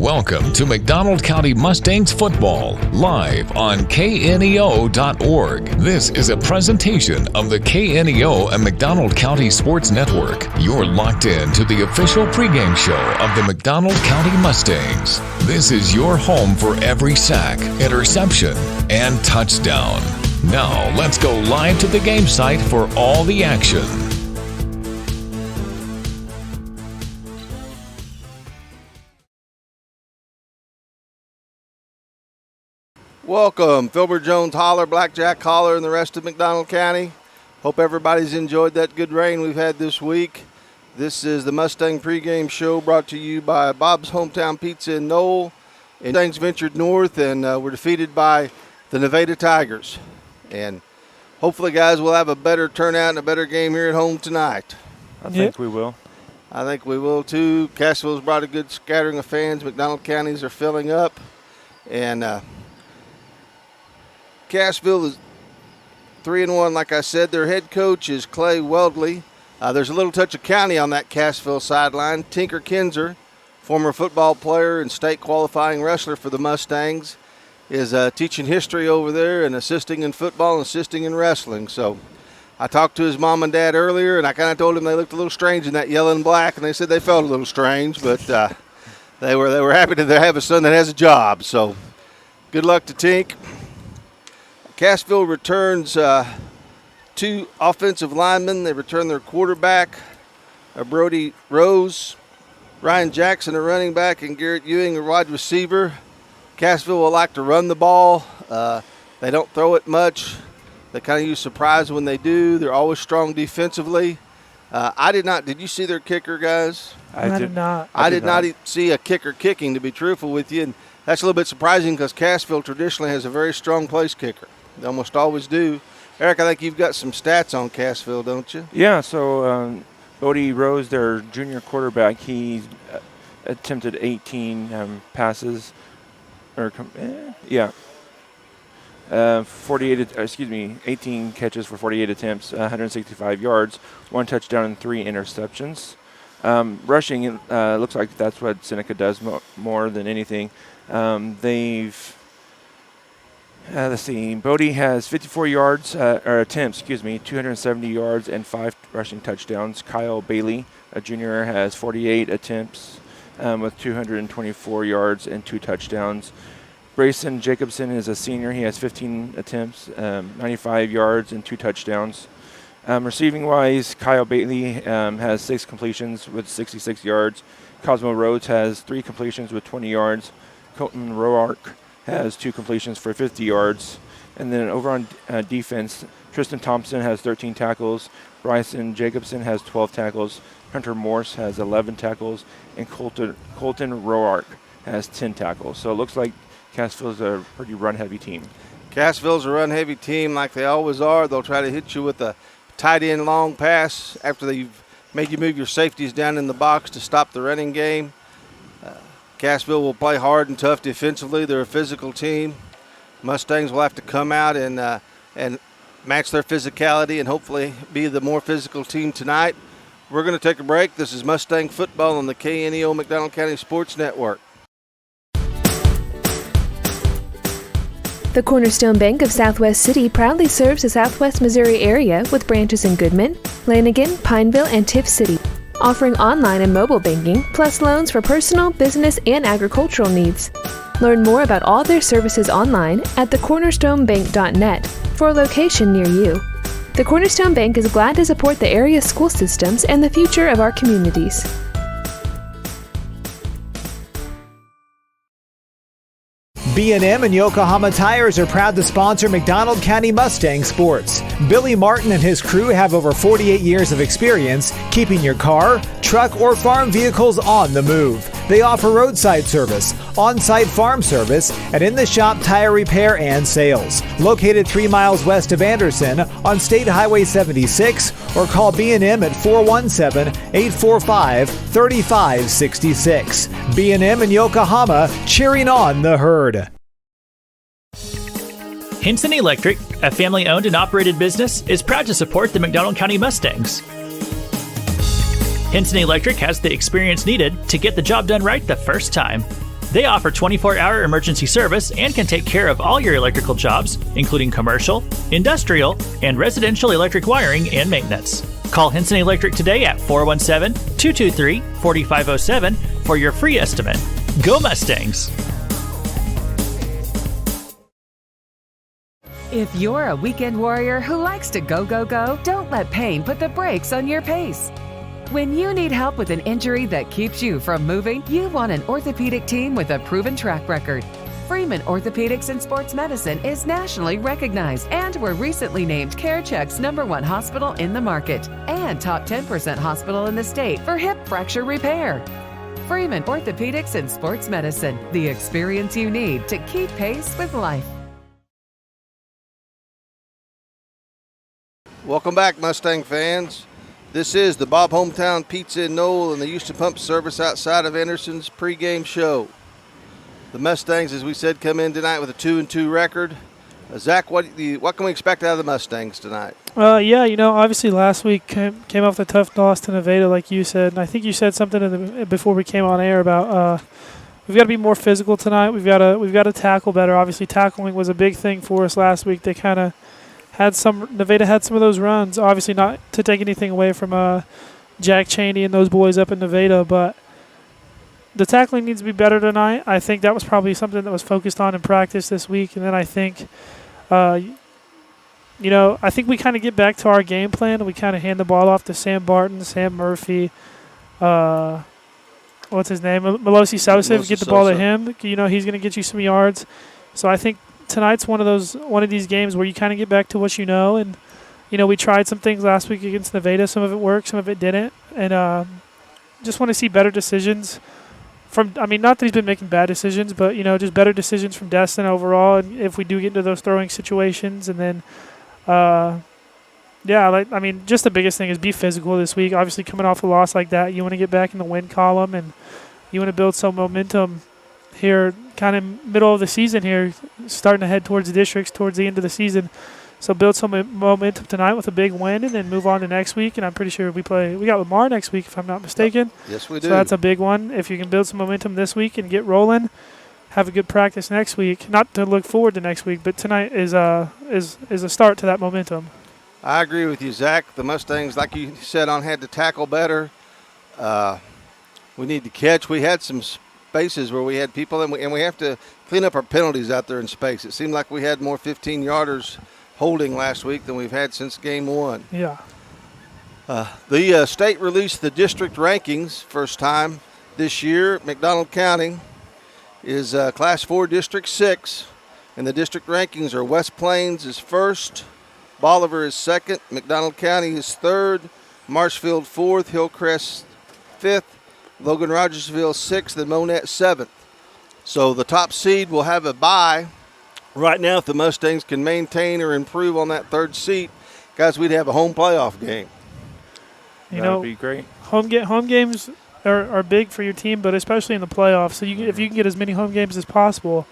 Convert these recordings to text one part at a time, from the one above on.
Welcome to McDonald County Mustangs football, live on kneo.org. This is a presentation of the KNEO and McDonald County Sports Network. You're locked in to the official pregame show of the McDonald County Mustangs. This is your home for every sack, interception, and touchdown. Now, let's go live to the game site for all the action. Welcome, Filbert Jones Holler, Blackjack Holler, and the rest of McDonald County. Hope everybody's enjoyed that good rain we've had this week. This is the Mustang pregame show brought to you by Bob's Hometown Pizza in Knoll. Mustangs ventured north and were defeated by the Nevada Tigers. And hopefully, guys, we'll have a better turnout and a better game here at home tonight. I think we will. I think we will, too. Cassville's brought a good scattering of fans. McDonald counties are filling up. And Cassville is 3-1, like I said. Their head coach is Clay Weldley. There's a little touch of county on that Cassville sideline. Tinker Kinzer, former football player and state qualifying wrestler for the Mustangs, is teaching history over there and assisting in football and assisting in wrestling. So I talked to his mom and dad earlier, and I kind of told them they looked a little strange in that yellow and black, and they said they felt a little strange, but they were happy to have a son that has a job. So good luck to Tink. Cassville returns two offensive linemen. They return their quarterback, Brody Rose, Ryan Jackson, a running back, and Garrett Ewing, a wide receiver. Cassville will like to run the ball. They don't throw it much. They kind of use surprise when they do. They're always strong defensively. Did you see their kicker, guys? I did not. I did not see a kicker kicking, to be truthful with you. And that's a little bit surprising because Cassville traditionally has a very strong place kicker. They almost always do. Eric, I think you've got some stats on Cassville, don't you? Yeah, so Bodie Rose, their junior quarterback, he attempted 18 passes. 18 catches for 48 attempts, 165 yards, 1 touchdown and 3 interceptions. Rushing, looks like that's what Seneca does more than anything. Let's see. Bodie has 54 yards, attempts, 270 yards and 5 rushing touchdowns. Kyle Bailey, a junior, has 48 attempts with 224 yards and 2 touchdowns. Brayson Jacobson is a senior. He has 15 attempts, 95 yards and 2 touchdowns. Receiving-wise, Kyle Bailey has 6 completions with 66 yards. Cosmo Rhodes has 3 completions with 20 yards. Colton Roark has 2 completions for 50 yards. And then over on defense, Tristan Thompson has 13 tackles. Bryson Jacobson has 12 tackles. Hunter Morse has 11 tackles. And Colton Roark has 10 tackles. So it looks like Cassville's a pretty run-heavy team. Cassville's a run-heavy team like they always are. They'll try to hit you with a tight end long pass after they've made you move your safeties down in the box to stop the running game. Cassville will play hard and tough defensively. They're a physical team. Mustangs will have to come out and match their physicality and hopefully be the more physical team tonight. We're going to take a break. This is Mustang Football on the KNEO McDonald County Sports Network. The Cornerstone Bank of Southwest City proudly serves the Southwest Missouri area with branches in Goodman, Lanigan, Pineville, and Tiff City, offering online and mobile banking, plus loans for personal, business, and agricultural needs. Learn more about all their services online at thecornerstonebank.net for a location near you. The Cornerstone Bank is glad to support the area's school systems and the future of our communities. B&M and Yokohama Tires are proud to sponsor McDonald County Mustang sports. Billy Martin and his crew have over 48 years of experience keeping your car, truck, or farm vehicles on the move. They offer roadside service, on-site farm service, and in-the-shop tire repair and sales. Located 3 miles west of Anderson on State Highway 76, or call B&M at 417-845-3566. B&M and Yokohama, cheering on the herd. Hinson Electric, a family-owned and operated business, is proud to support the McDonald County Mustangs. Hinson Electric has the experience needed to get the job done right the first time. They offer 24-hour emergency service and can take care of all your electrical jobs, including commercial, industrial, and residential electric wiring and maintenance. Call Henson Electric today at 417-223-4507 for your free estimate. Go Mustangs! If you're a weekend warrior who likes to go, go, go, don't let pain put the brakes on your pace. When you need help with an injury that keeps you from moving, you want an orthopedic team with a proven track record. Freeman Orthopedics and Sports Medicine is nationally recognized and were recently named CareCheck's #1 hospital in the market and top 10% hospital in the state for hip fracture repair. Freeman Orthopedics and Sports Medicine, the experience you need to keep pace with life. Welcome back, Mustang fans. This is the Bob Hometown Pizza and Knoll and the Houston Pump Service outside of Anderson's pregame show. The Mustangs, as we said, come in tonight with a 2-2 record. Zach, what can we expect out of the Mustangs tonight? Obviously last week came off the tough loss to Nevada, like you said. And I think you said something before we came on air about we've got to be more physical tonight. We've got to tackle better. Obviously, tackling was a big thing for us last week. They kind of Nevada had some of those runs. Obviously, not to take anything away from Jack Chaney and those boys up in Nevada, but the tackling needs to be better tonight. I think that was probably something that was focused on in practice this week. And then I think, I think we kind of get back to our game plan and we kind of hand the ball off to Sam Barton, Sam Murphy, what's his name? Melosi Sosa. Get the ball to him. He's going to get you some yards. So I think tonight's one of these games where you kind of get back to what you know. And, we tried some things last week against Nevada. Some of it worked, some of it didn't. And just want to see better decisions. Not that he's been making bad decisions, but, just better decisions from Destin overall. And if we do get into those throwing situations. And then, just the biggest thing is be physical this week. Obviously, coming off a loss like that, you want to get back in the win column and you want to build some momentum here, kind of middle of the season here, starting to head towards the districts towards the end of the season. So build some momentum tonight with a big win and then move on to next week. And I'm pretty sure we got Lamar next week, if I'm not mistaken. Yes, we do. So that's a big one. If you can build some momentum this week and get rolling, have a good practice next week. Not to look forward to next week, but tonight is a start to that momentum. I agree with you, Zach. The Mustangs, like you said, had to tackle better. We need to catch. We had some spaces where we had people, and we have to clean up our penalties out there in space. It seemed like we had more 15-yarders holding last week than we've had since game one. Yeah. The state released the district rankings first time this year. McDonald County is Class 4 District 6, and the district rankings are West Plains is first, Bolivar is second, McDonald County is third, Marshfield fourth, Hillcrest fifth, Logan Rogersville sixth, and Monette seventh. So the top seed will have a bye. Right now, if the Mustangs can maintain or improve on that third seat, guys, we'd have a home playoff game. That would be great. Home games are big for your team, but especially in the playoffs. So if you can get as many home games as possible,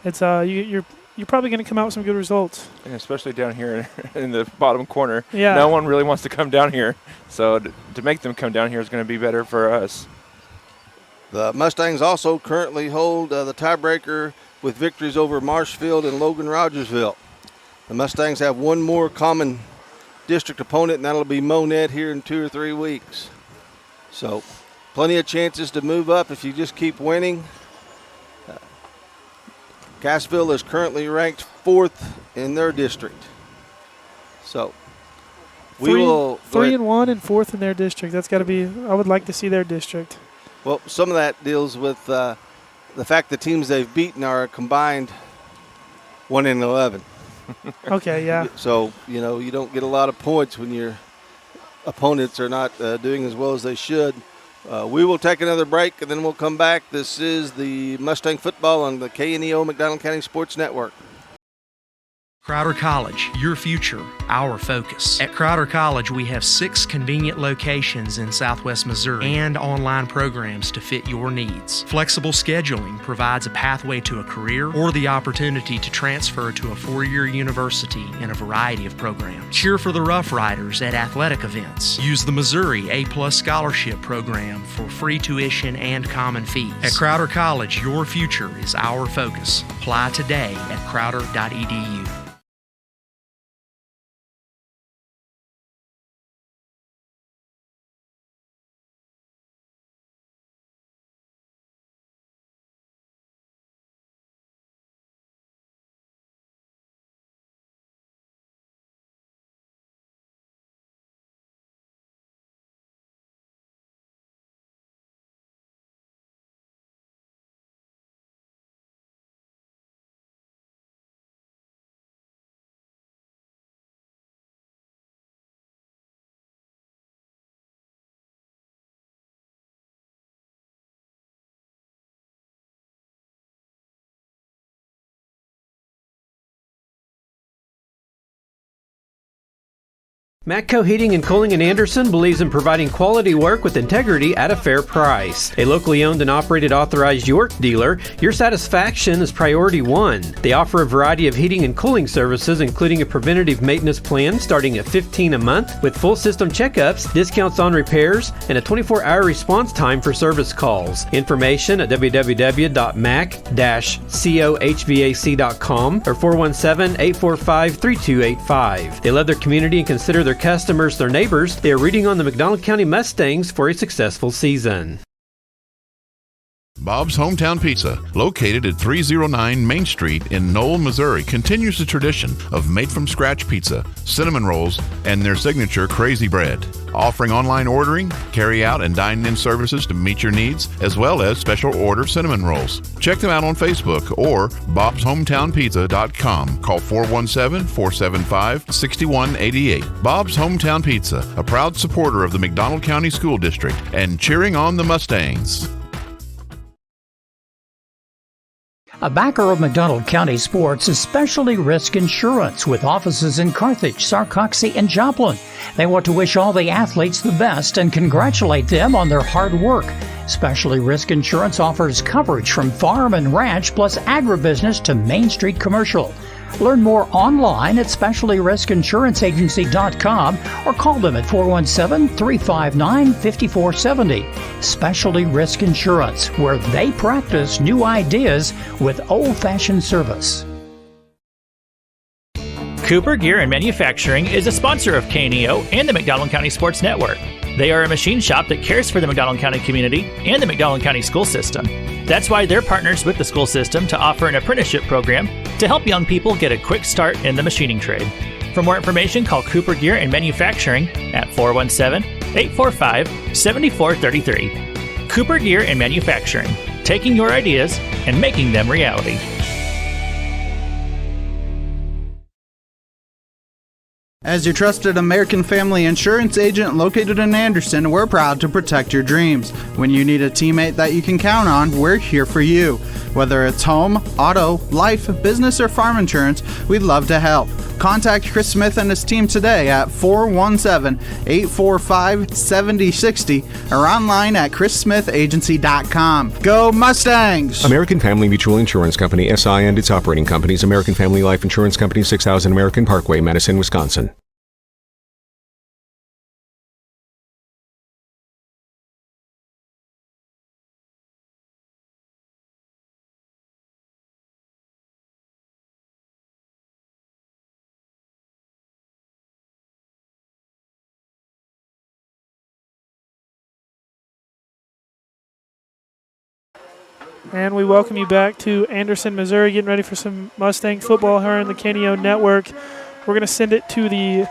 it's you're probably going to come out with some good results. And especially down here in the bottom corner. Yeah. No one really wants to come down here. So to make them come down here is going to be better for us. The Mustangs also currently hold the tiebreaker with victories over Marshfield and Logan Rogersville. The Mustangs have one more common district opponent, and that'll be Monette here in 2 or 3 weeks. So plenty of chances to move up if you just keep winning. Cassville is currently ranked 4th in their district. So we will 3-1 and 4th in their district. That's got to be. I would like to see their district. Well, some of that deals with the fact the teams they've beaten are combined 1-11. Okay, yeah. So, you don't get a lot of points when your opponents are not doing as well as they should. We will take another break, and then we'll come back. This is the Mustang football on the KNEO McDonald County Sports Network. Crowder College, your future, our focus. At Crowder College, we have 6 convenient locations in Southwest Missouri and online programs to fit your needs. Flexible scheduling provides a pathway to a career or the opportunity to transfer to a 4-year university in a variety of programs. Cheer for the Rough Riders at athletic events. Use the Missouri A+ Scholarship Program for free tuition and common fees. At Crowder College, your future is our focus. Apply today at crowder.edu. Matco Heating and Cooling in Anderson believes in providing quality work with integrity at a fair price. A locally owned and operated authorized York dealer, your satisfaction is priority one. They offer a variety of heating and cooling services, including a preventative maintenance plan starting at $15 a month with full system checkups, discounts on repairs, and a 24-hour response time for service calls. Information at www.mac-cohvac.com or 417-845-3285. They love their community and consider their customers their neighbors. They are rooting on the McDonald County Mustangs for a successful season. Bob's Hometown Pizza, located at 309 Main Street in Knoll, Missouri, continues the tradition of made-from-scratch pizza, cinnamon rolls, and their signature crazy bread. Offering online ordering, carry-out, and dine-in services to meet your needs, as well as special order cinnamon rolls. Check them out on Facebook or bobshometownpizza.com. Call 417-475-6188. Bob's Hometown Pizza, a proud supporter of the McDonald County School District and cheering on the Mustangs. A backer of McDonald County sports is Specialty Risk Insurance with offices in Carthage, Sarcoxie, and Joplin. They want to wish all the athletes the best and congratulate them on their hard work. Specialty Risk Insurance offers coverage from farm and ranch plus agribusiness to Main Street commercial. Learn more online at specialtyriskinsuranceagency.com or call them at 417-359-5470. Specialty Risk Insurance, where they practice new ideas with old-fashioned service. Cooper Gear and Manufacturing is a sponsor of KNEO and the McDonald County Sports Network. They are a machine shop that cares for the McDonald County community and the McDonald County school system. That's why they're partners with the school system to offer an apprenticeship program to help young people get a quick start in the machining trade. For more information, call Cooper Gear and Manufacturing at 417-845-7433. Cooper Gear and Manufacturing, taking your ideas and making them reality. As your trusted American Family Insurance agent located in Anderson, we're proud to protect your dreams. When you need a teammate that you can count on, we're here for you. Whether it's home, auto, life, business, or farm insurance, we'd love to help. Contact Chris Smith and his team today at 417-845-7060 or online at chrissmithagency.com. Go Mustangs! American Family Mutual Insurance Company, SI, and its operating companies, American Family Life Insurance Company, 6000 American Parkway, Madison, Wisconsin. And we welcome you back to Anderson, Missouri, getting ready for some Mustang football here on the KNEO Network. We're going to send it to the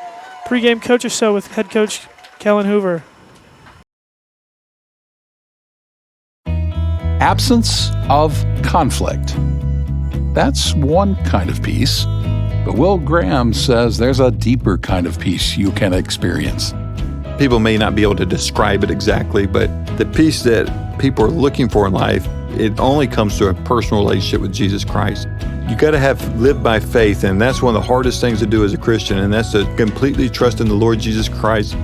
pregame coaches show with head coach Kellen Hoover. Absence of conflict. That's one kind of peace. But Will Graham says there's a deeper kind of peace you can experience. People may not be able to describe it exactly, but the peace that people are looking for in life, it only comes through a personal relationship with Jesus Christ. You got to live by faith, and that's one of the hardest things to do as a Christian, and that's to completely trust in the Lord Jesus Christ.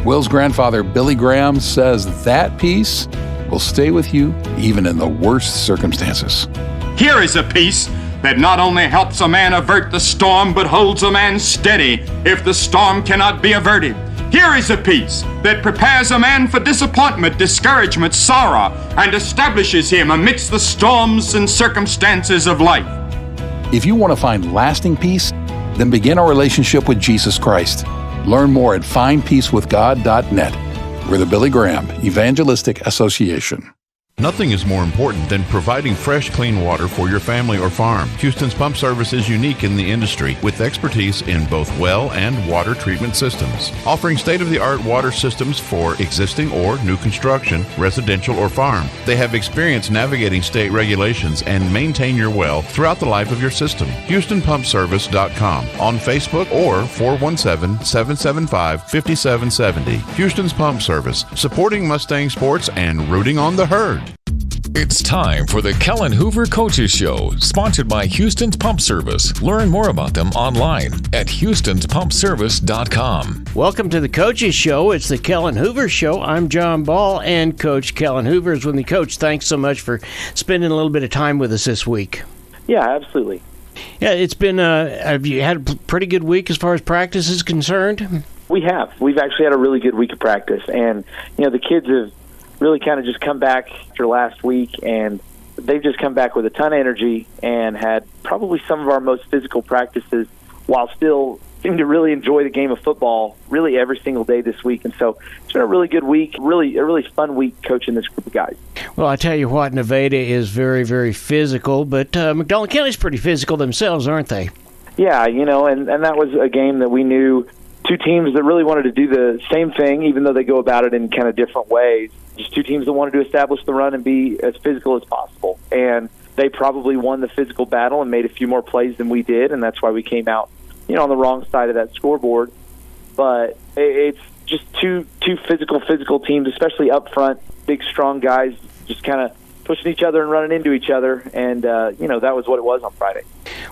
Will's grandfather, Billy Graham, says that peace will stay with you even in the worst circumstances. Here is a peace that not only helps a man avert the storm, but holds a man steady if the storm cannot be averted. Here is a peace that prepares a man for disappointment, discouragement, sorrow, and establishes him amidst the storms and circumstances of life. If you want to find lasting peace, then begin a relationship with Jesus Christ. Learn more at findpeacewithgod.net. We're the Billy Graham Evangelistic Association. Nothing is more important than providing fresh, clean water for your family or farm. Houston's Pump Service is unique in the industry with expertise in both well and water treatment systems, offering state-of-the-art water systems for existing or new construction, residential or farm. They have experience navigating state regulations and maintain your well throughout the life of your system. HoustonPumpService.com on Facebook or 417-775-5770. Houston's Pump Service, supporting Mustang sports and rooting on the herd. It's time for the Kellen Hoover Coaches Show, sponsored by Houston's Pump Service. Learn more about them online at houstonspumpservice.com. Welcome to the Coaches Show. It's the Kellen Hoover Show. I'm John Ball, and Coach Kellen Hoover is with me. Coach, thanks so much for spending a little bit of time with us this week. Yeah, absolutely. Yeah, it's been, have you had a pretty good week as far as practice is concerned? We have. We've actually had a really good week of practice, and, the kids have really kind of just come back after last week, and they've just come back with a ton of energy and had probably some of our most physical practices while still seeming to really enjoy the game of football really every single day this week. And so it's been a really good week, a really fun week coaching this group of guys. Well, I tell you what, Nevada is very, very physical, but McDonald County's pretty physical themselves, aren't they? Yeah, and that was a game that we knew two teams that really wanted to do the same thing, even though they go about it in kind of different ways. Just two teams that wanted to establish the run and be as physical as possible. And they probably won the physical battle and made a few more plays than we did, and that's why we came out, on the wrong side of that scoreboard. But it's just two physical teams, especially up front, big, strong guys just kind of pushing each other and running into each other. And, that was what it was on Friday.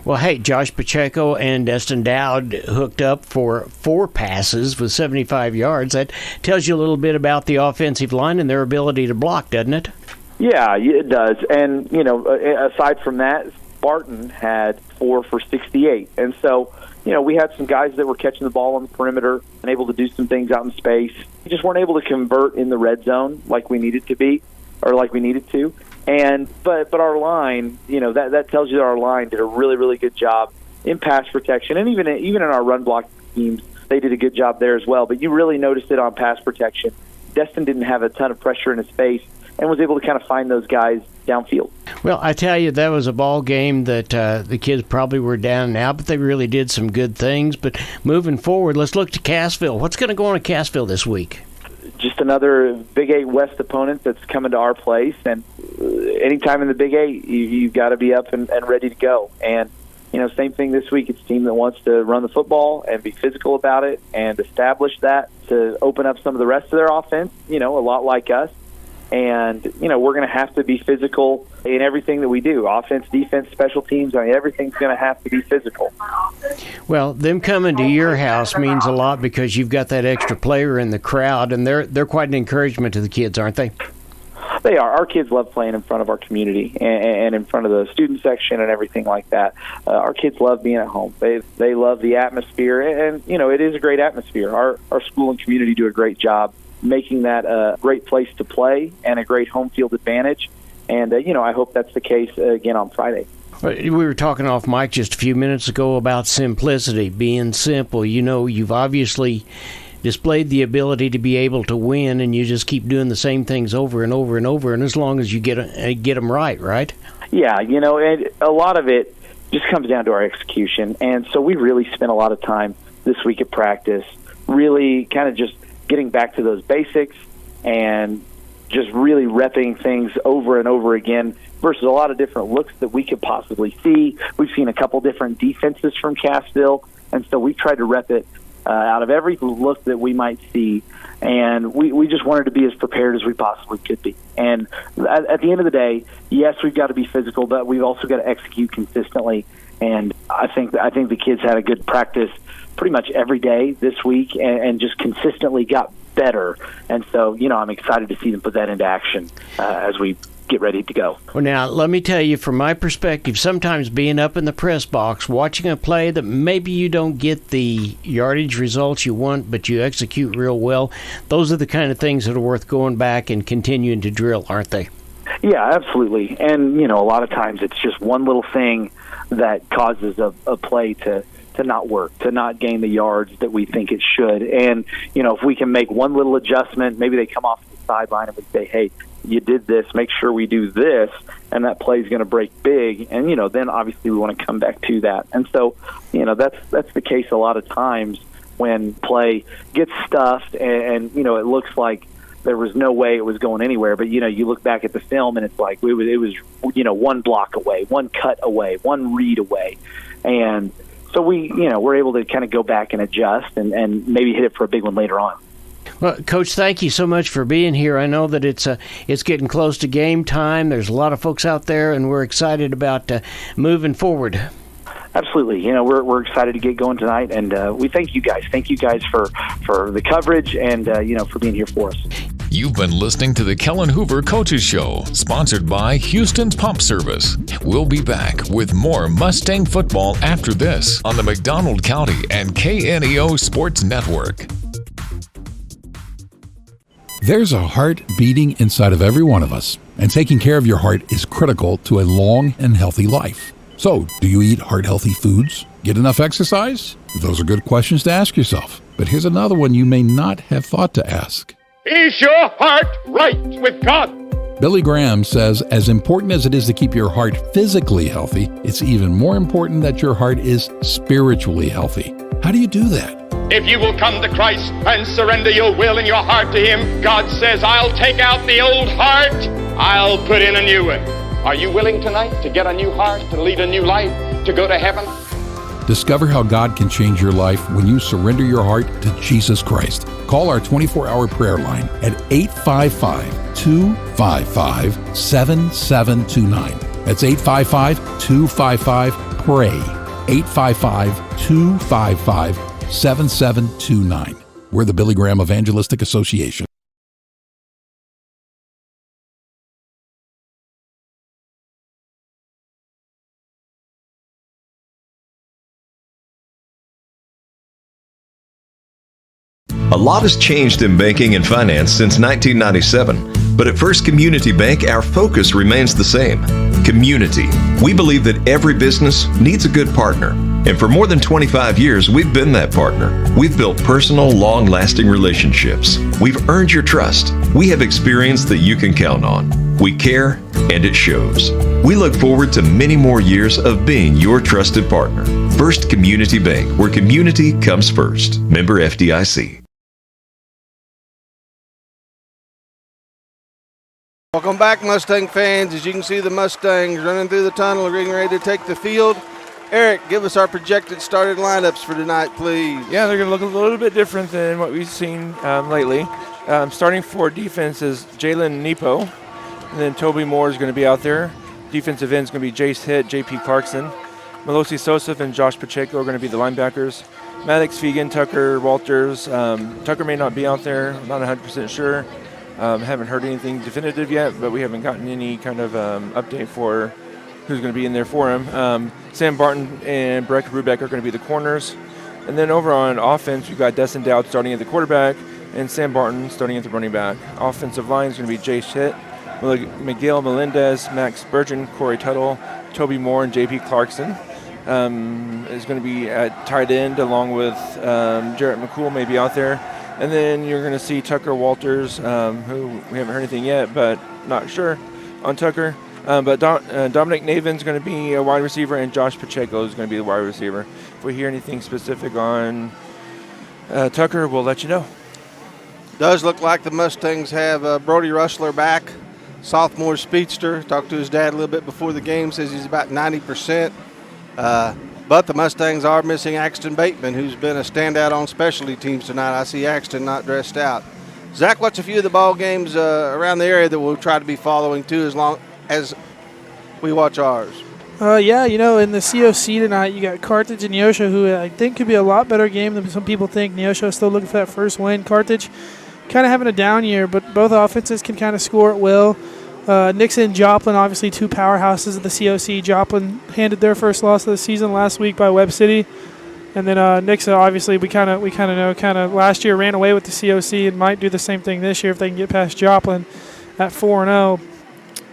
Well, hey, Josh Pacheco and Destin Dowd hooked up for 4 passes with 75 yards. That tells you a little bit about the offensive line and their ability to block, doesn't it? Yeah, it does. And, aside from that, Barton had 4 for 68. And so, we had some guys that were catching the ball on the perimeter and able to do some things out in space. We just weren't able to convert in the red zone like we needed to be, or like we needed to. But our line, that tells you that our line did a really, really good job in pass protection, and even in our run block teams, they did a good job there as well. But you really noticed it on pass protection. Destin didn't have a ton of pressure in his face and was able to kind of find those guys downfield. Well, I tell you, that was a ball game that the kids probably were down and out, but they really did some good things. But moving forward, let's look to Cassville. What's going to go on at Cassville this week? Just another Big 8 West opponent that's coming to our place, and anytime in the Big 8, you've got to be up and ready to go. And, same thing this week. It's a team that wants to run the football and be physical about it and establish that to open up some of the rest of their offense, a lot like us. And, we're going to have to be physical in everything that we do. Offense, defense, special teams, everything's going to have to be physical. Well, them coming to your house means a lot because you've got that extra player in the crowd, and they're quite an encouragement to the kids, aren't they? They are. Our kids love playing in front of our community and in front of the student section and everything like that. Our kids love being at home. They love the atmosphere, and, it is a great atmosphere. Our school and community do a great job making that a great place to play and a great home field advantage. And, I hope that's the case again on Friday. We were talking off mic just a few minutes ago about simplicity, being simple. You've obviously displayed the ability to be able to win, and you just keep doing the same things over and over and over, and as long as you get them right? Yeah, and a lot of it just comes down to our execution. And so we really spent a lot of time this week at practice really kind of just getting back to those basics and just really repping things over and over again versus a lot of different looks that we could possibly see. We've seen a couple different defenses from Cassville, and so we've tried to rep it out of every look that we might see. And we just wanted to be as prepared as we possibly could be. And at the end of the day, yes, we've got to be physical, but we've also got to execute consistently. And I think the kids had a good practice pretty much every day this week and just consistently got better. And so, I'm excited to see them put that into action as we get ready to go. Well, now, let me tell you, from my perspective, sometimes being up in the press box, watching a play that maybe you don't get the yardage results you want, but you execute real well, those are the kind of things that are worth going back and continuing to drill, aren't they? Yeah, absolutely. And, a lot of times it's just one little thing that causes a play to not work, to not gain the yards that we think it should. And, if we can make one little adjustment, maybe they come off the sideline and we say, hey, you did this, make sure we do this, and that play is going to break big. And, then obviously we want to come back to that. And so, that's the case a lot of times when play gets stuffed and it looks like there was no way it was going anywhere. But, you look back at the film and it's like it was one block away, one cut away, one read away. And so we're able to kind of go back and adjust and maybe hit it for a big one later on. Well, Coach, thank you so much for being here. I know that it's getting close to game time. There's a lot of folks out there, and we're excited about moving forward. Absolutely. We're excited to get going tonight, and we thank you guys. Thank you guys for the coverage and, for being here for us. You've been listening to the Kellen Hoover Coaches Show, sponsored by Houston's Pump Service. We'll be back with more Mustang football after this on the McDonald County and KNEO Sports Network. There's a heart beating inside of every one of us, and taking care of your heart is critical to a long and healthy life. So, do you eat heart-healthy foods? Get enough exercise? Those are good questions to ask yourself. But here's another one you may not have thought to ask. Is your heart right with God? Billy Graham says, as important as it is to keep your heart physically healthy, it's even more important that your heart is spiritually healthy. How do you do that? If you will come to Christ and surrender your will and your heart to Him, God says, I'll take out the old heart, I'll put in a new one. Are you willing tonight to get a new heart, to lead a new life, to go to heaven? Discover how God can change your life when you surrender your heart to Jesus Christ. Call our 24-hour prayer line at 855-255-7729. That's 855-255-PRAY. 855-255-7729. We're the Billy Graham Evangelistic Association. A lot has changed in banking and finance since 1997, but at First Community Bank, our focus remains the same. Community. We believe that every business needs a good partner, and for more than 25 years, we've been that partner. We've built personal, long-lasting relationships. We've earned your trust. We have experience that you can count on. We care, and it shows. We look forward to many more years of being your trusted partner. First Community Bank, where community comes first. Member FDIC. Welcome back, Mustang fans. As you can see, the Mustangs running through the tunnel, getting ready to take the field. Eric, give us our projected started lineups for tonight, please. Yeah, they're going to look a little bit different than what we've seen lately. Starting for defense is Jalen Nepo, and then Toby Moore is going to be out there. Defensive end is going to be Jace Hitt, J.P. Clarkson. Melosi Sosif and Josh Pacheco are going to be the linebackers. Maddox, Fegan, Tucker, Walters. Tucker may not be out there. I'm not 100% sure. Haven't heard anything definitive yet, but we haven't gotten any kind of update for who's going to be in there for him. Sam Barton and Breck Rubeck are going to be the corners. And then over on offense, we've got Destin Dowd starting at the quarterback and Sam Barton starting at the running back. Offensive line is going to be Jace Hitt, Miguel Melendez, Max Burgeon, Corey Tuttle, Toby Moore, and J.P. Clarkson. Is going to be at tight end along with Jarrett McCool may be out there. And then you're going to see Tucker Walters, who we haven't heard anything yet, but not sure on Tucker. But Dominic Navin's going to be a wide receiver, and Josh Pacheco is going to be the wide receiver. If we hear anything specific on Tucker, we'll let you know. Does look like the Mustangs have Brody Russler back, sophomore speedster. Talked to his dad a little bit before the game, says he's about 90%. But the Mustangs are missing Axton Bateman, who's been a standout on specialty teams tonight. I see Axton not dressed out. Zach, what's a few of the ball games around the area that we'll try to be following too as long as we watch ours? Yeah, in the COC tonight, you got Carthage and Neosho, who I think could be a lot better game than some people think. Neosho is still looking for that first win. Carthage kind of having a down year, but both offenses can kind of score at will. Nixon and Joplin, obviously two powerhouses of the COC. Joplin handed their first loss of the season last week by Webb City. And then Nixon, obviously, we kind of know last year ran away with the COC and might do the same thing this year if they can get past Joplin at 4-0.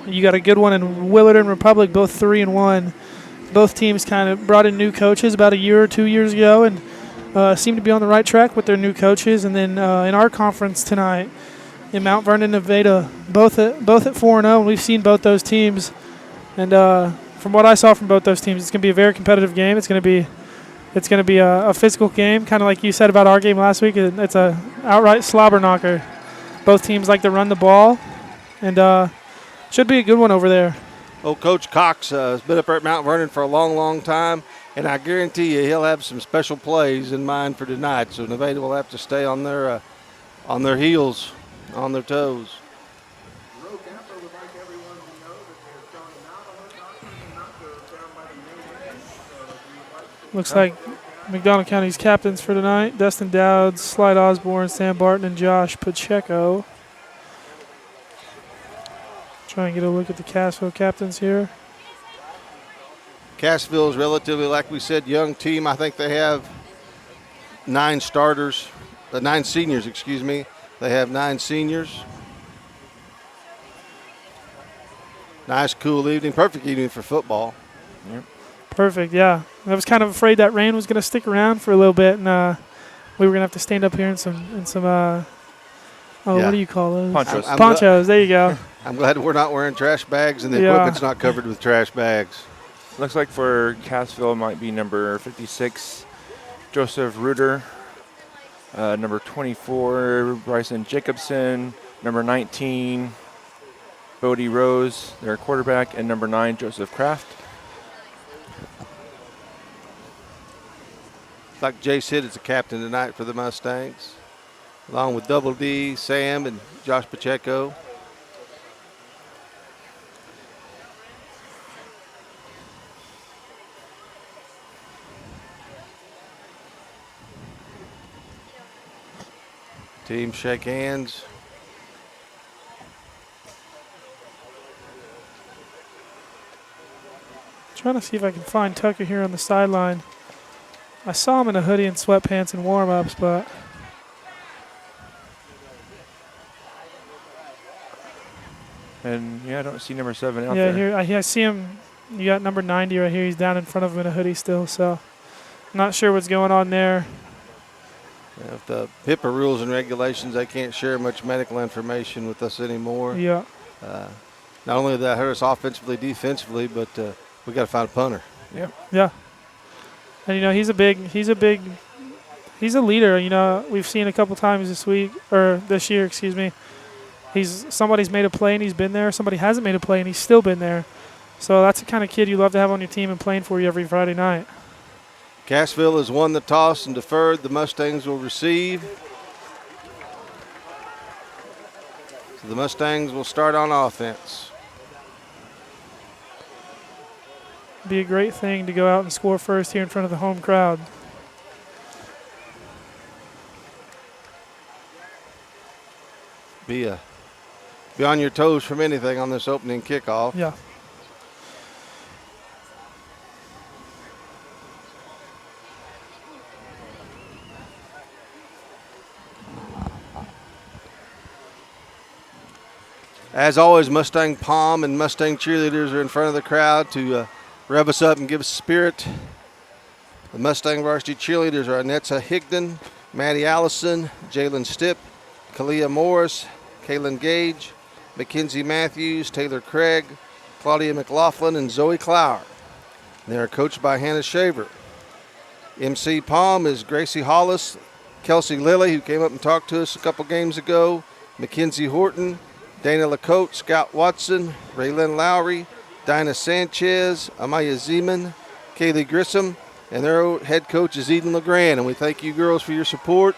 You got a good one in Willard and Republic, both 3-1. Both teams kind of brought in new coaches about a year or 2 years ago and seem to be on the right track with their new coaches. And then in our conference tonight, in Mount Vernon, Nevada, both at 4-0, and we've seen both those teams. And from what I saw from both those teams, it's going to be a very competitive game. It's going to be a physical game, kind of like you said about our game last week. It's a outright slobber knocker. Both teams like to run the ball, and should be a good one over there. Well, Coach Cox has been up there at Mount Vernon for a long, long time, and I guarantee you he'll have some special plays in mind for tonight. So Nevada will have to stay on their heels, on their toes. Looks like McDonald County's captains for tonight: Dustin Dowds, Slide Osborne, Sam Barton, and Josh Pacheco. Try and get a look at the Cassville captains here. Cassville is relatively, like we said, young team. I think they have 9 starters, 9 seniors, excuse me. They have 9 seniors. Nice, cool evening. Perfect evening for football. Yep. Perfect, yeah. I was kind of afraid that rain was going to stick around for a little bit, and we were going to have to stand up here in some what do you call those? Ponchos. Ponchos, there you go. I'm glad we're not wearing trash bags and the equipment's not covered with trash bags. Looks like for Cassville might be number 56, Joseph Reuter. Number 24, Bryson Jacobson. Number 19, Bodie Rose, their quarterback. And number 9, Joseph Kraft. Like Jay said, it's a captain tonight for the Mustangs, along with Double D, Sam, and Josh Pacheco. Teams shake hands. Trying to see if I can find Tucker here on the sideline. I saw him in a hoodie and sweatpants and warm-ups, but and I don't see number 7 out yeah, there. here I see him. You got number 90 right here. He's down in front of him in a hoodie still, so I'm not sure what's going on there. Yeah, if the HIPAA rules and regulations, they can't share much medical information with us anymore. Yeah. Not only did that hurt us offensively, defensively, but we got to find a punter. Yeah. Yeah. And he's a leader. We've seen a couple times this year, excuse me. Somebody's made a play and he's been there. Somebody hasn't made a play and he's still been there. So that's the kind of kid you love to have on your team and playing for you every Friday night. Cassville has won the toss and deferred. The Mustangs will receive. So the Mustangs will start on offense. Be a great thing to go out and score first here in front of the home crowd. Be on your toes from anything on this opening kickoff. Yeah. As always, Mustang Palm and Mustang cheerleaders are in front of the crowd to rev us up and give us spirit. The Mustang varsity cheerleaders are Anetza Higdon, Maddie Allison, Jalen Stipp, Kalia Morris, Kaylin Gage, Mackenzie Matthews, Taylor Craig, Claudia McLaughlin, and Zoe Clower. They are coached by Hannah Shaver. MC Palm is Gracie Hollis, Kelsey Lilly, who came up and talked to us a couple games ago, Mackenzie Horton, Dana Lacote, Scott Watson, Raylyn Lowry, Dinah Sanchez, Amaya Zeman, Kaylee Grissom, and their head coach is Eden LeGrand, and we thank you girls for your support.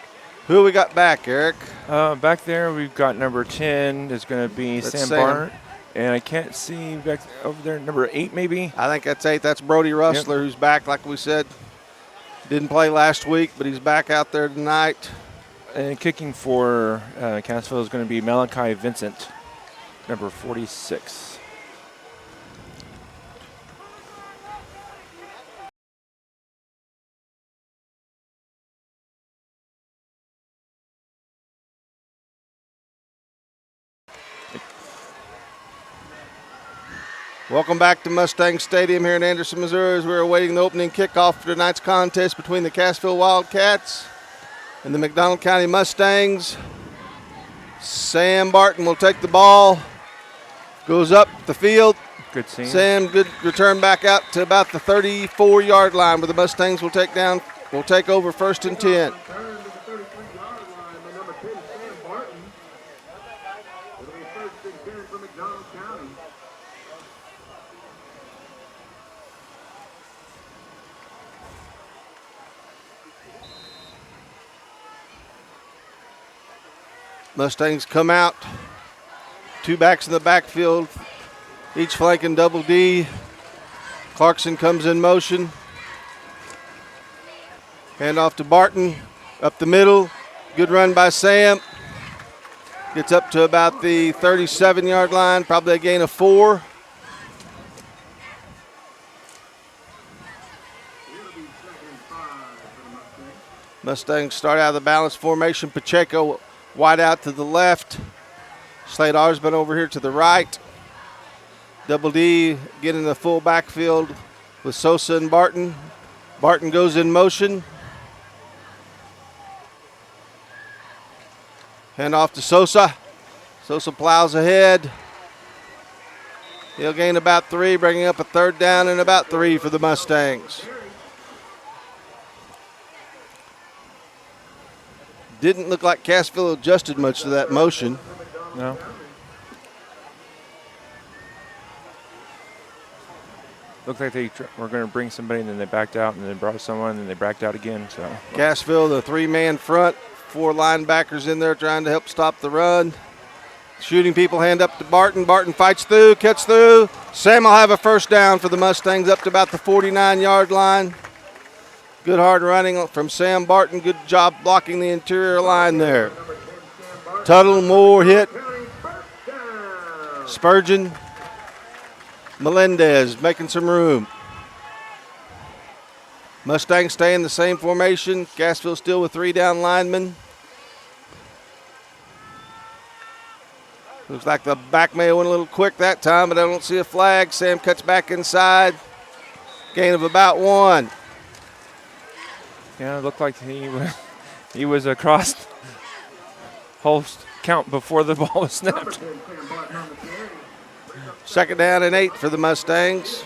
Who we got back, Eric? Back there, we've got number 10 is going to be That's Sam Sam. Barnett. And I can't see back over there, number 8 maybe? I think that's 8. That's Brody Rustler, who's back, like we said. Didn't play last week, but he's back out there tonight. And kicking for Cassville is going to be Malachi Vincent, number 46. Welcome back to Mustang Stadium here in Anderson, Missouri, as we're awaiting the opening kickoff for tonight's contest between the Cassville Wildcats and the McDonald County Mustangs. Sam Barton will take the ball, goes up the field. Good scene. Sam, good return back out to about the 34-yard line, where the Mustangs will take over 1st and 10. Mustangs come out. 2 backs in the backfield, each flanking double D. Clarkson comes in motion. Hand off to Barton, up the middle. Good run by Sam. Gets up to about the 37-yard line, probably a gain of 4. Mustangs start out of the balance formation. Pacheco wide out to the left. Slade Arsman over here to the right. Double D getting the full backfield with Sosa and Barton. Barton goes in motion. Hand off to Sosa. Sosa plows ahead. He'll gain about 3, bringing up a 3rd down and about 3 for the Mustangs. Didn't look like Cassville adjusted much to that motion. No. Looked like they were going to bring somebody, and then they backed out, and then brought someone, and they backed out again. So Cassville, the 3-man front, 4 linebackers in there trying to help stop the run. Shooting people, hand up to Barton. Barton fights through, cuts through. Sam will have a 1st down for the Mustangs up to about the 49-yard line. Good hard running from Sam Barton. Good job blocking the interior line there. Tuttle, Moore hit. Spurgeon. Melendez making some room. Mustangs stay in the same formation. Cassville still with 3 down linemen. Looks like the back may have went a little quick that time, but I don't see a flag. Sam cuts back inside. Gain of about 1. yeah, it looked like he was across whole count before the ball was snapped. 2nd down and 8 for the Mustangs.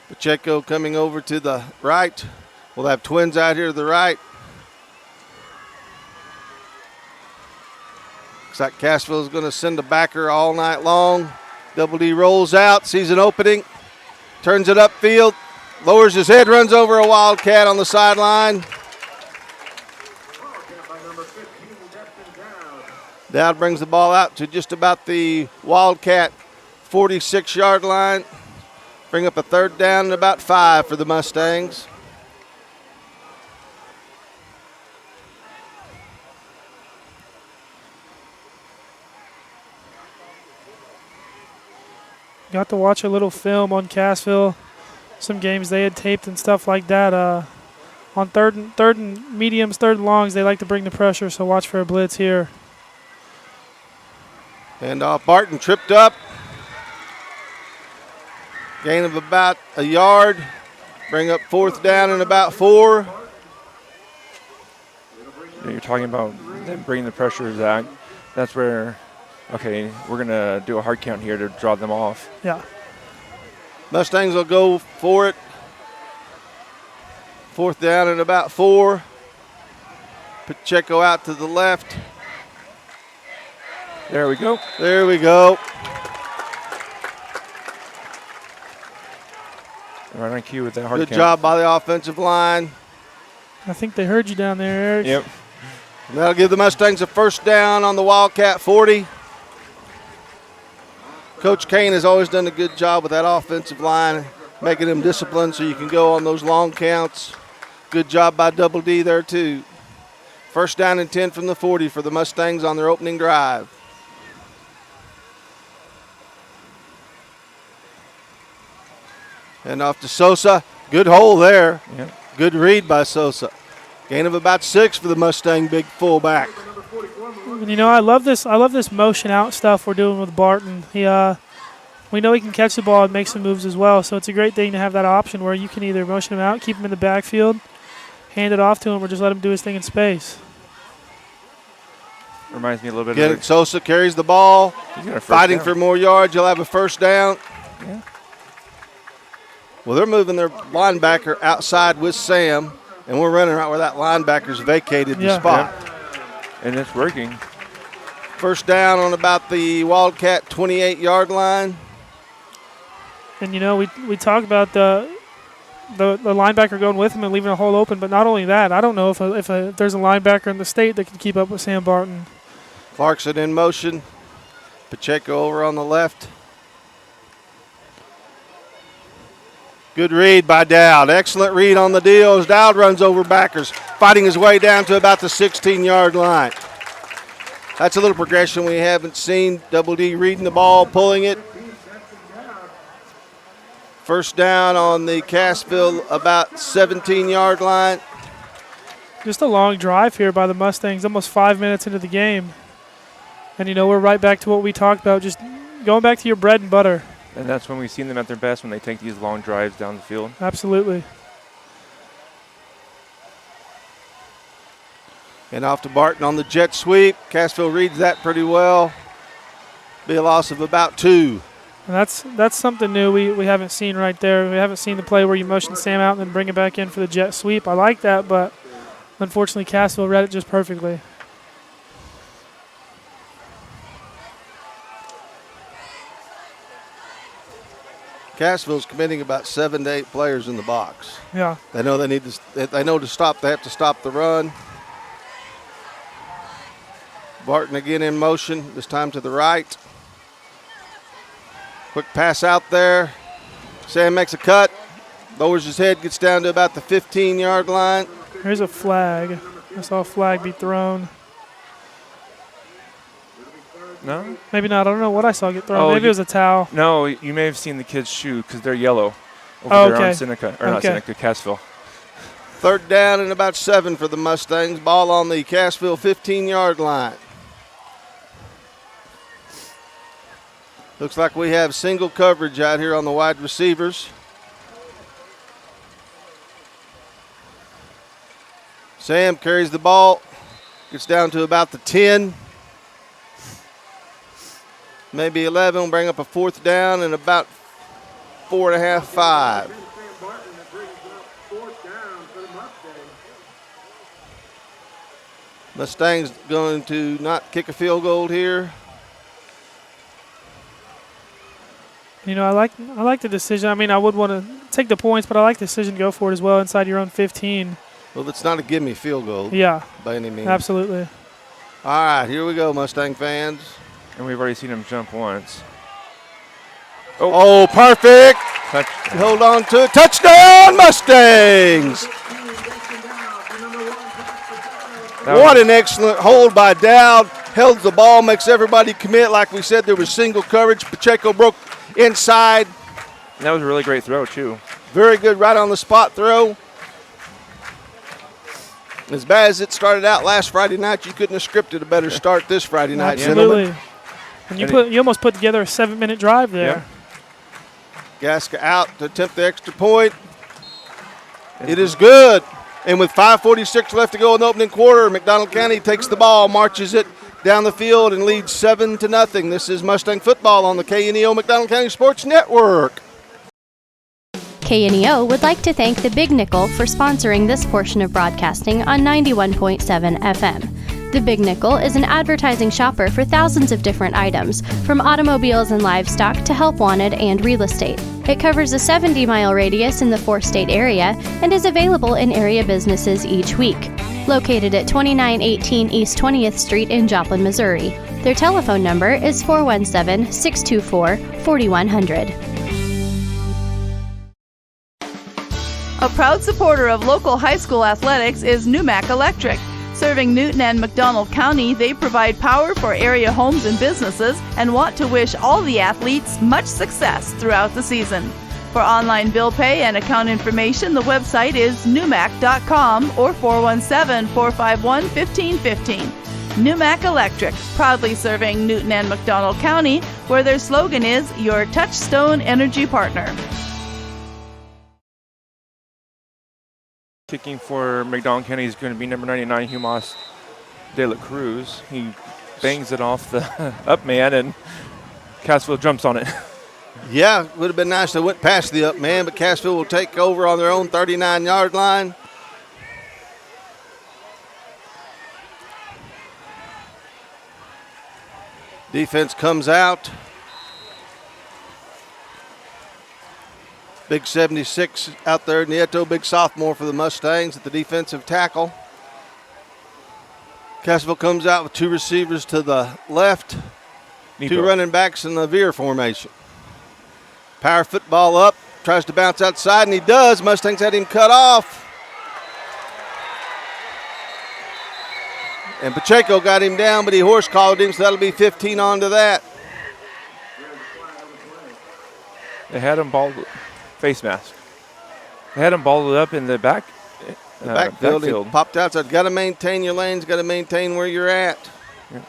Pacheco coming over to the right. We'll have twins out here to the right. Looks like Cassville is going to send a backer all night long. Double D rolls out, sees an opening, turns it upfield, lowers his head, runs over a Wildcat on the sideline. Dowd brings the ball out to just about the Wildcat 46-yard line. Bring up a 3rd down and about 5 for the Mustangs. Got to watch a little film on Cassville, some games they had taped and stuff like that. On third and mediums, 3rd and longs, they like to bring the pressure, so watch for a blitz here. And Barton tripped up. Gain of about a yard. Bring up 4th down and about 4. You're talking about them bringing the pressure, Zach. That's where, okay, we're going to do a hard count here to draw them off. Yeah. Mustangs will go for it. 4th down and about 4. Pacheco out to the left. There we go. There we go. Right on cue with that hard Good count. job by the offensive line. I think they heard you down there, Eric. Yep. And that'll give the Mustangs a first down on the Wildcat 40. Coach Kane has always done a good job with that offensive line, making them disciplined so you can go on those long counts. Good job by Double D there, too. First down and 10 from the 40 for the Mustangs on their opening drive. And off to Sosa. Good hole there. Yep. Good read by Sosa. Gain of about 6 for the Mustang big fullback. And, you know, I love this motion out stuff we're doing with Barton. We know he can catch the ball and make some moves as well, so it's a great thing to have that option where you can either motion him out, keep him in the backfield, hand it off to him, or just let him do his thing in space. Reminds me a little bit of Sosa carries the ball, fighting down. for more yards. He'll have a first down. Yeah. Well, they're moving their linebacker outside with Sam, and we're running right where that linebacker's vacated the spot. Yep. And it's working. First down on about the Wildcat 28-yard line. And, you know, we talk about the linebacker going with him and leaving a hole open, but not only that, I don't know if there's a linebacker in the state that can keep up with Sam Barton. Clarkson in motion. Pacheco over on the left. Good read by Dowd. Excellent read on the deal as Dowd runs over backers, fighting his way down to about the 16-yard line. That's a little progression we haven't seen. Double D reading the ball, pulling it. First down on the Cassville about 17-yard line. Just a long drive here by the Mustangs, almost 5 minutes into the game. And, you know, we're right back to what we talked about, just going back to your bread and butter. And that's when we've seen them at their best, when they take these long drives down the field. Absolutely. And off to Barton on the jet sweep. Cassville reads that pretty well. Be a loss of about 2. And that's something new we haven't seen right there. We haven't seen the play where you motion Sam out and then bring it back in for the jet sweep. I like that, but unfortunately Cassville read it just perfectly. Cassville's committing about 7 to 8 players in the box. Yeah. They know they to stop. They have to stop the run. Barton again in motion, this time to the right. Quick pass out there. Sam makes a cut, lowers his head, gets down to about the 15-yard line. Here's a flag. I saw a flag be thrown. No? Maybe not. I don't know what I saw get thrown. Maybe it was a towel. No, you may have seen the kids' shoe because they're yellow over there on Seneca. Or not Seneca, Cassville. Third down and about 7 for the Mustangs. Ball on the Cassville 15-yard line. Looks like we have single coverage out here on the wide receivers. Sam carries the ball, gets down to about the 10, maybe 11. We'll bring up a fourth down and about 4.5, 5. Mustangs going to not kick a field goal here. You know, I like the decision. I mean, I would want to take the points, but I like the decision to go for it as well inside your own 15. Well, it's not a gimme field goal. Yeah. By any means. Absolutely. All right, here we go, Mustang fans. And we've already seen him jump once. Oh, perfect. Touchdown. Hold on to it. Touchdown, Mustangs. What an excellent hold by Dowd. Held the ball, makes everybody commit. Like we said, there was single coverage. Pacheco broke inside. That was a really great throw, too. Very good right on the spot throw. As bad as it started out last Friday night, you couldn't have scripted a better start this Friday night, Absolutely. gentlemen. And you almost put together a 7-minute drive there. Yeah. Gasca out to attempt the extra point. It is good. And with 5:46 left to go in the opening quarter, McDonald County takes the ball, marches it down the field, and leads 7-0. This is Mustang football on the KNEO McDonald County Sports Network. KNEO would like to thank the Big Nickel for sponsoring this portion of broadcasting on 91.7 FM. The Big Nickel is an advertising shopper for thousands of different items, from automobiles and livestock to help wanted and real estate. It covers a 70-mile radius in the 4-state area and is available in area businesses each week. Located at 2918 East 20th Street in Joplin, Missouri. Their telephone number is 417-624-4100. A proud supporter of local high school athletics is Numac Electric. Serving Newton and McDonald County, they provide power for area homes and businesses and want to wish all the athletes much success throughout the season. For online bill pay and account information, the website is numac.com or 417-451-1515. Numac Electric, proudly serving Newton and McDonald County, where their slogan is your touchstone energy partner. Kicking for McDonald County is going to be number 99, Humas De La Cruz. He bangs it off the up man, and Cassville jumps on it. Yeah, it would have been nice if they went past the up man, but Cassville will take over on their own 39-yard line. Defense comes out. Big 76 out there, Nieto, big sophomore for the Mustangs at the defensive tackle. Cassville comes out with 2 receivers to the left, Nieto. 2 running backs in the veer formation. Power football up, tries to bounce outside, and he does. Mustangs had him cut off. And Pacheco got him down, but he horse collared him, so that'll be 15 onto that. They had him balled, face mask. They had him balled up in the back. The backfield, he popped outside. Got to maintain your lanes, got to maintain where you're at. Yeah.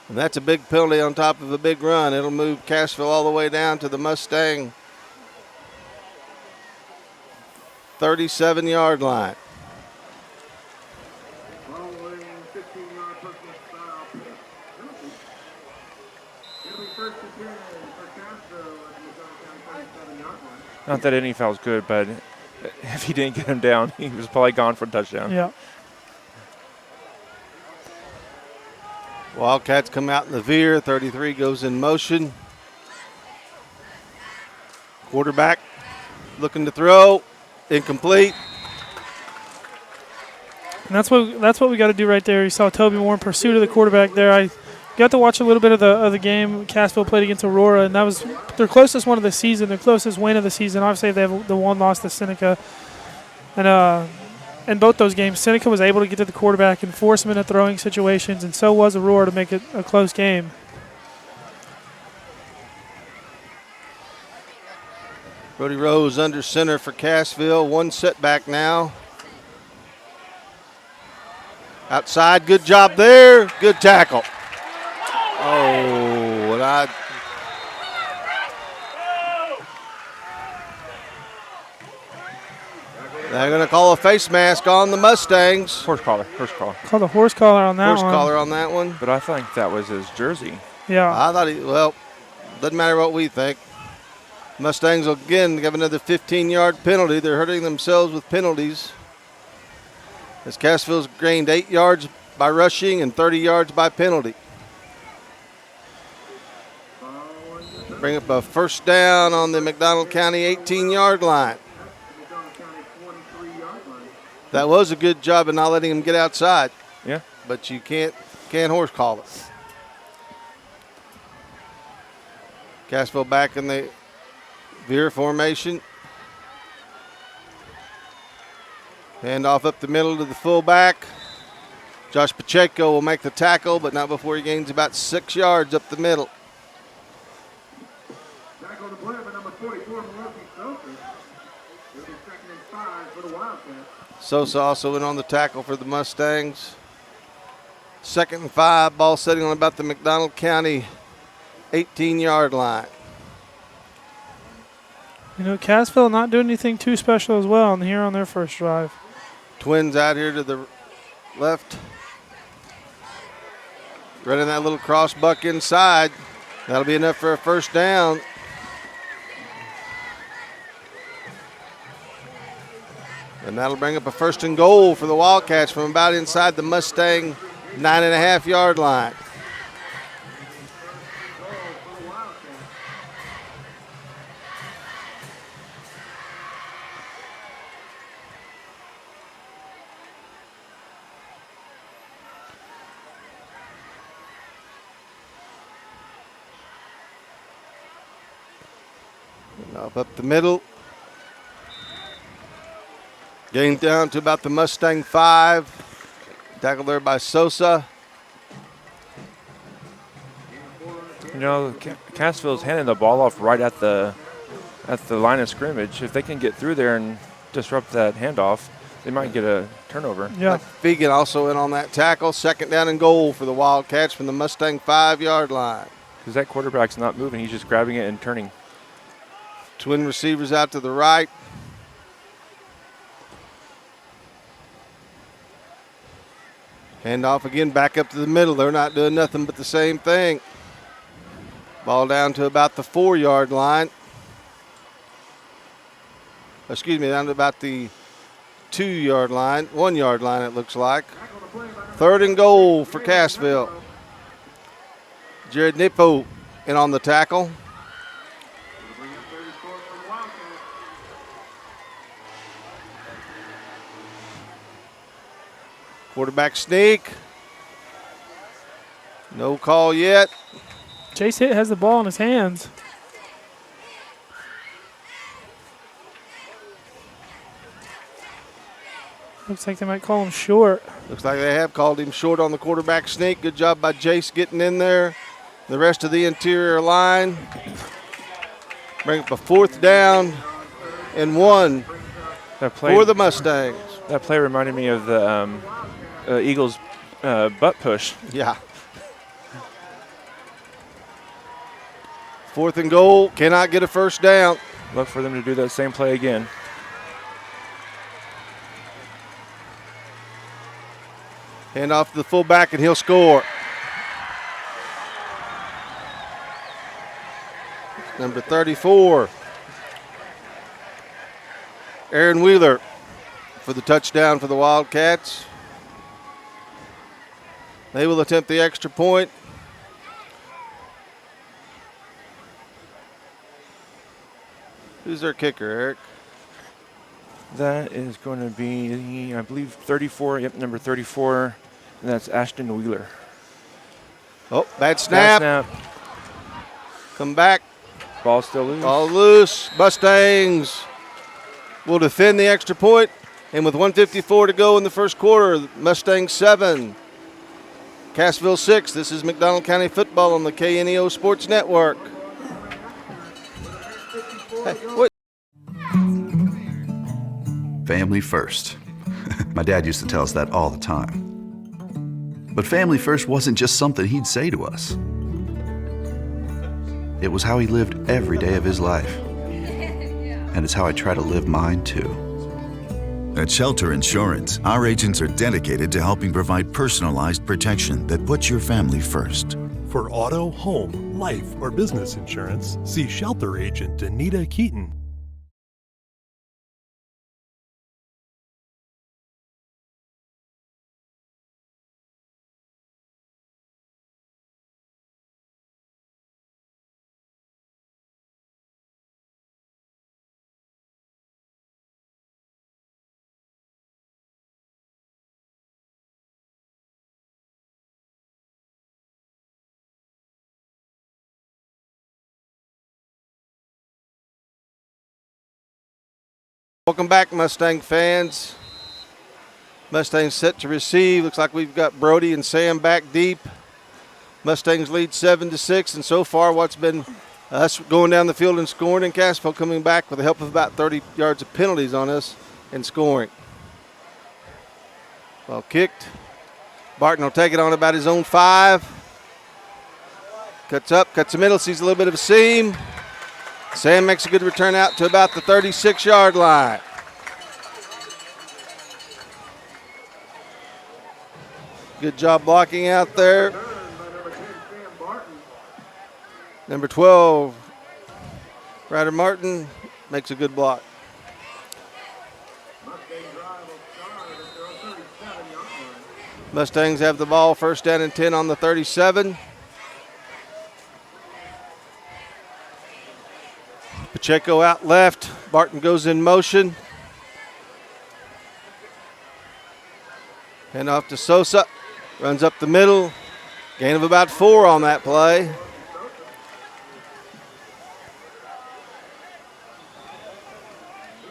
And that's a big penalty on top of a big run. It'll move Cassville all the way down to the Mustang 37-yard line. Not that any foul's good, but if he didn't get him down, he was probably gone for a touchdown. Yeah. Wildcats come out in the veer. 33 goes in motion. Quarterback looking to throw. Incomplete. And that's what we got to do right there. You saw Toby Moore in pursuit of the quarterback there. I got to watch a little bit of the game Cassville played against Aurora, and that was their closest one of the season, their closest win of the season. Obviously, they have the one loss to Seneca. And in both those games, Seneca was able to get to the quarterback and force him into throwing situations, and so was Aurora to make it a close game. Brody Rose under center for Cassville. 1 setback now. Outside, good job there. Good tackle. Oh, and they're going to call a face mask on the Mustangs. Horse collar. Called a horse collar on that one. Horse collar on that one. But I think that was his jersey. Yeah. I thought doesn't matter what we think. Mustangs will again give another 15-yard penalty. They're hurting themselves with penalties. As Cassville's gained 8 yards by rushing and 30 yards by penalty. Bring up a first down on the McDonald County 18-yard line. That was a good job of not letting him get outside. Yeah. But you can't horse call it. Cassville back in the veer formation. Hand off up the middle to the fullback. Josh Pacheco will make the tackle, but not before he gains about 6 yards up the middle. Sosa also in on the tackle for the Mustangs. 2nd and 5, ball sitting on about the McDonald County 18-yard line. You know, Cassville not doing anything too special as well here on their first drive. Twins out here to the left. Running that little cross buck inside. That'll be enough for a first down. And that'll bring up a 1st and goal for the Wildcats from about inside the Mustang 9.5-yard line. Up the middle. Gain down to about the Mustang 5. Tackled there by Sosa. You know, Cassville's handing the ball off right at the line of scrimmage. If they can get through there and disrupt that handoff, they might get a turnover. Yeah. Fegan also in on that tackle. 2nd down and goal for the Wildcats from the Mustang 5-yard line. Because that quarterback's not moving. He's just grabbing it and turning. Twin receivers out to the right. Handoff again back up to the middle. They're not doing nothing but the same thing. Ball down to about the 4-yard line. Excuse me, down to about the 2-yard line. 1-yard line it looks like. 3rd and goal for Cassville. Jared Nippo in on the tackle. Quarterback sneak. No call yet. Chase Hitt has the ball in his hands. Looks like they might call him short. Looks like they have called him short on the quarterback sneak. Good job by Jace getting in there. The rest of the interior line. Bring up a 4th down and 1 for the Mustangs. That play reminded me of the Eagles' butt push. Yeah. 4th and goal. Cannot get a 1st down. Look for them to do that same play again. Hand off to the fullback, and he'll score. Number 34, Aaron Wheeler for the touchdown for the Wildcats. They will attempt the extra point. Who's their kicker, Eric? That is going to be, I believe, 34. Yep, number 34. And that's Ashton Wheeler. Oh, bad snap. Bad snap. Come back. Ball still loose. Ball loose. Mustangs will defend the extra point. And with 1:54 to go in the first quarter, Mustangs 7, Cassville 6. This is McDonald County football on the KNEO Sports Network. Hey, what? Family first. My dad used to tell us that all the time. But family first wasn't just something he'd say to us. It was how he lived every day of his life. And it's how I try to live mine too. At Shelter Insurance, our agents are dedicated to helping provide personalized protection that puts your family first. For auto, home, life, or business insurance, see Shelter Agent Anita Keaton. Welcome back, Mustang fans. Mustangs set to receive. Looks like we've got Brody and Sam back deep. Mustangs lead 7-6, and so far what's been us going down the field and scoring, and Cassville coming back with the help of about 30 yards of penalties on us and scoring. Ball kicked. Barton will take it on about his own 5. Cuts up, cuts the middle, sees a little bit of a seam. Sam makes a good return out to about the 36-yard line. Good job blocking out there. Number 12, Ryder Martin, makes a good block. Mustangs have the ball, first down and 10 on the 37. Pacheco out left. Barton goes in motion. Hand off to Sosa. Runs up the middle. Gain of about 4 on that play.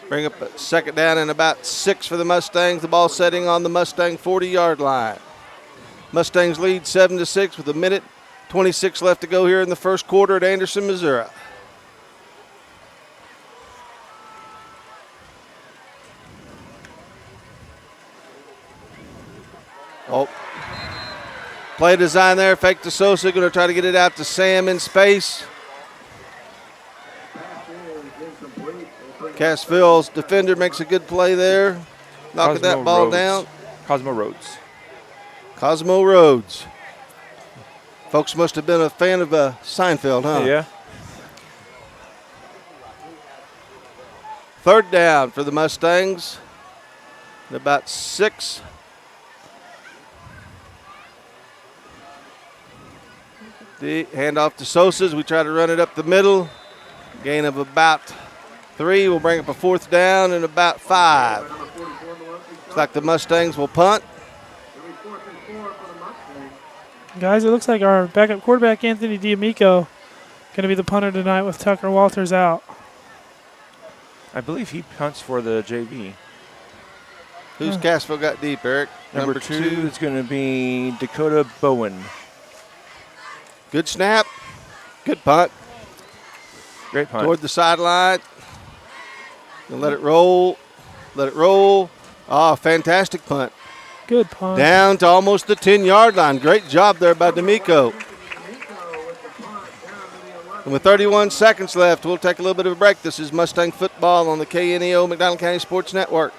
Bring up a second down and about 6 for the Mustangs. The ball setting on the Mustang 40-yard line. Mustangs lead 7-6 with 1:26 left to go here in the first quarter at Anderson, Missouri. Oh, play design there. Fake to Sosa. Going to try to get it out to Sam in space. Cassville's defender makes a good play there. Knocking that ball down. Cosmo Rhodes. Cosmo Rhodes. Folks must have been a fan of Seinfeld, huh? Yeah. Third down for the Mustangs. About 6. The handoff to Sosa as we try to run it up the middle. Gain of about 3. We'll bring up a 4th down and about 5. Looks like the Mustangs will punt. Guys, it looks like our backup quarterback, Anthony D'Amico, going to be the punter tonight with Tucker Walters out. I believe he punts for the JV. Who's Cassville got deep, Eric? Number 2 is going to be Dakota Bowen. Good snap. Good punt. Great punt. Toward the sideline. And let it roll. Let it roll. Oh, fantastic punt. Good punt. Down to almost the 10-yard line. Great job there by D'Amico. And with 31 seconds left, we'll take a little bit of a break. This is Mustang Football on the KNEO McDonald County Sports Network.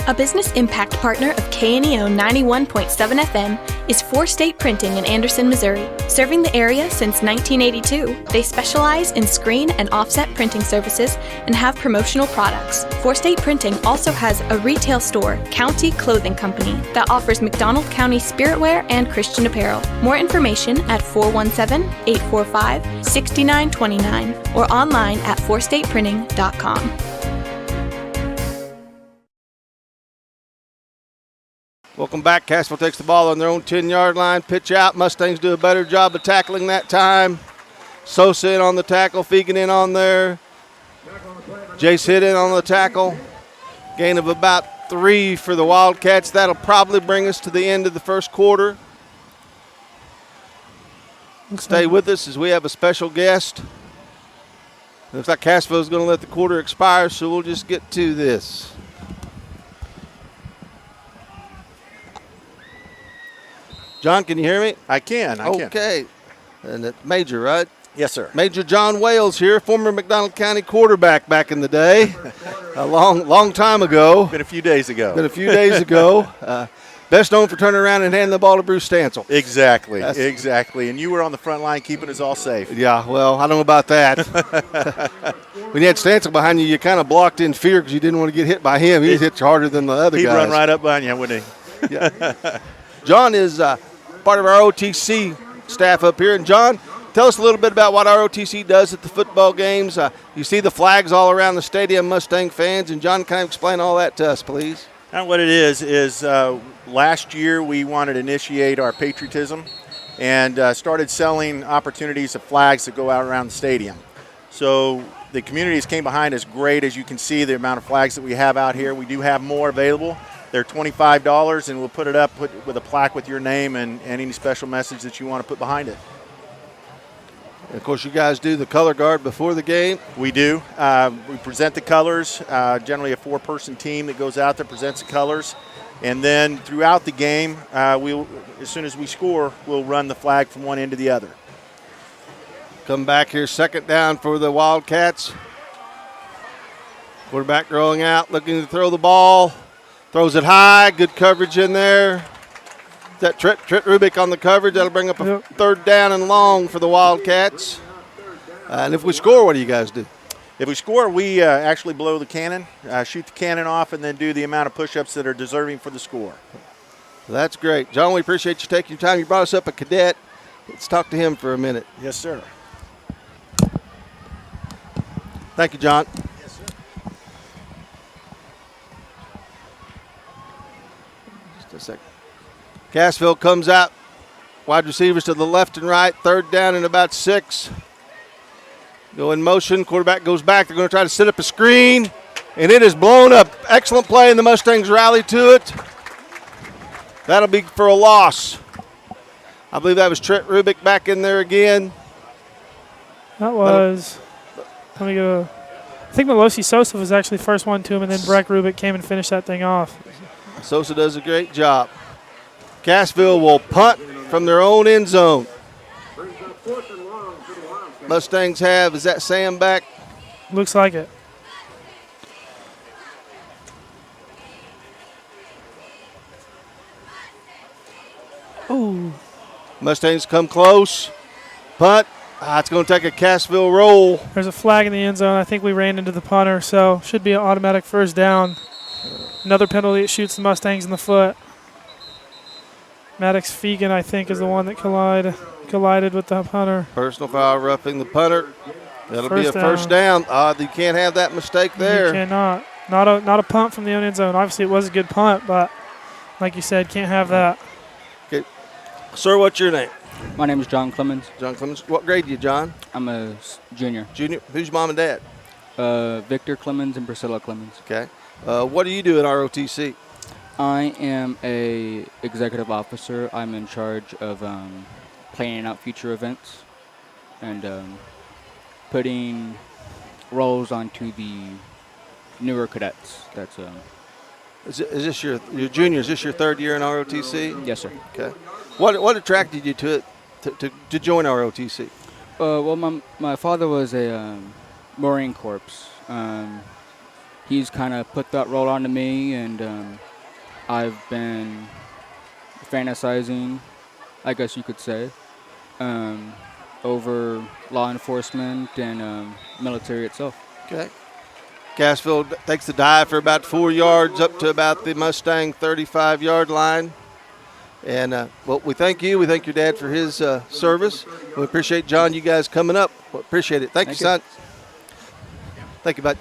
A business impact partner of KNEO 91.7 FM is 4 State Printing in Anderson, Missouri. Serving the area since 1982, they specialize in screen and offset printing services and have promotional products. 4 State Printing also has a retail store, County Clothing Company, that offers McDonald County spiritwear and Christian apparel. More information at 417-845-6929 or online at 4stateprinting.com. Welcome back. Cassville takes the ball on their own 10-yard line. Pitch out. Mustangs do a better job of tackling that time. Sosa in on the tackle. Fegan in on there. Jace hit in on the tackle. Gain of about 3 for the Wildcats. That'll probably bring us to the end of the first quarter. Stay with us as we have a special guest. Looks like Cassville's going to let the quarter expire, so we'll just get to this. John, can you hear me? I can. Okay. And it's Major, right? Yes, sir. Major John Wales here, former McDonald County quarterback back in the day. A long time ago. Been a few days ago. Best known for turning around and handing the ball to Bruce Stancil. Exactly. And you were on the front line keeping us all safe. Yeah, well, I don't know about that. When you had Stancil behind you, you kind of blocked in fear because you didn't want to get hit by him. He hit you harder than the other guys. He'd run right up behind you, wouldn't he? Yeah. John is part of our OTC staff up here. And, John, tell us a little bit about what our OTC does at the football games. You see the flags all around the stadium, Mustang fans. And, John, kind of explain all that to us, please. Now, what it is last year we wanted to initiate our patriotism and started selling opportunities of flags that go out around the stadium. So the communities came behind us great. As you can see, the amount of flags that we have out here. We do have more available. They're $25, and we'll put it up with a plaque with your name and any special message that you want to put behind it. And of course, you guys do the color guard before the game. We do. We present the colors, generally a 4-person team that goes out there, presents the colors. And then throughout the game, as soon as we score, we'll run the flag from one end to the other. Come back here, second down for the Wildcats. Quarterback rolling out, looking to throw the ball. Throws it high, good coverage in there. That Trent Rubik on the coverage. That'll bring up a third down and long for the Wildcats. And if we score, what do you guys do? If we score, we actually blow the cannon, shoot the cannon off, and then do the amount of push-ups that are deserving for the score. That's great. John, we appreciate you taking your time. You brought us up a cadet. Let's talk to him for a minute. Yes, sir. Thank you, John. Yes, sir. Just a second. Cassville comes out. Wide receivers to the left and right. 3rd down and about 6. Go in motion. Quarterback goes back. They're going to try to set up a screen. And it is blown up. Excellent play, and the Mustangs rally to it. That'll be for a loss. I believe that was Trent Rubik back in there again. That was. Let me go. I think Melosi Sosa was actually the first one to him, and then Breck Rubik came and finished that thing off. Sosa does a great job. Cassville will punt from their own end zone. Mustangs have, is that Sam back? Looks like it. Ooh. Mustangs come close. Punt. It's going to take a Cassville roll. There's a flag in the end zone. I think we ran into the punter, so should be an automatic first down. Another penalty. It shoots the Mustangs in the foot. Maddox Fegan, I think, is the one that collided with the punter. Personal foul, roughing the punter. That'll be a first down. You can't have that mistake there. You cannot. Not a punt from the own end zone. Obviously, it was a good punt, but like you said, can't have that. Okay. Sir, what's your name? My name is John Clemens. John Clemens. What grade are you, John? I'm a junior. Junior. Who's your mom and dad? Victor Clemens and Priscilla Clemens. Okay. What do you do in ROTC? I am a executive officer. I'm in charge of planning out future events and putting roles onto the newer cadets. That's Is this your junior? Is this your 3rd year in ROTC? Yes, sir. Okay. What attracted you to it to join ROTC? Well, my father was a Marine Corps. He's kind of put that role onto me, and I've been fantasizing, I guess you could say, over law enforcement and military itself. Okay. Cassville takes the dive for about 4 yards up to about the Mustang 35-yard line. And well, we thank you. We thank your dad for his service. We appreciate, John, you guys coming up. We appreciate it. Thank you, son. Thank you, bud.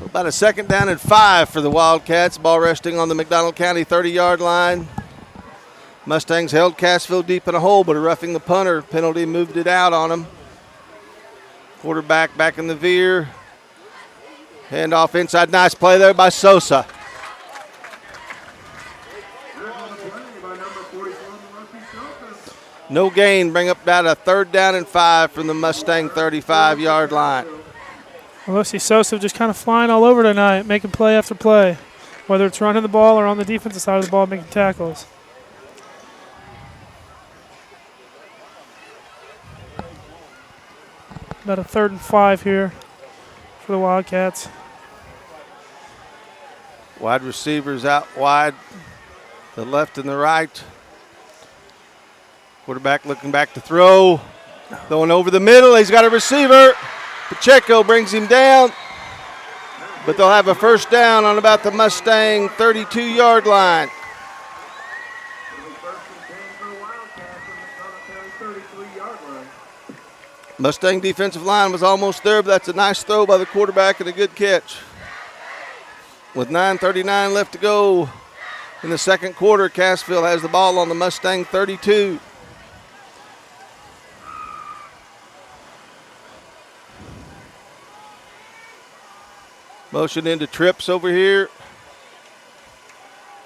About a 2nd down and 5 for the Wildcats. Ball resting on the McDonald County 30-yard line. Mustangs held Cassville deep in a hole, but a roughing the punter penalty moved it out on them. Quarterback back in the veer. Hand off inside. Nice play there by Sosa. No gain. Bring up about a 3rd down and 5 from the Mustang 35-yard line. Melosi Sosa just kind of flying all over tonight, making play after play, whether it's running the ball or on the defensive side of the ball making tackles. About a 3rd and 5 here for the Wildcats. Wide receivers out wide, the left and the right. Quarterback looking back to throw. Going over the middle. He's got a receiver. Pacheco brings him down. But they'll have a first down on about the Mustang 32-yard line. Mustang defensive line was almost there, but that's a nice throw by the quarterback and a good catch. With 9:39 left to go in the 2nd quarter, Cassville has the ball on the Mustang 32. Motion into trips over here.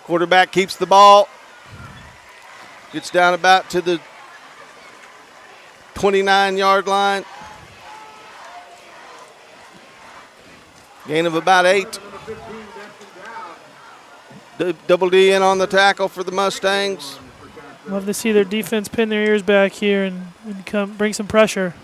Quarterback keeps the ball. Gets down about to the 29-yard line. Gain of about 8. Double D in on the tackle for the Mustangs. Love to see their defense pin their ears back here and come bring some pressure.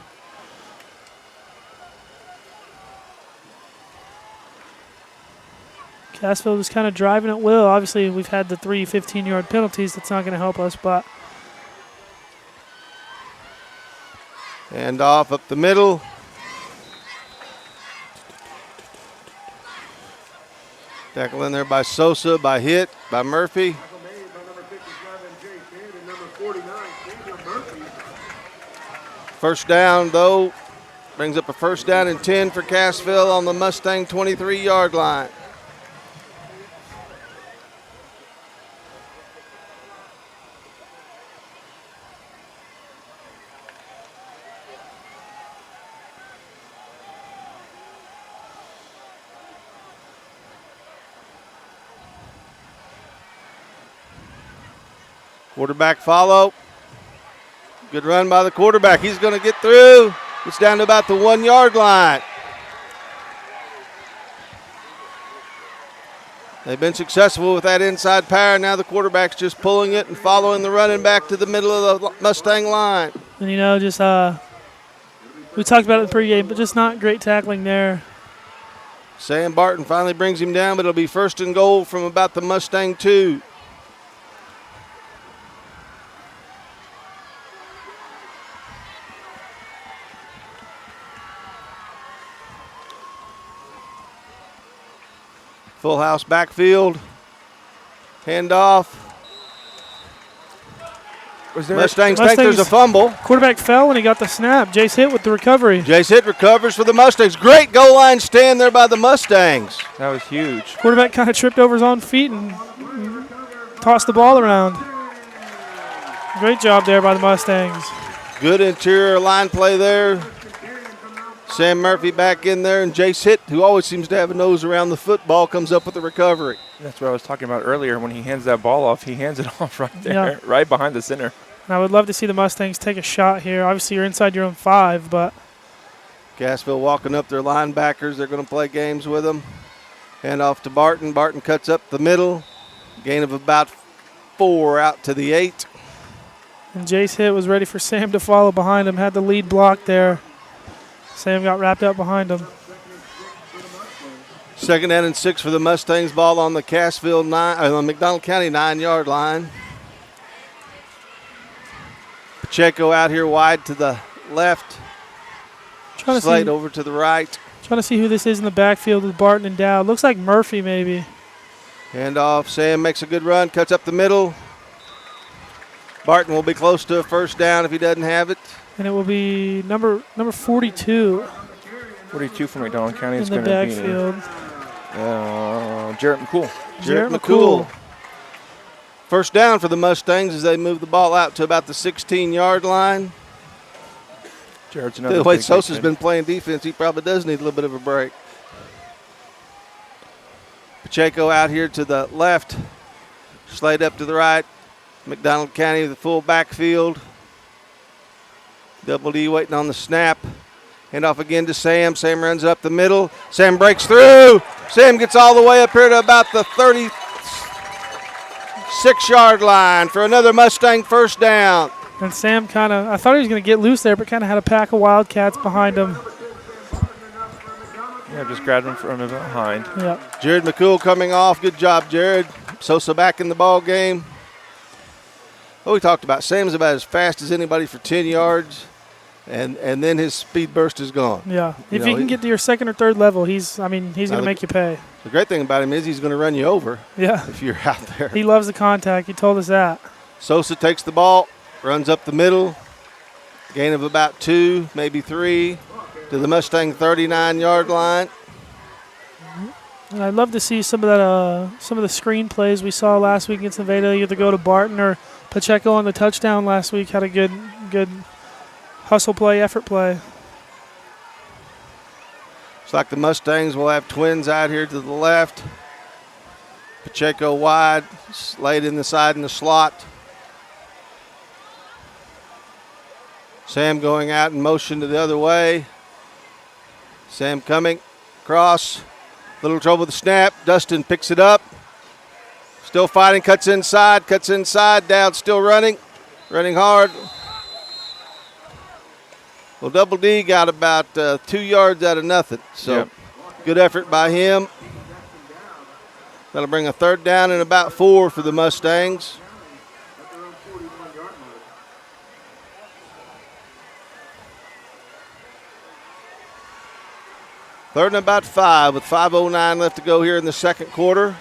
Cassville just kind of driving at will. Obviously, we've had the 3 15-yard penalties. That's not going to help us, but. Hand off up the middle. Tackle in there by Sosa, by Hitt, by Murphy. First down, though, brings up a first down and 10 for Cassville on the Mustang 23-yard line. Quarterback follow. Good run by the quarterback. He's going to get through. It's down to about the 1-yard line. They've been successful with that inside power. Now the quarterback's just pulling it and following the running back to the middle of the Mustang line. And, just we talked about it in the pregame, but just not great tackling there. Sam Barton finally brings him down, but it'll be first and goal from about the Mustang 2. Full house backfield. Handoff. Mustangs think there's a fumble. Quarterback fell when he got the snap. Jace Hitt with the recovery. Jace Hitt recovers for the Mustangs. Great goal line stand there by the Mustangs. That was huge. Quarterback kind of tripped over his own feet and tossed the ball around. Great job there by the Mustangs. Good interior line play there. Sam Murphy back in there, and Jace Hitt, who always seems to have a nose around the football, comes up with the recovery. That's what I was talking about earlier. When he hands that ball off, he hands it off right there, right behind the center. And I would love to see the Mustangs take a shot here. Obviously, you're inside your own 5, but Cassville walking up their linebackers. They're going to play games with them. Hand off to Barton. Barton cuts up the middle. Gain of about 4 out to the 8. And Jace Hitt was ready for Sam to follow behind him. Had the lead block there. Sam got wrapped up behind him. Second down and 6 for the Mustangs. Ball on the Cassville the McDonald County 9-yard line. Pacheco out here wide to the left. Slade over to the right. Trying to see who this is in the backfield with Barton and Dowd. Looks like Murphy maybe. Hand off. Sam makes a good run. Cuts up the middle. Barton will be close to a first down if he doesn't have it. And it will be number 42. 42 for McDonald County. In the backfield. Jarrett McCool. Jarrett McCool. First down for the Mustangs as they move the ball out to about the 16-yard line. Jarrett's another the way Sosa's been playing defense, he probably does need a little bit of a break. Pacheco out here to the left. Slade up to the right. McDonald County, the full backfield. Double D waiting on the snap. Hand off again to Sam. Sam runs up the middle. Sam breaks through. Sam gets all the way up here to about the 36-yard line for another Mustang first down. And Sam I thought he was going to get loose there, but kind of had a pack of Wildcats behind him. Yeah, just grabbed him from behind. Yep. Jared McCool coming off. Good job, Jared. Sosa back in the ball game. Well, we talked about Sam's about as fast as anybody for 10 yards. And then his speed burst is gone. Yeah, if you can get to your second or third level, he's going to make you pay. The great thing about him is he's going to run you over. Yeah, if you're out there. He loves the contact. He told us that. Sosa takes the ball, runs up the middle, gain of about 2, maybe 3, to the Mustang 39-yard line. And I'd love to see some of the screen plays we saw last week against Nevada. Either go to Barton or Pacheco on the touchdown last week. Had a good hustle play, effort play. Looks like the Mustangs will have twins out here to the left. Pacheco wide, Slade in the side in the slot. Sam going out in motion to the other way. Sam coming across. Little trouble with the snap. Dustin picks it up. Still fighting, cuts inside. Dowd still running hard. Well, Double D got about 2 yards out of nothing. So Good effort by him. That'll bring a third down and about 4 for the Mustangs. 3rd and about 5 with 5:09 left to go here in the second quarter.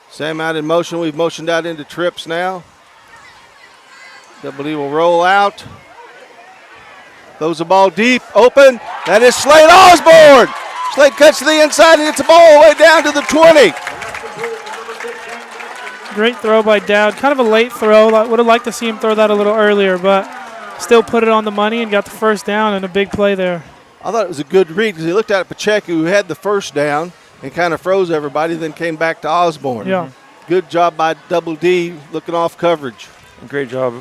Sam out in motion. We've motioned out into trips now. Double D will roll out. Throws the ball deep, open. That is Slade Osborne. Slade cuts to the inside and gets the ball all the way down to the 20. Great throw by Dowd. Kind of a late throw. I would have liked to see him throw that a little earlier, but still put it on the money and got the first down and a big play there. I thought it was a good read because he looked at Pacheco, who had the first down, and kind of froze everybody, then came back to Osborne. Yeah. Good job by Double D looking off coverage. Great job.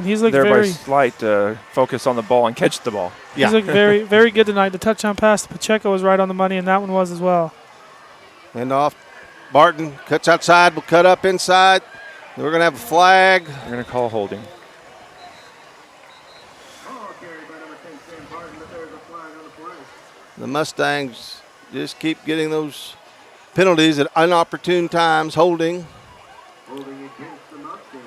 He's looked there very by Slight focus on the ball and catch the ball. He's looked very, very good tonight. The touchdown pass to Pacheco was right on the money, and that one was as well. And off. Barton cuts outside, will cut up inside. We're going to have a flag. We're going to call holding. The Mustangs just keep getting those penalties at inopportune times, holding. Holding against the Mustangs.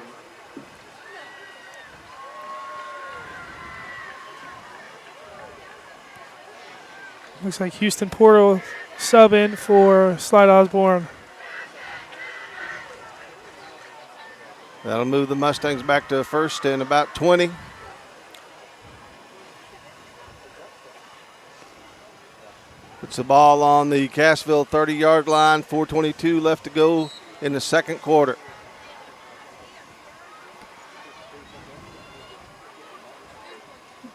Looks like Houston Porter will sub in for Slide Osborne. That'll move the Mustangs back to first and about 20. Puts the ball on the Cassville 30-yard line, 4:22 left to go in the second quarter.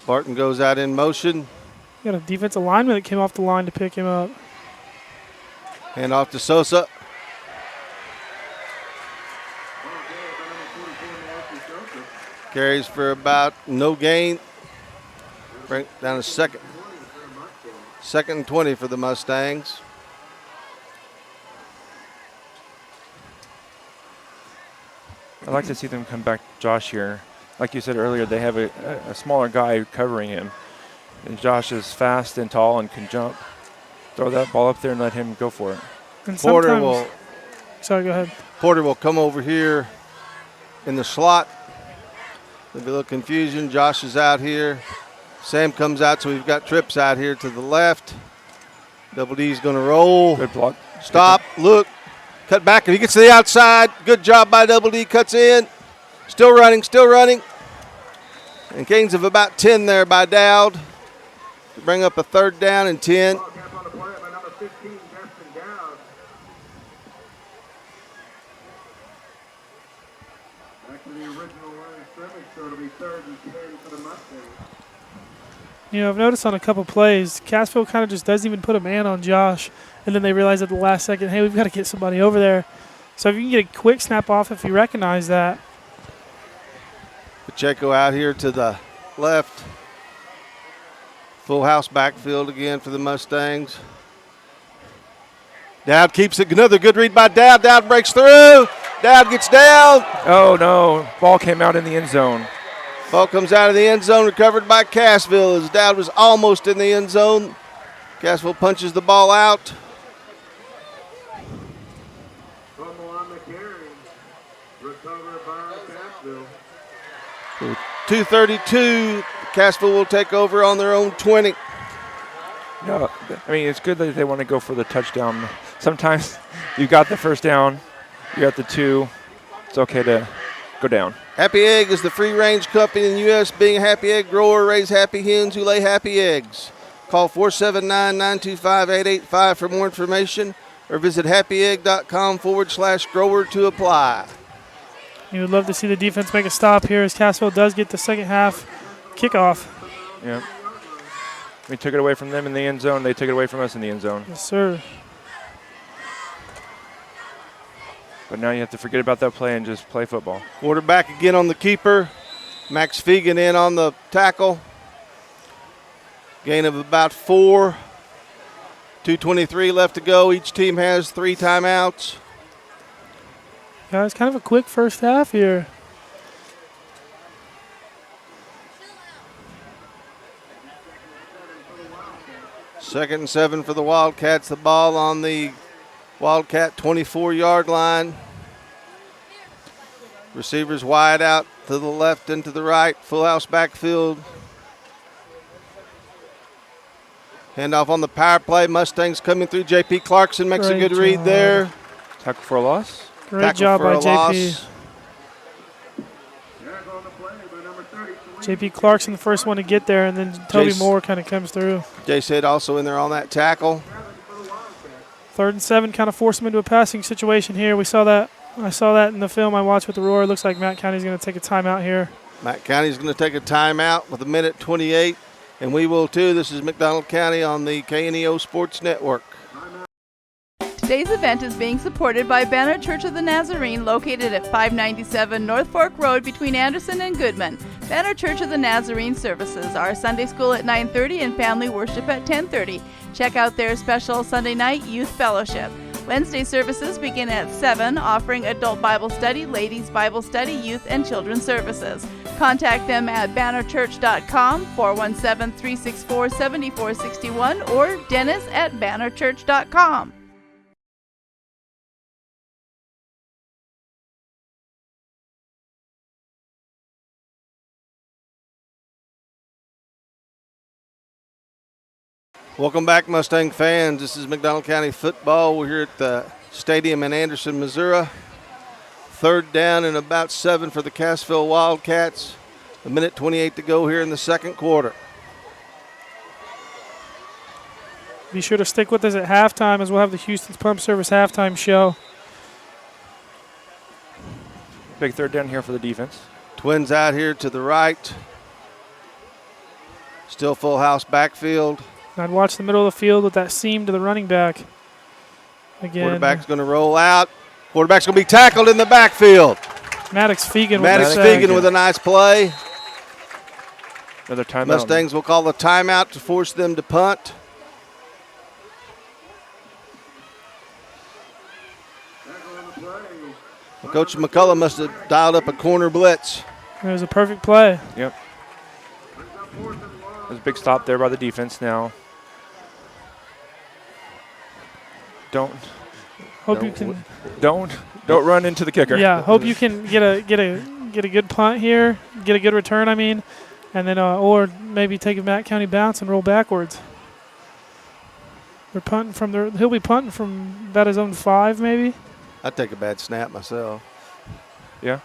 Barton goes out in motion. Got a defensive lineman that came off the line to pick him up. Hand off to Sosa. Carries for about no gain. Bring it down to second. Second and 20 for the Mustangs. I'd like to see them come back to Josh here. Like you said earlier, they have a smaller guy covering him. And Josh is fast and tall and can jump. Throw that ball up there and let him go for it. And Porter will. Sorry, go ahead. Porter will come over here in the slot. There'll be a little confusion. Josh is out here. Sam comes out, so we've got Trips out here to the left. Double D's going to roll. Good block. Stop, look, cut back, and he gets to the outside. Good job by Double D, cuts in. Still running, still running. And gains of about 10 there by Dowd to bring up a 3rd down and 10. You know, I've noticed on a couple plays, Cassville kind of just doesn't even put a man on Josh, and then they realize at the last second, hey, we've got to get somebody over there. So if you can get a quick snap off if you recognize that. Pacheco out here to the left. Full house backfield again for the Mustangs. Dowd keeps it. Another good read by Dowd. Dowd breaks through. Dowd gets down. Oh, no. Ball came out in the end zone. Ball comes out of the end zone, recovered by Cassville as Dowd was almost in the end zone. Cassville punches the ball out. Fumble on the carry. Recovered by Cassville. 2:32. Cassville will take over on their own 20. No, I mean, it's good that they want to go for the touchdown. Sometimes you got the first down, you got the 2. It's okay to go down. Happy Egg is the free-range company in the U.S. Being a happy egg grower, raise happy hens who lay happy eggs. Call 479-925-885 for more information or visit happyegg.com/grower to apply. You would love to see the defense make a stop here as Cassville does get the second half kickoff. Yeah. We took it away from them in the end zone. They took it away from us in the end zone. Yes, sir. But now you have to forget about that play and just play football. Quarterback again on the keeper. Max Fegan in on the tackle. Gain of about 4. 2:23 left to go. Each team has 3 timeouts. Guys, kind of a quick first half here. Second and 7 for the Wildcats. The ball on the Wildcat 24-yard line. Receivers wide out to the left and to the right. Full house backfield. Handoff on the power play. Mustangs coming through. J.P. Clarkson makes a good read there. Tackle for a loss. Great job by J.P. J.P. Clarkson, the first one to get there, and then Toby Moore kind of comes through. Jay said also in there on that tackle. 3rd and 7 kind of forced him into a passing situation here. We saw that. I saw that in the film I watched with the Roar. It looks like Matt County's going to take a timeout here. Matt County's going to take a timeout with 1:28, and we will too. This is McDonald County on the KNEO Sports Network. Today's event is being supported by Banner Church of the Nazarene, located at 597 North Fork Road between Anderson and Goodman. Banner Church of the Nazarene services are Sunday school at 9:30 and family worship at 10:30. Check out their special Sunday night youth fellowship. Wednesday services begin at 7, offering adult Bible study, ladies Bible study, youth and children's services. Contact them at bannerchurch.com, 417-364-7461, or dennis@bannerchurch.com. Welcome back, Mustang fans. This is McDonald County football. We're here at the stadium in Anderson, Missouri. 3rd down and about 7 for the Cassville Wildcats. 1:28 to go here in the second quarter. Be sure to stick with us at halftime as we'll have the Houston's Pump Service halftime show. Big 3rd down here for the defense. Twins out here to the right. Still full house backfield. I'd watch the middle of the field with that seam to the running back. Again. Quarterback's going to roll out. Quarterback's going to be tackled in the backfield. Maddox Fegan with a nice play. Another timeout. Mustangs will call the timeout to force them to punt. Well, Coach McCullough must have dialed up a corner blitz. It was a perfect play. Yep. There's a big stop there by the defense now. Don't run into the kicker. Yeah, hope you can get a good punt here, get a good return. I mean, and then or maybe take a Matt County bounce and roll backwards. They're punting from their. He'll be punting from about his own 5, maybe. I'd take a bad snap myself. Yeah.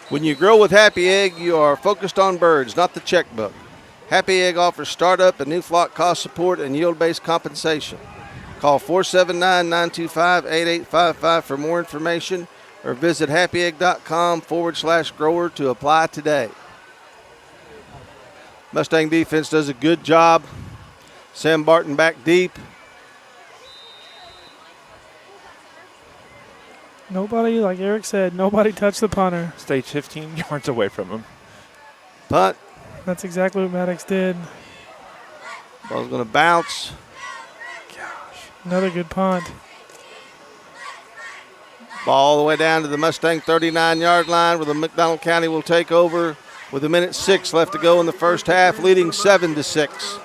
When you grow with Happy Egg, you are focused on birds, not the checkbook. Happy Egg offers startup and new flock cost support and yield-based compensation. Call 479-925-8855 for more information or visit happyegg.com/grower to apply today. Mustang defense does a good job. Sam Barton back deep. Nobody, like Eric said, nobody touched the punter. Stay 15 yards away from him. Punt. That's exactly what Maddox did. Ball's going to bounce. Another good punt. Ball all the way down to the Mustang 39-yard line where the McDonald County will take over with 1:06 left to go in the first half, leading 7-6.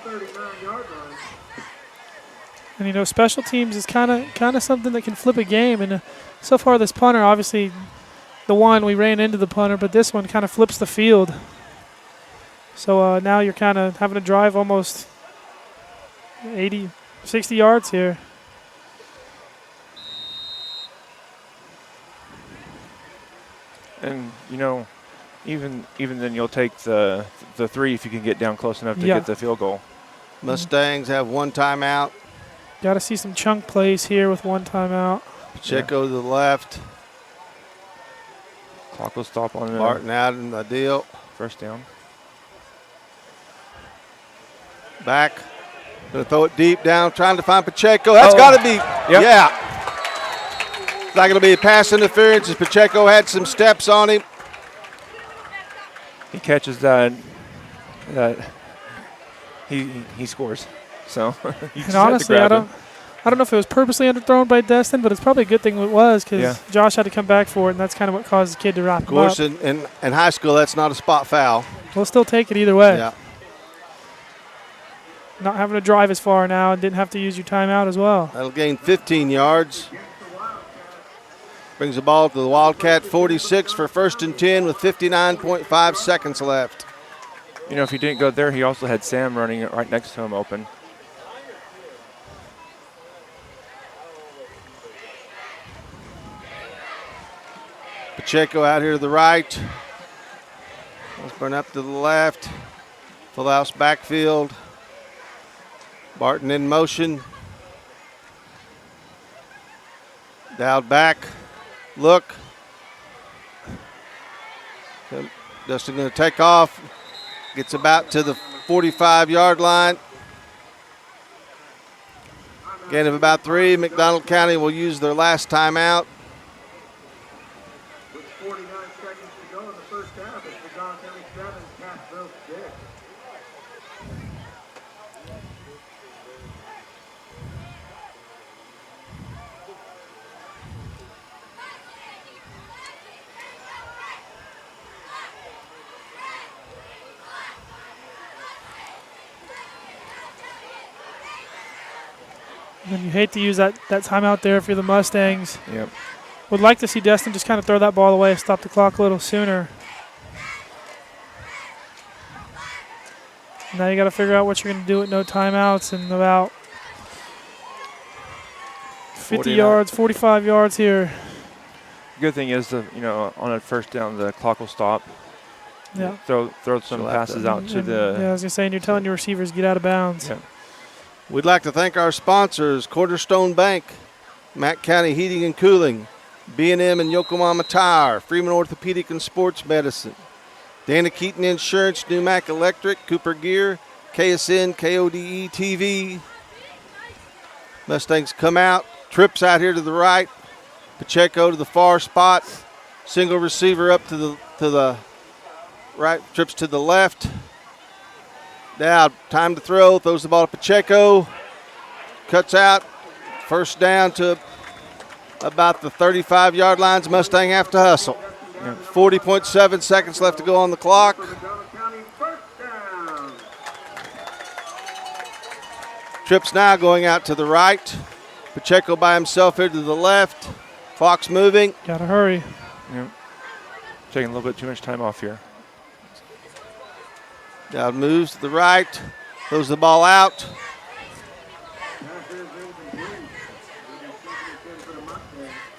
And, you know, special teams is kind of something that can flip a game. And so far this punter, obviously the one we ran into the punter, but this one kind of flips the field. So now you're kind of having to drive almost 80, 60 yards here. And, you know, even then you'll take the 3 if you can get down close enough to get the field goal. Mustangs have 1 timeout. Got to see some chunk plays here with 1 timeout. Pacheco to the left. Clock will stop on Martin out in the deal. First down. Back. Going to throw it deep down, trying to find Pacheco. That's got to be, yeah. It's not going to be a pass interference as Pacheco had some steps on him. He catches that. He scores. So, and honestly, I don't know if it was purposely underthrown by Destin, but it's probably a good thing it was because Josh had to come back for it, and that's kind of what caused the kid to wrap him up. Of course, in high school, that's not a spot foul. We'll still take it either way. Yeah. not having to drive as far now and didn't have to use your timeout as well. That'll gain 15 yards. Brings the ball to the Wildcat 46 for 1st and 10 with 59.5 seconds left. You know, if he didn't go there, he also had Sam running right next to him open. Pacheco out here to the right. Osborne up to the left. Full house backfield. Barton in motion. Dowd back. Look. Dustin going to take off. Gets about to the 45-yard line. Gain of about 3. McDonald County will use their last timeout. With 49 seconds to go in the first half, it's McDonald County 7, Cassville 6. And you hate to use that timeout there if you're the Mustangs. Yep. Would like to see Destin just kind of throw that ball away and stop the clock a little sooner. Now you got to figure out what you're going to do with no timeouts and about 50 49. yards, 45 yards here. Good thing is, on a first down, the clock will stop. Yeah. Throw some passes out to the. Yeah, I was going to say, and you're telling your receivers get out of bounds. Yeah. We'd like to thank our sponsors, Cornerstone Bank, Mack County Heating and Cooling, B&M and Yokohama Tire, Freeman Orthopedic and Sports Medicine, Dana Keaton Insurance, New Mack Electric, Cooper Gear, KSN, KODE TV. Mustangs come out, trips out here to the right, Pacheco to the far spot, single receiver up to the right, trips to the left. Now, time to throw, throws the ball to Pacheco, cuts out, first down to about the 35-yard lines. Mustang have to hustle. 40.7 seconds left to go on the clock. Trips now going out to the right. Pacheco by himself here to the left. Clock's moving. Got to hurry. Yep. Taking a little bit too much time off here. Dowd moves to the right, throws the ball out.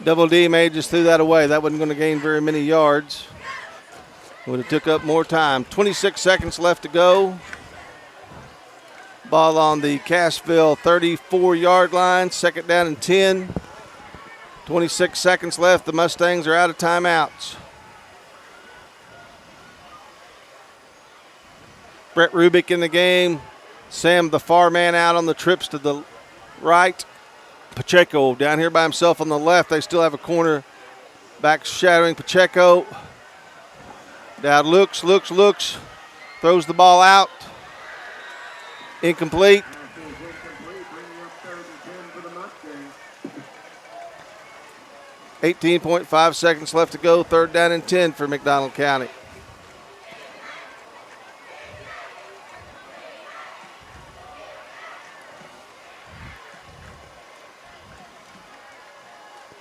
Double D may just threw that away. That wasn't going to gain very many yards. Would have took up more time. 26 seconds left to go. Ball on the Cassville 34-yard line, 2nd down and 10. 26 seconds left. The Mustangs are out of timeouts. Brett Rubick in the game. Sam, the far man, out on the trips to the right. Pacheco down here by himself on the left. They still have a corner back shadowing Pacheco. Dowd looks. Throws the ball out. Incomplete. 18.5 seconds left to go. 3rd down and 10 for McDonald County.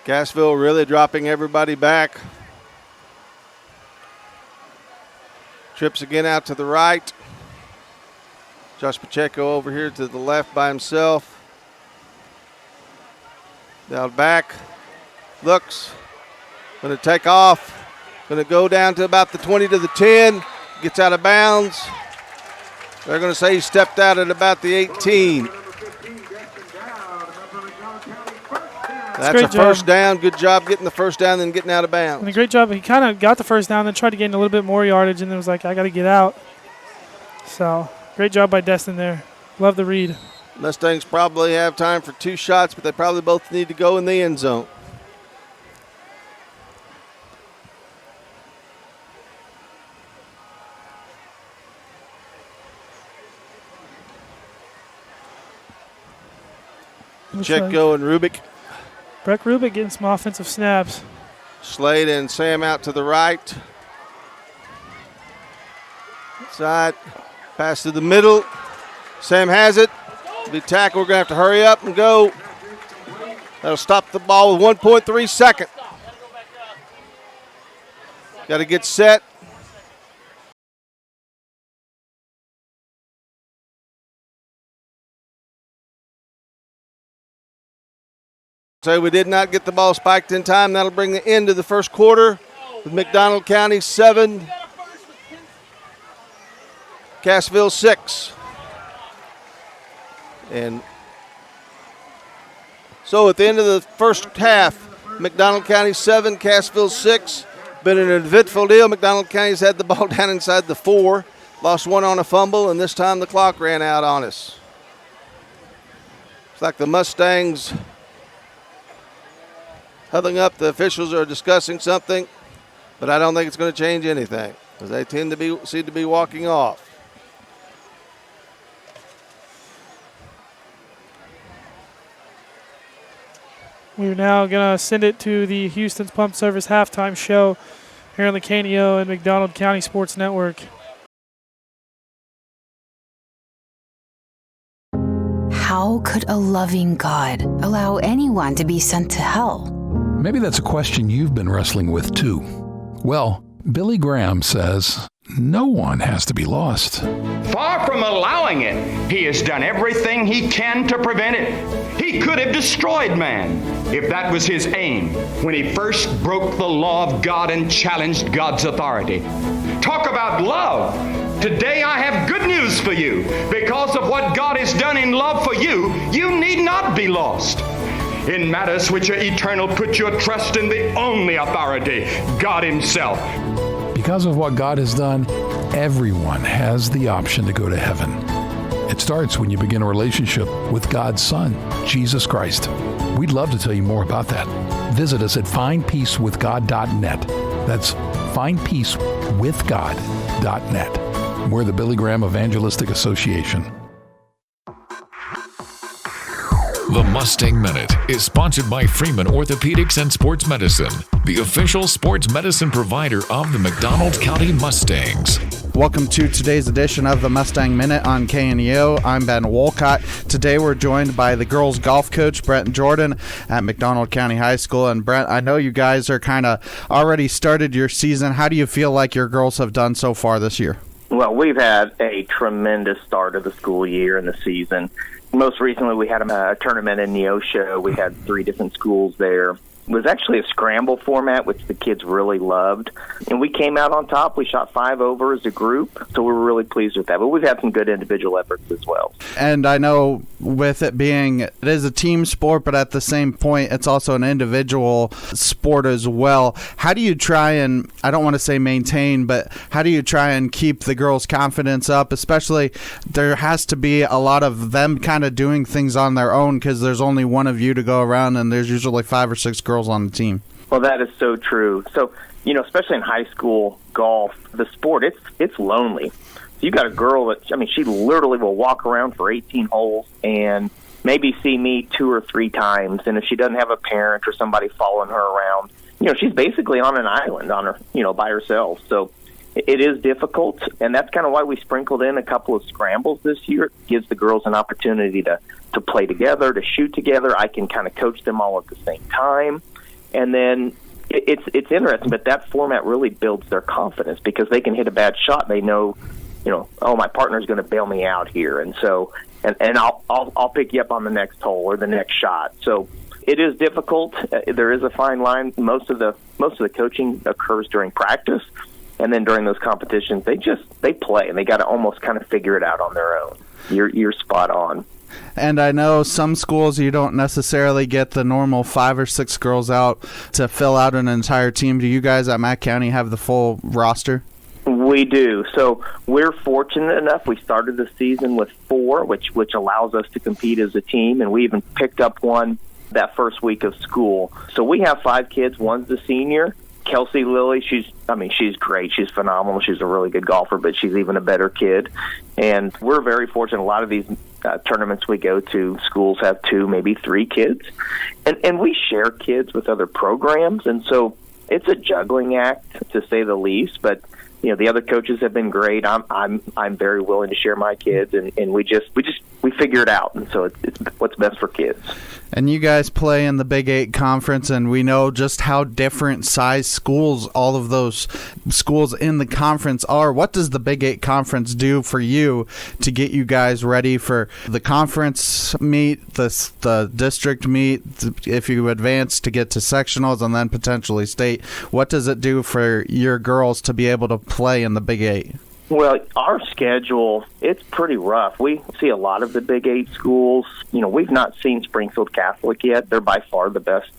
Cassville really dropping everybody back. Trips again out to the right. Josh Pacheco over here to the left by himself. Down back. Looks. Going to take off. Going to go down to about the 20 to the 10. Gets out of bounds. They're going to say he stepped out at about the 18. That's a first down. Good job getting the first down and getting out of bounds. And a great job. He kind of got the first down, then tried to gain a little bit more yardage, and then was like, I got to get out. So, great job by Destin there. Love the read. Mustangs probably have time for 2 shots, but they probably both need to go in the end zone. Pacheco and Rubick. Breck Rubick getting some offensive snaps. Slade and Sam out to the right. Side. Pass to the middle. Sam has it. Be tackled. We're going to have to hurry up and go. That'll stop the ball with 1.3 seconds. Got to get set. So we did not get the ball spiked in time. That'll bring the end of the first quarter with McDonald County 7, Cassville 6. And so at the end of the first half, McDonald County 7, Cassville 6. Been an eventful deal. McDonald County's had the ball down inside the 4. Lost one on a fumble, and this time the clock ran out on us. It's like the Mustangs huddling up. The officials are discussing something, but I don't think it's going to change anything because they seem to be walking off. We're now going to send it to the Houston's Pump Service halftime show here on the KNEO and McDonald County Sports Network. How could a loving God allow anyone to be sent to hell? Maybe that's a question you've been wrestling with too. Well, Billy Graham says no one has to be lost. Far from allowing it, he has done everything he can to prevent it. He could have destroyed man if that was his aim when he first broke the law of God and challenged God's authority. Talk about love. Today I have good news for you. Because of what God has done in love for you, you need not be lost. In matters which are eternal, put your trust in the only authority, God himself. Because of what God has done, everyone has the option to go to heaven. It starts when you begin a relationship with God's Son, Jesus Christ. We'd love to tell you more about that. Visit us at findpeacewithgod.net. That's findpeacewithgod.net. We're the Billy Graham Evangelistic Association. The Mustang Minute is sponsored by Freeman Orthopedics and Sports Medicine, the official sports medicine provider of the McDonald County Mustangs. Welcome to today's edition of the Mustang Minute on KNEO. I'm Ben Wolcott. Today we're joined by the girls golf coach, Brent and Jordan, at McDonald County High School. And Brent, I know you guys are kind of already started your season. How do you feel like your girls have done so far this year? Well, we've had a tremendous start of the school year and the season. Most recently, we had a tournament in Neosho. We had 3 different schools there. It was actually a scramble format, which the kids really loved. And we came out on top. We shot 5 over as a group, so we were really pleased with that. But we've had some good individual efforts as well. And I know with it being, it is a team sport, but at the same point, it's also an individual sport as well. How do you try and, I don't want to say maintain, but how do you try and keep the girls' confidence up? Especially, there has to be a lot of them kind of doing things on their own because there's only one of you to go around, and there's usually 5 or 6 girls on the team. Well, that is so true. So, you know, especially in high school golf, the sport, it's lonely. You got a girl that, I mean, she literally will walk around for 18 holes and maybe see me 2 or 3 times. And if she doesn't have a parent or somebody following her around, you know, she's basically on an island on her, you know, by herself. So it is difficult. And that's kind of why we sprinkled in a couple of scrambles this year. It gives the girls an opportunity to play together, to shoot together. I can kind of coach them all at the same time. And then it's interesting, but that format really builds their confidence because they can hit a bad shot and they know, you know, oh, my partner's going to bail me out here, and so and I'll pick you up on the next hole or the next shot. So it is difficult. There is a fine line. Most of the coaching occurs during practice, and then during those competitions, they play and they got to almost kind of figure it out on their own. You're spot on. And I know some schools you don't necessarily get the normal 5 or 6 girls out to fill out an entire team. Do you guys at Mack County have the full roster? We do. So we're fortunate enough. We started the season with 4, which allows us to compete as a team, and we even picked up one that first week of school. So we have 5 kids. One's the senior. Kelsey Lilly, she's great. She's phenomenal. She's a really good golfer, but she's even a better kid. And we're very fortunate. A lot of these tournaments we go to, schools have 2, maybe 3 kids. And we share kids with other programs. And so it's a juggling act, to say the least. But, the other coaches have been great. I'm very willing to share my kids, and we figure it out, and so it's what's best for kids. And you guys play in the Big 8 Conference, and we know just how different size schools all of those schools in the conference are. What does the Big 8 Conference do for you to get you guys ready for the conference meet, the district meet, if you advance to get to sectionals and then potentially state? What does it do for your girls to be able to play in the Big 8? Well, our schedule, it's pretty rough. We see a lot of the Big 8 schools. We've not seen Springfield Catholic yet. They're by far the best,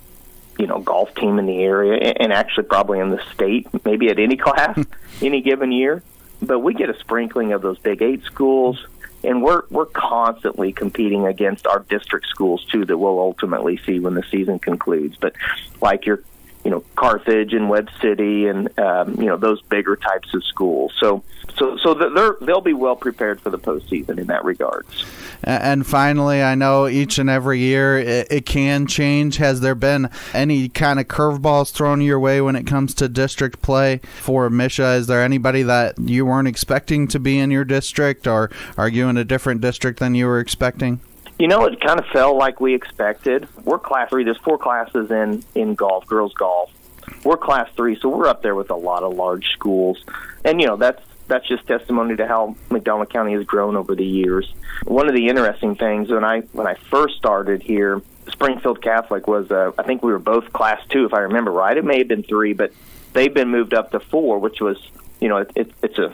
golf team in the area, and actually probably in the state, maybe at any class, any given year. But we get a sprinkling of those Big 8 schools, and we're constantly competing against our district schools, too, that we'll ultimately see when the season concludes. But like your Carthage and Webb City and, those bigger types of schools. So they'll be well prepared for the postseason in that regards. And finally, I know each and every year it can change. Has there been any kind of curveballs thrown your way when it comes to district play for Misha? Is there anybody that you weren't expecting to be in your district, or are you in a different district than you were expecting? It kind of fell like we expected. We're Class 3. There's 4 classes in golf, girls golf. We're Class 3, so we're up there with a lot of large schools. And, that's just testimony to how McDonald County has grown over the years. One of the interesting things, when I first started here, Springfield Catholic was, I think we were both Class 2, if I remember right. It may have been 3, but they've been moved up to 4, which was, it's a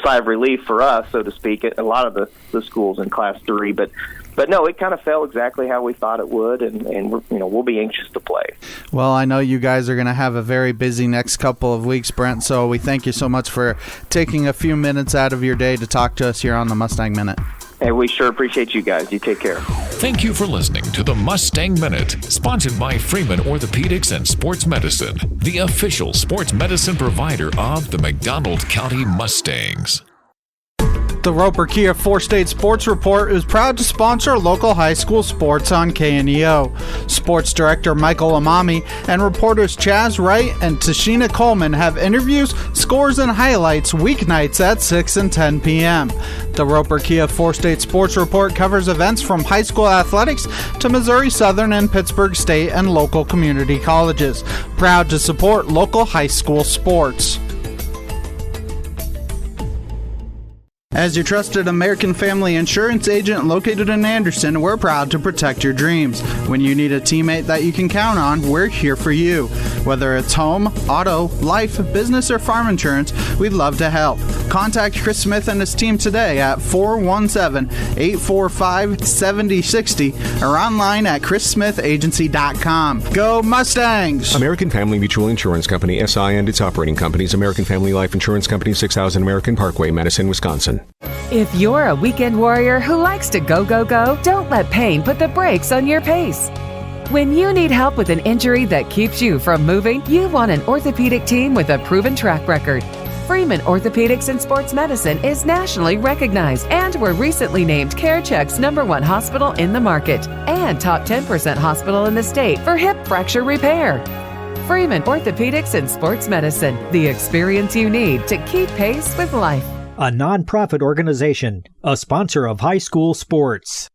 sigh of relief for us, so to speak, at a lot of the schools in Class 3. But no, it kind of fell exactly how we thought it would, and we'll be anxious to play. Well, I know you guys are going to have a very busy next couple of weeks, Brent, so we thank you so much for taking a few minutes out of your day to talk to us here on the Mustang Minute. Hey, we sure appreciate you guys. You take care. Thank you for listening to the Mustang Minute, sponsored by Freeman Orthopedics and Sports Medicine, the official sports medicine provider of the McDonald County Mustangs. The Roper Kia 4-State Sports Report is proud to sponsor local high school sports on KNEO. Sports Director Michael Amami and reporters Chaz Wright and Tashina Coleman have interviews, scores, and highlights weeknights at 6 and 10 p.m. The Roper Kia 4-State Sports Report covers events from high school athletics to Missouri Southern and Pittsburgh State and local community colleges. Proud to support local high school sports. As your trusted American Family Insurance agent located in Anderson, we're proud to protect your dreams. When you need a teammate that you can count on, we're here for you. Whether it's home, auto, life, business, or farm insurance, we'd love to help. Contact Chris Smith and his team today at 417-845-7060 or online at chrissmithagency.com. Go Mustangs! American Family Mutual Insurance Company, SI, and its operating companies, American Family Life Insurance Company, 6000 American Parkway, Madison, Wisconsin. If you're a weekend warrior who likes to go, go, go, don't let pain put the brakes on your pace. When you need help with an injury that keeps you from moving, you want an orthopedic team with a proven track record. Freeman Orthopedics and Sports Medicine is nationally recognized, and were recently named CareCheck's #1 hospital in the market and top 10% hospital in the state for hip fracture repair. Freeman Orthopedics and Sports Medicine, the experience you need to keep pace with life. A nonprofit organization, a sponsor of high school sports.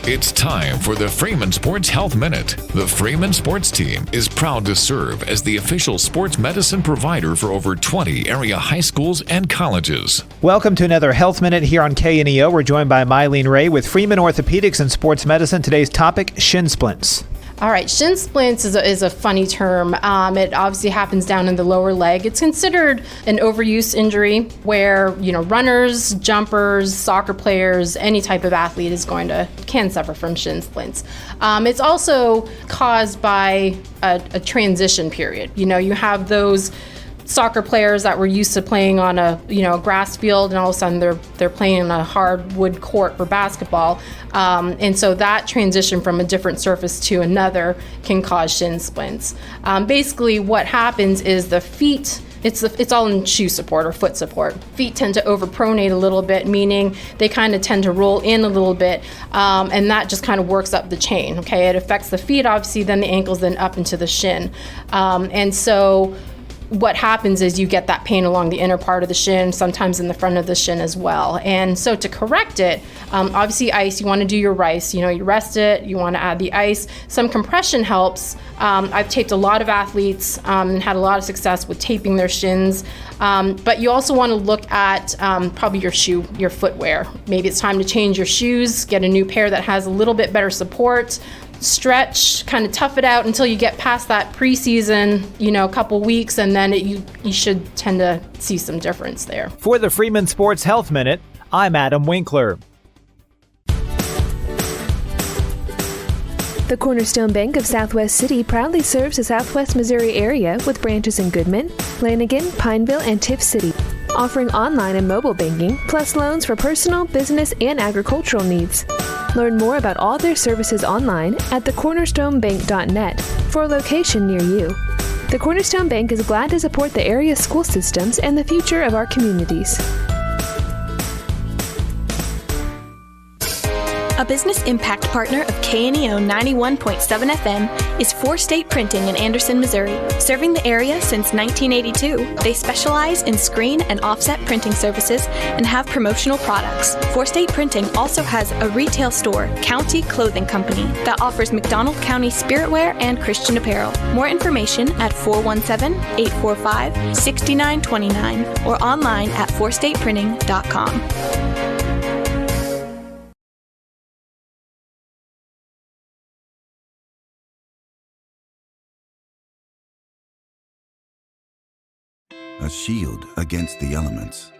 It's time for the Freeman Sports Health Minute. The Freeman Sports Team is proud to serve as the official sports medicine provider for over 20 area high schools and colleges. Welcome to another Health Minute here on KNEO. We're joined by Mylene Ray with Freeman Orthopedics and Sports Medicine. Today's topic, shin splints. All right, shin splints is a funny term. It obviously happens down in the lower leg. It's considered an overuse injury where, runners, jumpers, soccer players, any type of athlete can suffer from shin splints. It's also caused by a transition period. You have those soccer players that were used to playing on a grass field, and all of a sudden they're playing on a hardwood court for basketball, and so that transition from a different surface to another can cause shin splints. Basically, what happens is the feet it's all in shoe support or foot support. Feet tend to overpronate a little bit, meaning they kind of tend to roll in a little bit, and that just kind of works up the chain. Okay, it affects the feet, obviously, then the ankles, then up into the shin, and so what happens is you get that pain along the inner part of the shin, sometimes in the front of the shin as well. And so to correct it, obviously ice, you want to do your rice. You rest it, you want to add the ice. Some compression helps. I've taped a lot of athletes and had a lot of success with taping their shins. But you also want to look at probably your footwear. Maybe it's time to change your shoes, get a new pair that has a little bit better support. Stretch, kind of tough it out until you get past that preseason, a couple weeks, and then you should tend to see some difference there. For the Freeman Sports Health Minute, I'm Adam Winkler. The Cornerstone Bank of Southwest City proudly serves the Southwest Missouri area with branches in Goodman, Lanigan, Pineville, and Tiff City, offering online and mobile banking, plus loans for personal, business, and agricultural needs. Learn more about all their services online at thecornerstonebank.net for a location near you. The Cornerstone Bank is glad to support the area's school systems and the future of our communities. A business impact partner of KNEO 91.7 FM is Four State Printing in Anderson, Missouri. Serving the area since 1982, they specialize in screen and offset printing services and have promotional products. Four State Printing also has a retail store, County Clothing Company, that offers McDonald County spiritwear and Christian apparel. More information at 417-845-6929 or online at fourstateprinting.com. A shield against the elements,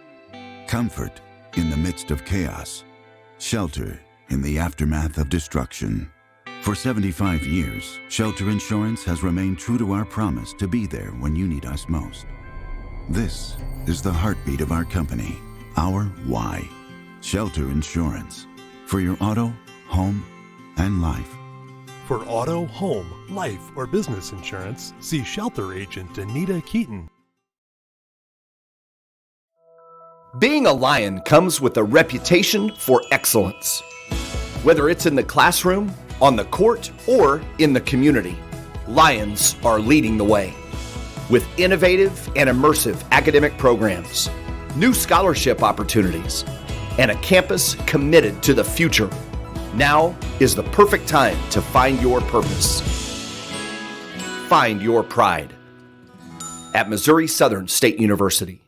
comfort in the midst of chaos, shelter in the aftermath of destruction. For 75 years, Shelter Insurance has remained true to our promise to be there when you need us most. This is the heartbeat of our company, our why. Shelter Insurance, for your auto, home, and life. For auto, home, life, or business insurance, see Shelter Agent Anita Keaton. Being a Lion comes with a reputation for excellence. Whether it's in the classroom, on the court, or in the community, Lions are leading the way. With innovative and immersive academic programs, new scholarship opportunities, and a campus committed to the future, now is the perfect time to find your purpose. Find your pride at Missouri Southern State University.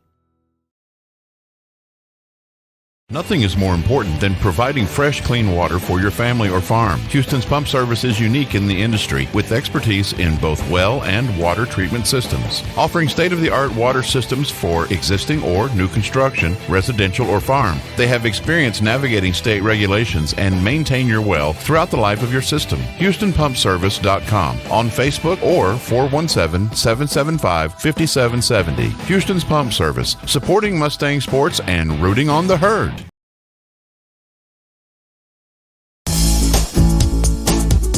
Nothing is more important than providing fresh, clean water for your family or farm. Houston's Pump Service is unique in the industry with expertise in both well and water treatment systems, offering state-of-the-art water systems for existing or new construction, residential or farm. They have experience navigating state regulations and maintain your well throughout the life of your system. HoustonPumpService.com on Facebook or 417-775-5770. Houston's Pump Service, supporting Mustang sports and rooting on the herd.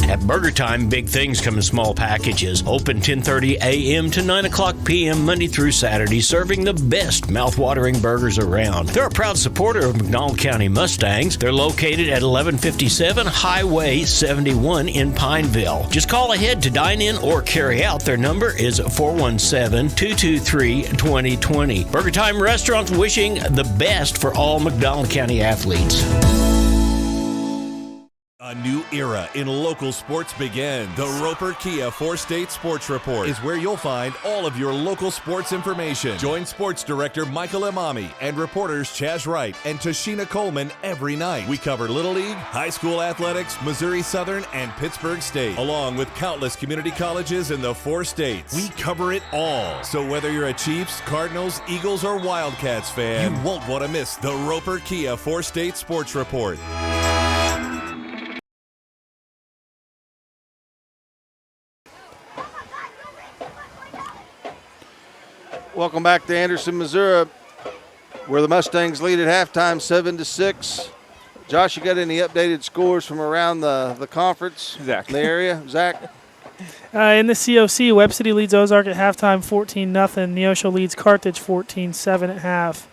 At Burger Time, big things come in small packages. Open 10:30 a.m. to 9 o'clock p.m. Monday through Saturday, serving the best mouth-watering burgers around. They're a proud supporter of McDonald County Mustangs. They're located at 1157 Highway 71 in Pineville. Just call ahead to dine in or carry out. Their number is 417-223-2020. Burger Time Restaurants wishing the best for all McDonald County athletes. A new era in local sports begins. The Roper Kia Four-State Sports Report is where you'll find all of your local sports information. Join Sports Director Michael Imami and reporters Chaz Wright and Tashina Coleman every night. We cover Little League, high school athletics, Missouri Southern, and Pittsburgh State, along with countless community colleges in the 4 states. We cover it all. So whether you're a Chiefs, Cardinals, Eagles, or Wildcats fan, you won't want to miss the Roper Kia Four-State Sports Report. Welcome back to Anderson, Missouri, where the Mustangs lead at halftime 7-6. Josh, you got any updated scores from around the conference? Zach. In the area? Zach? In the COC, Webb City leads Ozark at halftime 14-0. Neosho leads Carthage 14-7 at half.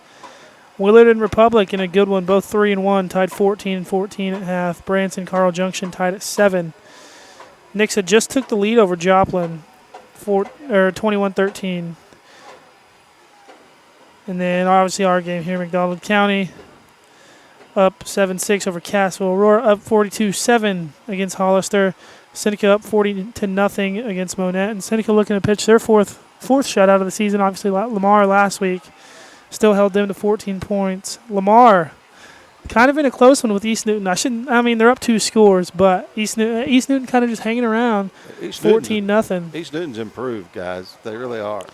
Willard and Republic in a good one, both 3-1, tied 14-14 at half. Branson Carl Junction tied at 7. Nixa just took the lead over Joplin, 21-13. And then obviously our game here, McDonald County up 7-6 over Cassville. Aurora up 42-7 against Hollister. Seneca up 40-0 against Monette. And Seneca looking to pitch their fourth shutout of the season. Obviously Lamar last week still held them to 14 points. Lamar kind of in a close one with East Newton. They're up 2 scores, but East Newton kind of just hanging around 14-0. East Newton's improved, guys. They really are.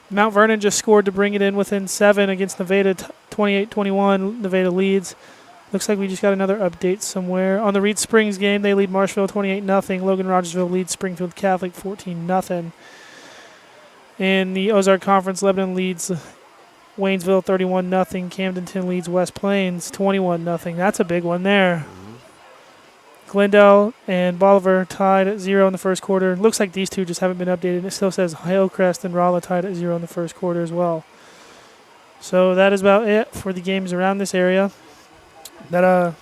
Mount Vernon just scored to bring it in within 7 against Nevada, 28-21. Nevada leads. Looks like we just got another update somewhere. On the Reed Springs game, they lead Marshville 28-0. Logan Rogersville leads Springfield Catholic 14-0. In the Ozark Conference, Lebanon leads Waynesville 31-0. Camdenton leads West Plains 21-0. That's a big one there. Glendale and Bolivar tied at 0 in the first quarter. Looks like these two just haven't been updated. It still says Hillcrest and Rolla tied at 0 in the first quarter as well. So that is about it for the games around this area. That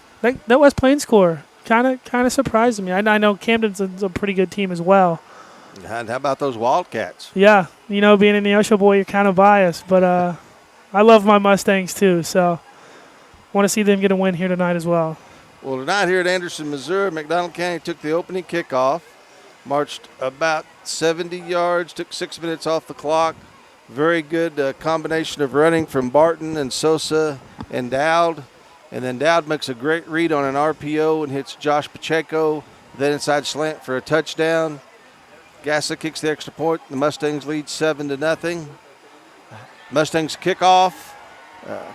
West Plains score kind of surprised me. I know Camden's a pretty good team as well. And how about those Wildcats? Yeah, being a Neosho boy, you're kind of biased, but I love my Mustangs too, so want to see them get a win here tonight as well. Well, tonight here at Anderson, Missouri, McDonald County took the opening kickoff, marched about 70 yards, took 6 minutes off the clock. Very good combination of running from Barton and Sosa and Dowd. And then Dowd makes a great read on an RPO and hits Josh Pacheco, then inside slant for a touchdown. Gassa kicks the extra point. The Mustangs lead 7-0. Mustangs kick off.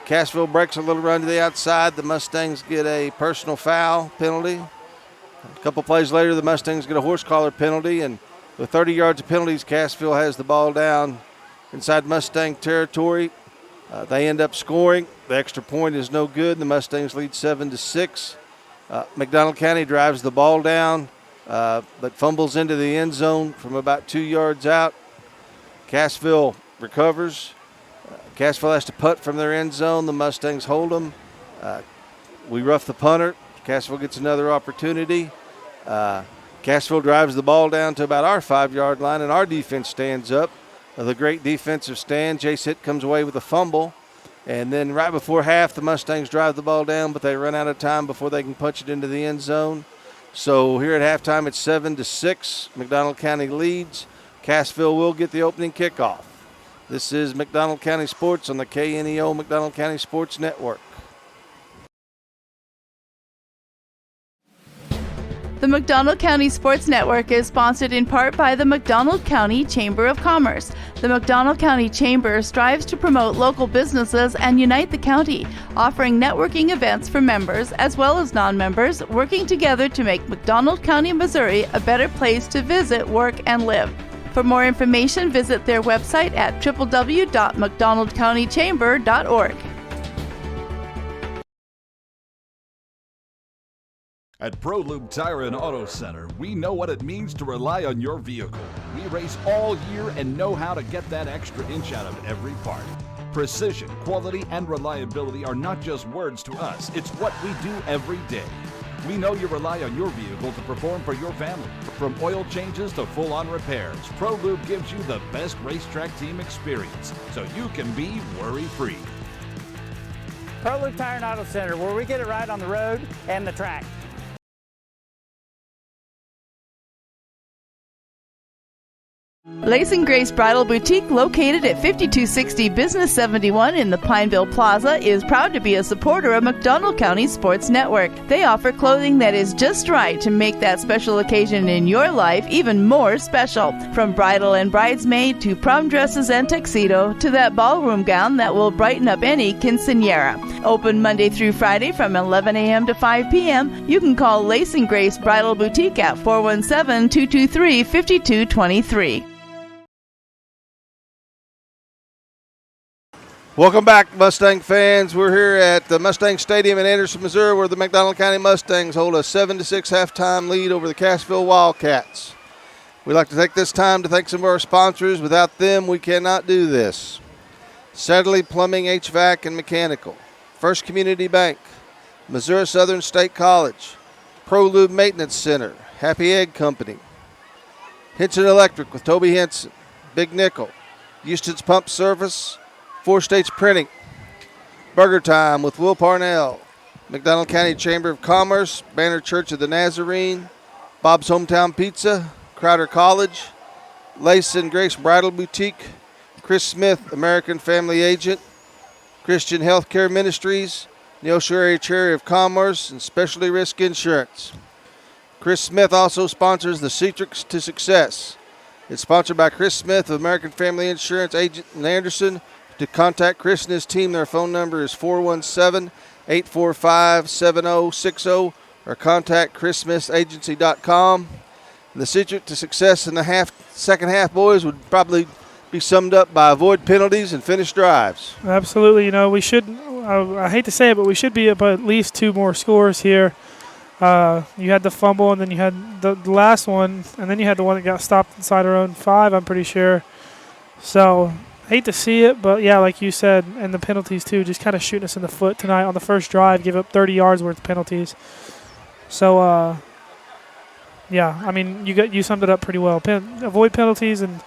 Cassville breaks a little run to the outside. The Mustangs get a personal foul penalty. A couple plays later, the Mustangs get a horse collar penalty. And with 30 yards of penalties, Cassville has the ball down inside Mustang territory. They end up scoring. The extra point is no good. The Mustangs lead 7-6. McDonald County drives the ball down, but fumbles into the end zone from about 2 yards out. Cassville recovers. Cassville has to punt from their end zone. The Mustangs hold them. We rough the punter. Cassville gets another opportunity. Cassville drives the ball down to about our 5-yard line, and our defense stands up. The great defensive stand. Jace Hitt comes away with a fumble. And then right before half, the Mustangs drive the ball down, but they run out of time before they can punch it into the end zone. So here at halftime, it's 7-6. McDonald County leads. Cassville will get the opening kickoff. This is McDonald County Sports on the KNEO McDonald County Sports Network. The McDonald County Sports Network is sponsored in part by the McDonald County Chamber of Commerce. The McDonald County Chamber strives to promote local businesses and unite the county, offering networking events for members as well as non-members, working together to make McDonald County, Missouri a better place to visit, work, and live. For more information, visit their website at www.mcdonaldcountychamber.org. At ProLube Tire and Auto Center, we know what it means to rely on your vehicle. We race all year and know how to get that extra inch out of every part. Precision, quality, and reliability are not just words to us. It's what we do every day. We know you rely on your vehicle to perform for your family. From oil changes to full-on repairs, ProLube gives you the best racetrack team experience, so you can be worry-free. ProLube Tire and Auto Center, where we get it right on the road and the track. Lace & Grace Bridal Boutique, located at 5260 Business 71 in the Pineville Plaza, is proud to be a supporter of McDonald County Sports Network. They offer clothing that is just right to make that special occasion in your life even more special. From bridal and bridesmaid to prom dresses and tuxedo to that ballroom gown that will brighten up any quinceañera. Open Monday through Friday from 11 a.m. to 5 p.m. You can call Lace & Grace Bridal Boutique at 417-223-5223. Welcome back, Mustang fans. We're here at the Mustang Stadium in Anderson, Missouri, where the McDonald County Mustangs hold a 7-6 halftime lead over the Cassville Wildcats. We'd like to take this time to thank some of our sponsors. Without them, we cannot do this. Satterley Plumbing, HVAC, and Mechanical. First Community Bank. Missouri Southern State College. Pro Lube Maintenance Center. Happy Egg Company. Henson Electric with Toby Henson. Big Nickel. Houston's Pump Service. Four States Printing. Burger Time with Will Parnell. McDonald County Chamber of Commerce. Banner Church of the Nazarene. Bob's Hometown Pizza. Crowder College, Lace and Grace Bridal Boutique, Chris Smith, American Family Agent, Christian Healthcare Ministries, Neosho Area Chamber of Commerce, and Specialty Risk Insurance. Chris Smith also sponsors the Secrets to Success. It's sponsored by Chris Smith of American Family Insurance Agent in Anderson. To contact Chris and his team, their phone number is 417-845-7060 or contact chrissmithsagency.com. The secret to success in the second half, boys, would probably be summed up by avoid penalties and finish drives. Absolutely. You know, we should, I hate to say it, but we should be up at least 2 more scores here. You had the fumble, and then you had the last one, and then you had the one that got stopped inside our own 5, I'm pretty sure. So, hate to see it, but yeah, like you said, and the penalties too, just kind of shooting us in the foot tonight on the first drive, give up 30 yards worth of penalties. So, yeah, I mean, you summed it up pretty well. Avoid penalties and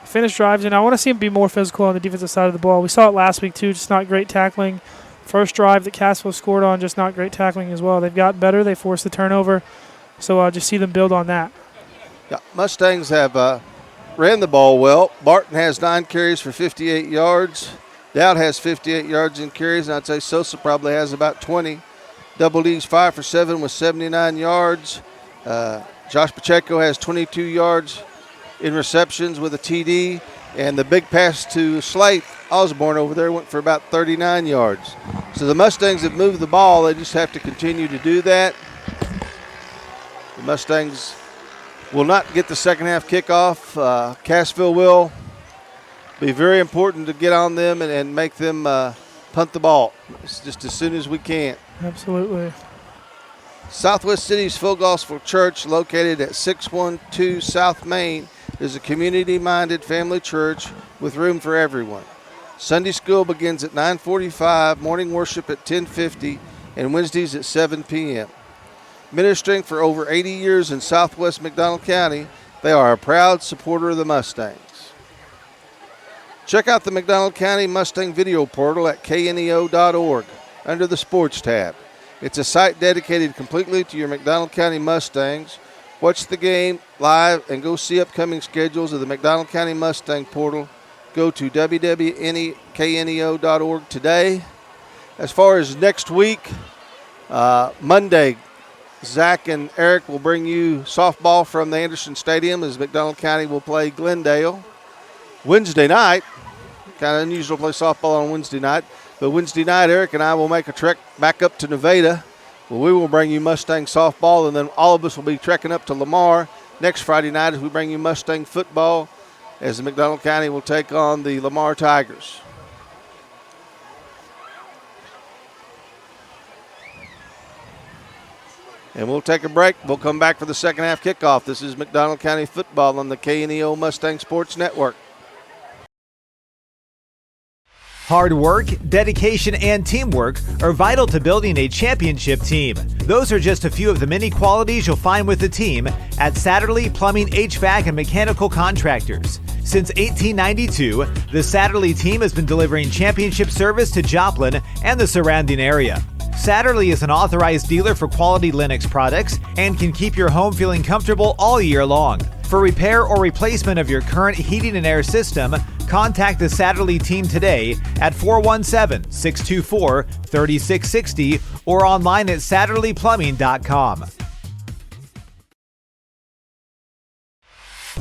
finish drives, and I want to see them be more physical on the defensive side of the ball. We saw it last week too, just not great tackling. First drive that Cassville scored on, just not great tackling as well. They've gotten better. They forced the turnover, so just see them build on that. Yeah, Mustangs have ran the ball well. Barton has 9 carries for 58 yards. Dowd has 58 yards in carries, and I'd say Sosa probably has about 20. Double D's 5 for 7 with 79 yards. Josh Pacheco has 22 yards in receptions with a TD, and the big pass to Slate Osborne over there went for about 39 yards. So the Mustangs have moved the ball. They just have to continue to do that. The Mustangs will not get the second half kickoff. Cassville will be very important to get on them and make them punt the ball just as soon as we can. Absolutely. Southwest City's Full Gospel Church, located at 612 South Main, is a community-minded family church with room for everyone. Sunday school begins at 9:45, morning worship at 10:50, and Wednesdays at 7 p.m. Ministering for over 80 years in southwest McDonald County, they are a proud supporter of the Mustangs. Check out the McDonald County Mustang video portal at kneo.org under the Sports tab. It's a site dedicated completely to your McDonald County Mustangs. Watch the game live and go see upcoming schedules of the McDonald County Mustang portal. Go to www.kneo.org today. As far as next week, Monday, Zach and Eric will bring you softball from the Anderson Stadium as McDonald County will play Glendale. Wednesday night, kind of unusual to play softball on Wednesday night, but Wednesday night, Eric and I will make a trek back up to Nevada. Well, we will bring you Mustang softball, and then all of us will be trekking up to Lamar next Friday night as we bring you Mustang football, as the McDonald County will take on the Lamar Tigers. And we'll take a break. We'll come back for the second half kickoff. This is McDonald County football on the KNEO Mustang Sports Network. Hard work, dedication, and teamwork are vital to building a championship team. Those are just a few of the many qualities you'll find with the team at Satterley Plumbing, HVAC, and Mechanical Contractors. Since 1892, the Satterley team has been delivering championship service to Joplin and the surrounding area. Satterley is an authorized dealer for quality Lennox products and can keep your home feeling comfortable all year long. For repair or replacement of your current heating and air system, contact the Satterley team today at 417-624-3660 or online at satterleyplumbing.com.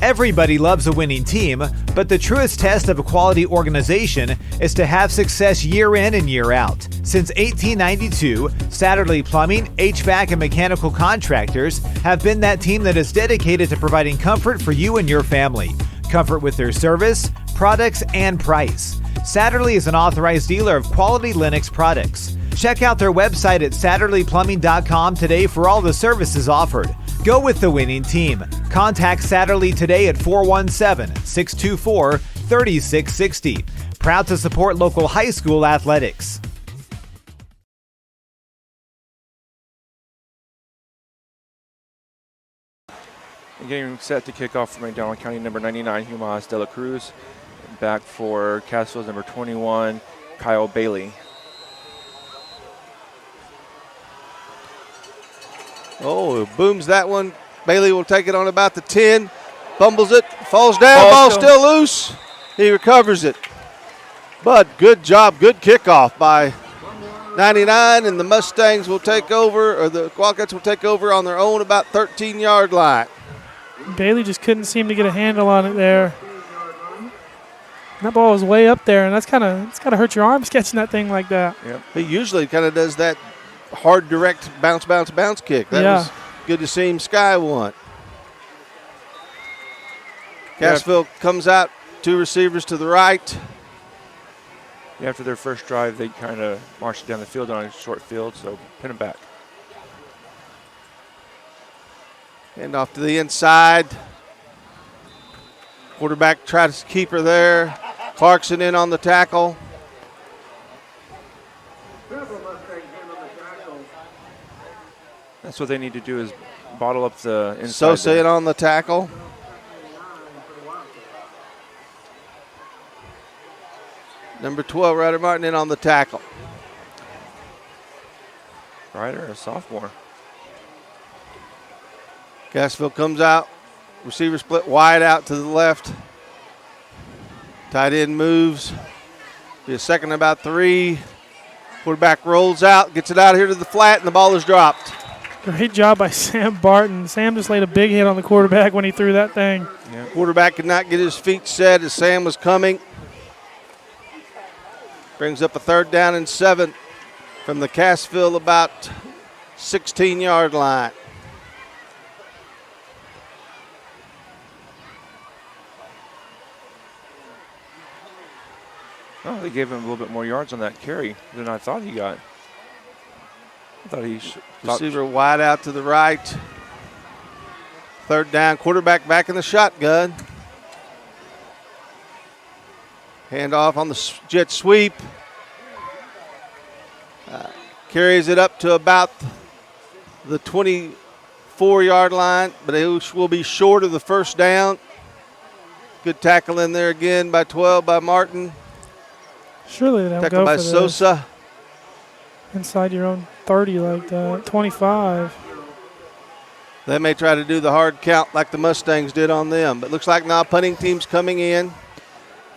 Everybody loves a winning team, but the truest test of a quality organization is to have success year in and year out. Since 1892, Satterley Plumbing, HVAC, and Mechanical Contractors have been that team that is dedicated to providing comfort for you and your family. Comfort with their service, products, and price. Satterley is an authorized dealer of quality Lennox products. Check out their website at satterleyplumbing.com today for all the services offered. Go with the winning team. Contact Satterley today at 417-624-3660. Proud to support local high school athletics. Getting set to kick off for McDonald County, number 99, Humas de la Cruz. Back for Cassville's number 21, Kyle Bailey. Oh, booms that one. Bailey will take it on about the 10. Fumbles it, falls down, ball still loose. He recovers it. But good job, good kickoff by 99, and the Mustangs will take over, or the Wildcats will take over on their own about 13-yard line. Bailey just couldn't seem to get a handle on it there. And that ball was way up there, and it's kind of hurt your arms catching that thing like that. Yep. He usually kind of does that hard, direct bounce kick. That was good to see him sky one. Cassville comes out, 2 receivers to the right. After their first drive, they kind of marched down the field on a short field, so pin them back. Hand off to the inside. Quarterback tries to keep her there. Clarkson in on the tackle. That's what they need to do, is bottle up the inside. Sosa in on the tackle. Number 12, Ryder Martin in on the tackle. Ryder, a sophomore. Cassville comes out. Receiver split wide out to the left. Tight end moves. Be a second about 3. Quarterback rolls out, gets it out here to the flat, and the ball is dropped. Great job by Sam Barton. Sam just laid a big hit on the quarterback when he threw that thing. Yeah. Quarterback could not get his feet set as Sam was coming. Brings up a 3rd down and 7 from the Cassville about 16-yard line. Oh, they gave him a little bit more yards on that carry than I thought he got. I thought he receiver wide out to the right. 3rd down, quarterback back in the shotgun. Hand off on the jet sweep. Carries it up to about the 24-yard line, but it will be short of the 1st down. Good tackle in there again by 12 by Martin. Surely they don't tackle go by for Sosa. Inside your own 30 like that, 25. They may try to do the hard count like the Mustangs did on them, but looks like now punting team's coming in.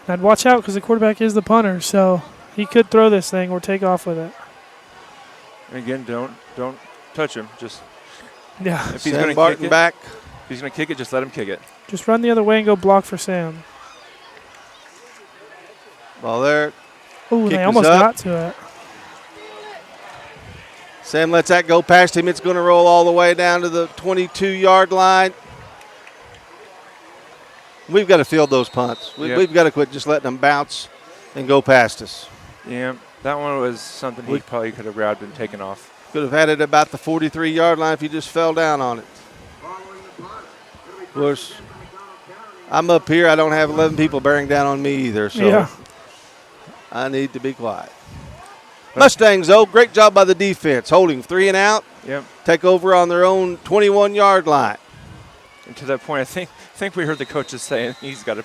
I'd watch out because the quarterback is the punter, so he could throw this thing or take off with it. And again, don't touch him. Just if he's going to kick it, back. If he's going to kick it, just let him kick it. Just run the other way and go block for Sam. Ball there. Oh, they almost got to it. Sam lets that go past him. It's going to roll all the way down to the 22-yard line. We've got to field those punts. We've got to quit just letting them bounce and go past us. Yeah, that one was something he probably could have grabbed and taken off. Could have had it about the 43-yard line if he just fell down on it. Of course, I'm up here. I don't have 11 people bearing down on me either, so I need to be quiet. Mustangs, though, great job by the defense, holding 3 and out. Yep. Take over on their own 21-yard line. And to that point, I think we heard the coaches saying he's got to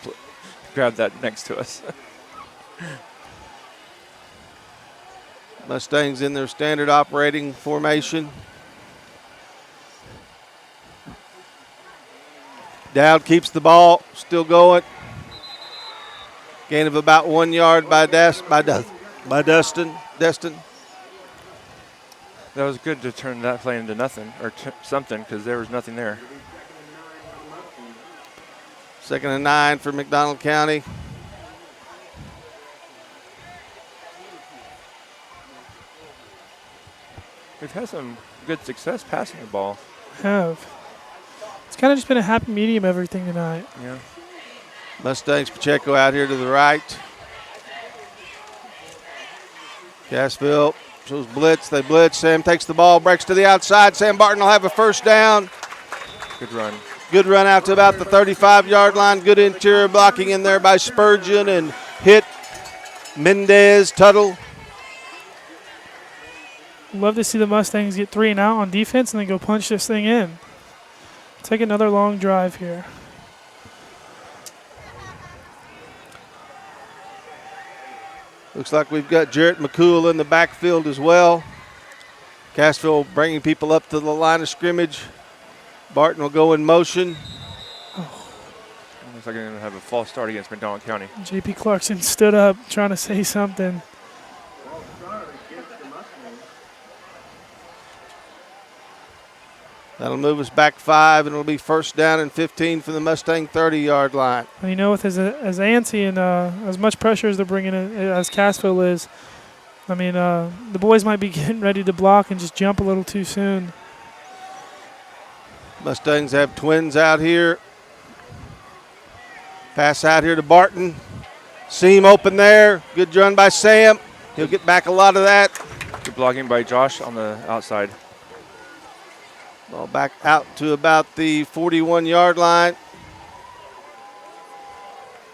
grab that next to us. Mustangs in their standard operating formation. Dowd keeps the ball, still going. Gain of about 1 yard by Dustin. That was good to turn that play into nothing or something because there was nothing there. 2nd and 9 for McDonald County. We've had some good success passing the ball. It's kind of just been a happy medium everything tonight. Yeah. Mustangs, Pacheco out here to the right. Cassville shows blitz. They blitz. Sam takes the ball, breaks to the outside. Sam Barton will have a 1st down. Good run. Good run out to about the 35-yard line. Good interior blocking in there by Spurgeon and hit Mendez, Tuttle. Love to see the Mustangs get 3 and out on defense and then go punch this thing in. Take another long drive here. Looks like we've got Jarrett McCool in the backfield as well. Cassville bringing people up to the line of scrimmage. Barton will go in motion. Looks like they're going to have a false start against McDonald County. J.P. Clarkson stood up trying to say something. That'll move us back 5, and it'll be first down and 15 from the Mustang 30-yard line. And you know, with as antsy and as much pressure as they're bringing in, as Cassville is, I mean, the boys might be getting ready to block and just jump a little too soon. Mustangs have twins out here. Pass out here to Barton. Seam open there. Good run by Sam. He'll get back a lot of that. Good blocking by Josh on the outside. Ball back out to about the 41-yard line.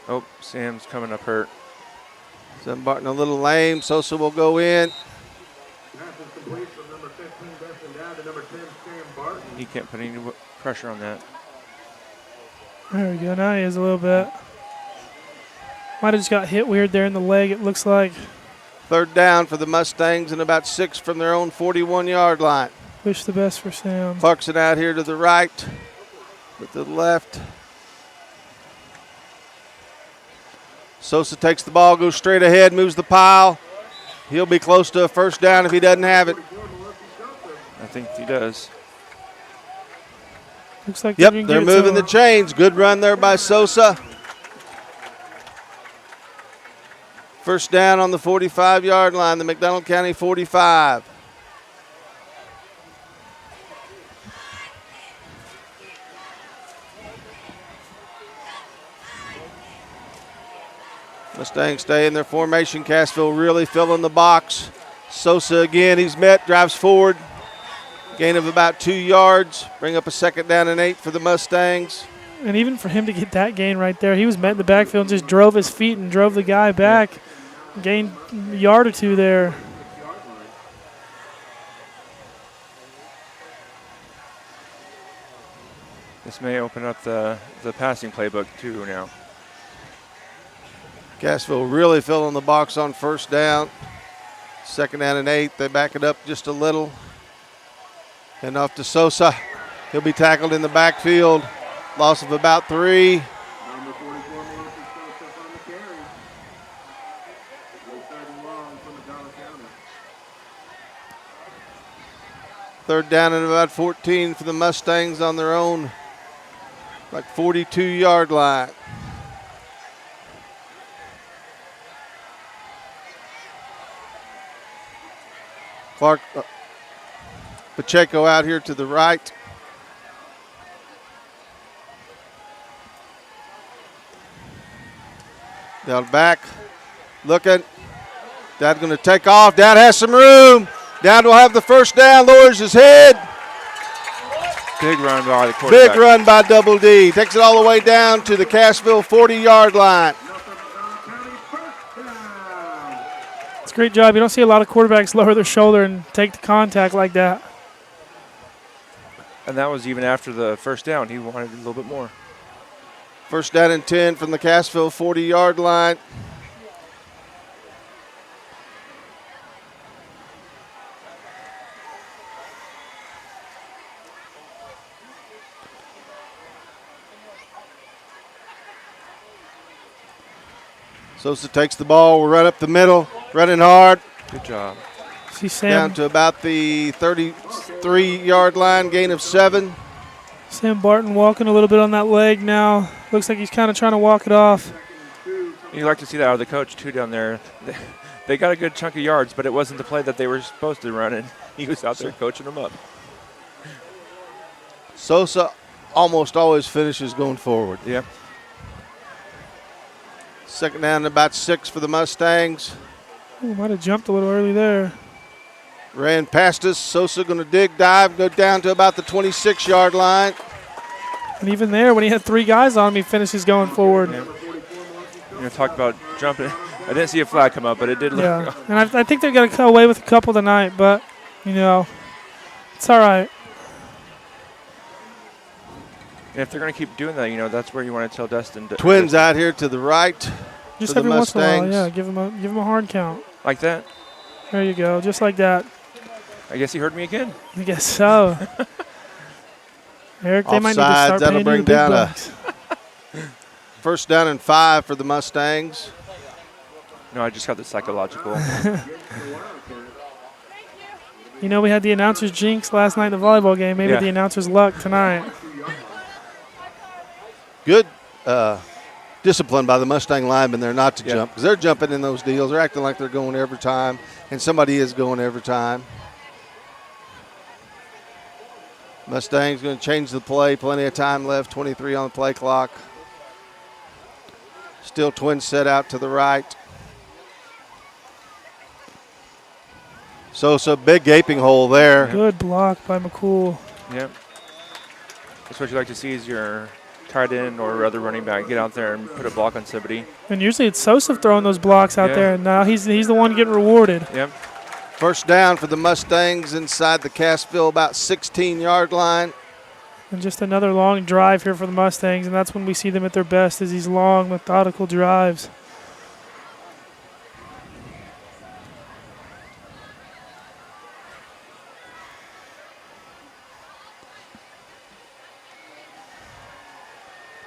Oh, Sam's coming up hurt. Sam Barton a little lame. Sosa will go in. He can't put any pressure on that. There we go. Now he is a little bit. Might have just got hit weird there in the leg, it looks like. Third down for the Mustangs and about 6 from their own 41-yard line. Wish the best for Sam. Clarkson out here to the right, with the left. Sosa takes the ball, goes straight ahead, moves the pile. He'll be close to a first down if he doesn't have it. I think he does. Looks like they're moving the chains. Good run there by Sosa. First down on the 45-yard line, the McDonald County 45. Mustangs stay in their formation. Cassville really filling the box. Sosa again, he's met, drives forward. Gain of about 2 yards. Bring up a second down and 8 for the Mustangs. And even for him to get that gain right there, he was met in the backfield and just drove his feet and drove the guy back. Gained a yard or 2 there. This may open up the passing playbook too now. Cassville really filling the box on first down. Second down and 8. They back it up just a little. And off to Sosa. He'll be tackled in the backfield. Loss of about 3. Third down and about 14 for the Mustangs on their own, like 42-yard line. Pacheco out here to the right. Down back, looking. Dad going to take off. Dad has some room. Dad will have the first down, lowers his head. Big run by the quarterback. Big run by Double D. Takes it all the way down to the Cassville 40-yard line. It's a great job. You don't see a lot of quarterbacks lower their shoulder and take the contact like that. And that was even after the first down. He wanted a little bit more. First down and 10 from the Cassville 40-yard line. Sosa takes the ball, will run up the middle, running hard. Good job. See Sam down to about the 33-yard line, gain of 7. Sam Barton walking a little bit on that leg now. Looks like he's kind of trying to walk it off. You like to see that out of the coach, too, down there. They got a good chunk of yards, but it wasn't the play that they were supposed to run, and he was out there coaching them up. Sosa almost always finishes going forward. Yep. Second down and about 6 for the Mustangs. Ooh, might have jumped a little early there. Ran past us. Sosa going to dig, dive, go down to about the 26-yard line. And even there, when he had 3 guys on him, he finishes going forward. Yeah. Talk about jumping. I didn't see a flag come up, but it did look. Yeah, and I think they're going to come away with a couple tonight, but, it's all right. And if they're going to keep doing that, that's where you want to tell Dustin. Twins out here to the right. Just for every the once in a while, Mustangs. give him a hard count. Like that? There you go, just like that. I guess he heard me again. I guess so. Eric, they might need to Offsides, start that'll paying bring you the big down bucks. First down and 5 for the Mustangs. No, I just got the psychological. We had the announcers jinx last night in the volleyball game. Maybe the announcers luck tonight. Good discipline by the Mustang linemen there not to jump, because they're jumping in those deals. They're acting like they're going every time, and somebody is going every time. Mustangs going to change the play. Plenty of time left, 23 on the play clock. Still Twins set out to the right. Sosa, big gaping hole there. Good block by McCool. Yep. That's what you like to see is your tight end or other running back get out there and put a block on somebody. And usually it's Sosa throwing those blocks out there, and now he's the one getting rewarded. Yep. First down for the Mustangs inside the Cassville, about 16-yard line. And just another long drive here for the Mustangs, and that's when we see them at their best, is these long, methodical drives.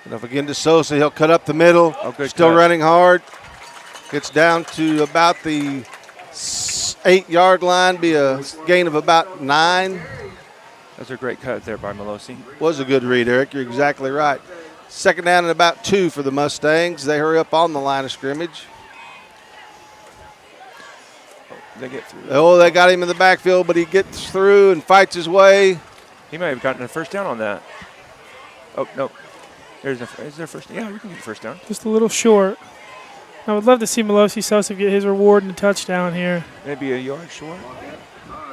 And if again to Sosa, he'll cut up the middle. Oh, good Still cut. running hard. Gets down to about the 8-yard line, be a gain of about 9. That's a great cut there by Melosi. Was a good read, Eric. You're exactly right. Second down and about 2 for the Mustangs. They hurry up on the line of scrimmage. They get through. Oh, they got him in the backfield, but he gets through and fights his way. He might have gotten a first down on that. Oh, no. Is there first down? Yeah, we can get the first down. Just a little short. I would love to see Melosi Sosa get his reward and a touchdown here. Maybe a yard short.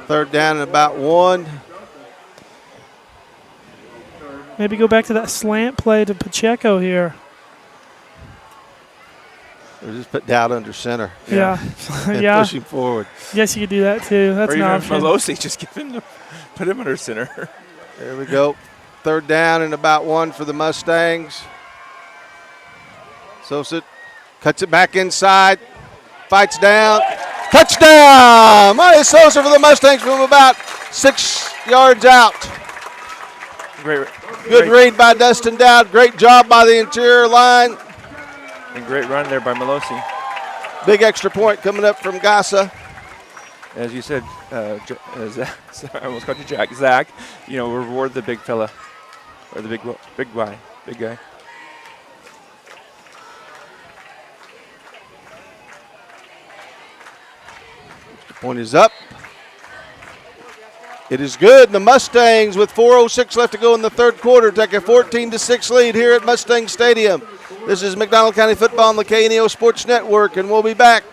Third down and about 1. Maybe go back to that slant play to Pacheco here. Or just put Dowd under center. Yeah. And Yeah. push him forward. Yes, you could do that too. That's or an even option. Melosi, just put him under center. There we go. Third down and about 1 for the Mustangs. Sosa cuts it back inside. Fights down. Touchdown! Mario Sosa for the Mustangs from about 6 yards out. Good read by Dustin Dowd. Great job by the interior line. And great run there by Melosi. Big extra point coming up from Gassa. As you said, Zach, I almost called you Jack. Zach, reward the big fella. Or the big guy. The point is up. It is good. The Mustangs, with 4:06 left to go in the third quarter, take a 14-6 lead here at Mustang Stadium. This is McDonald County Football on the KNEO Sports Network, and we'll be back.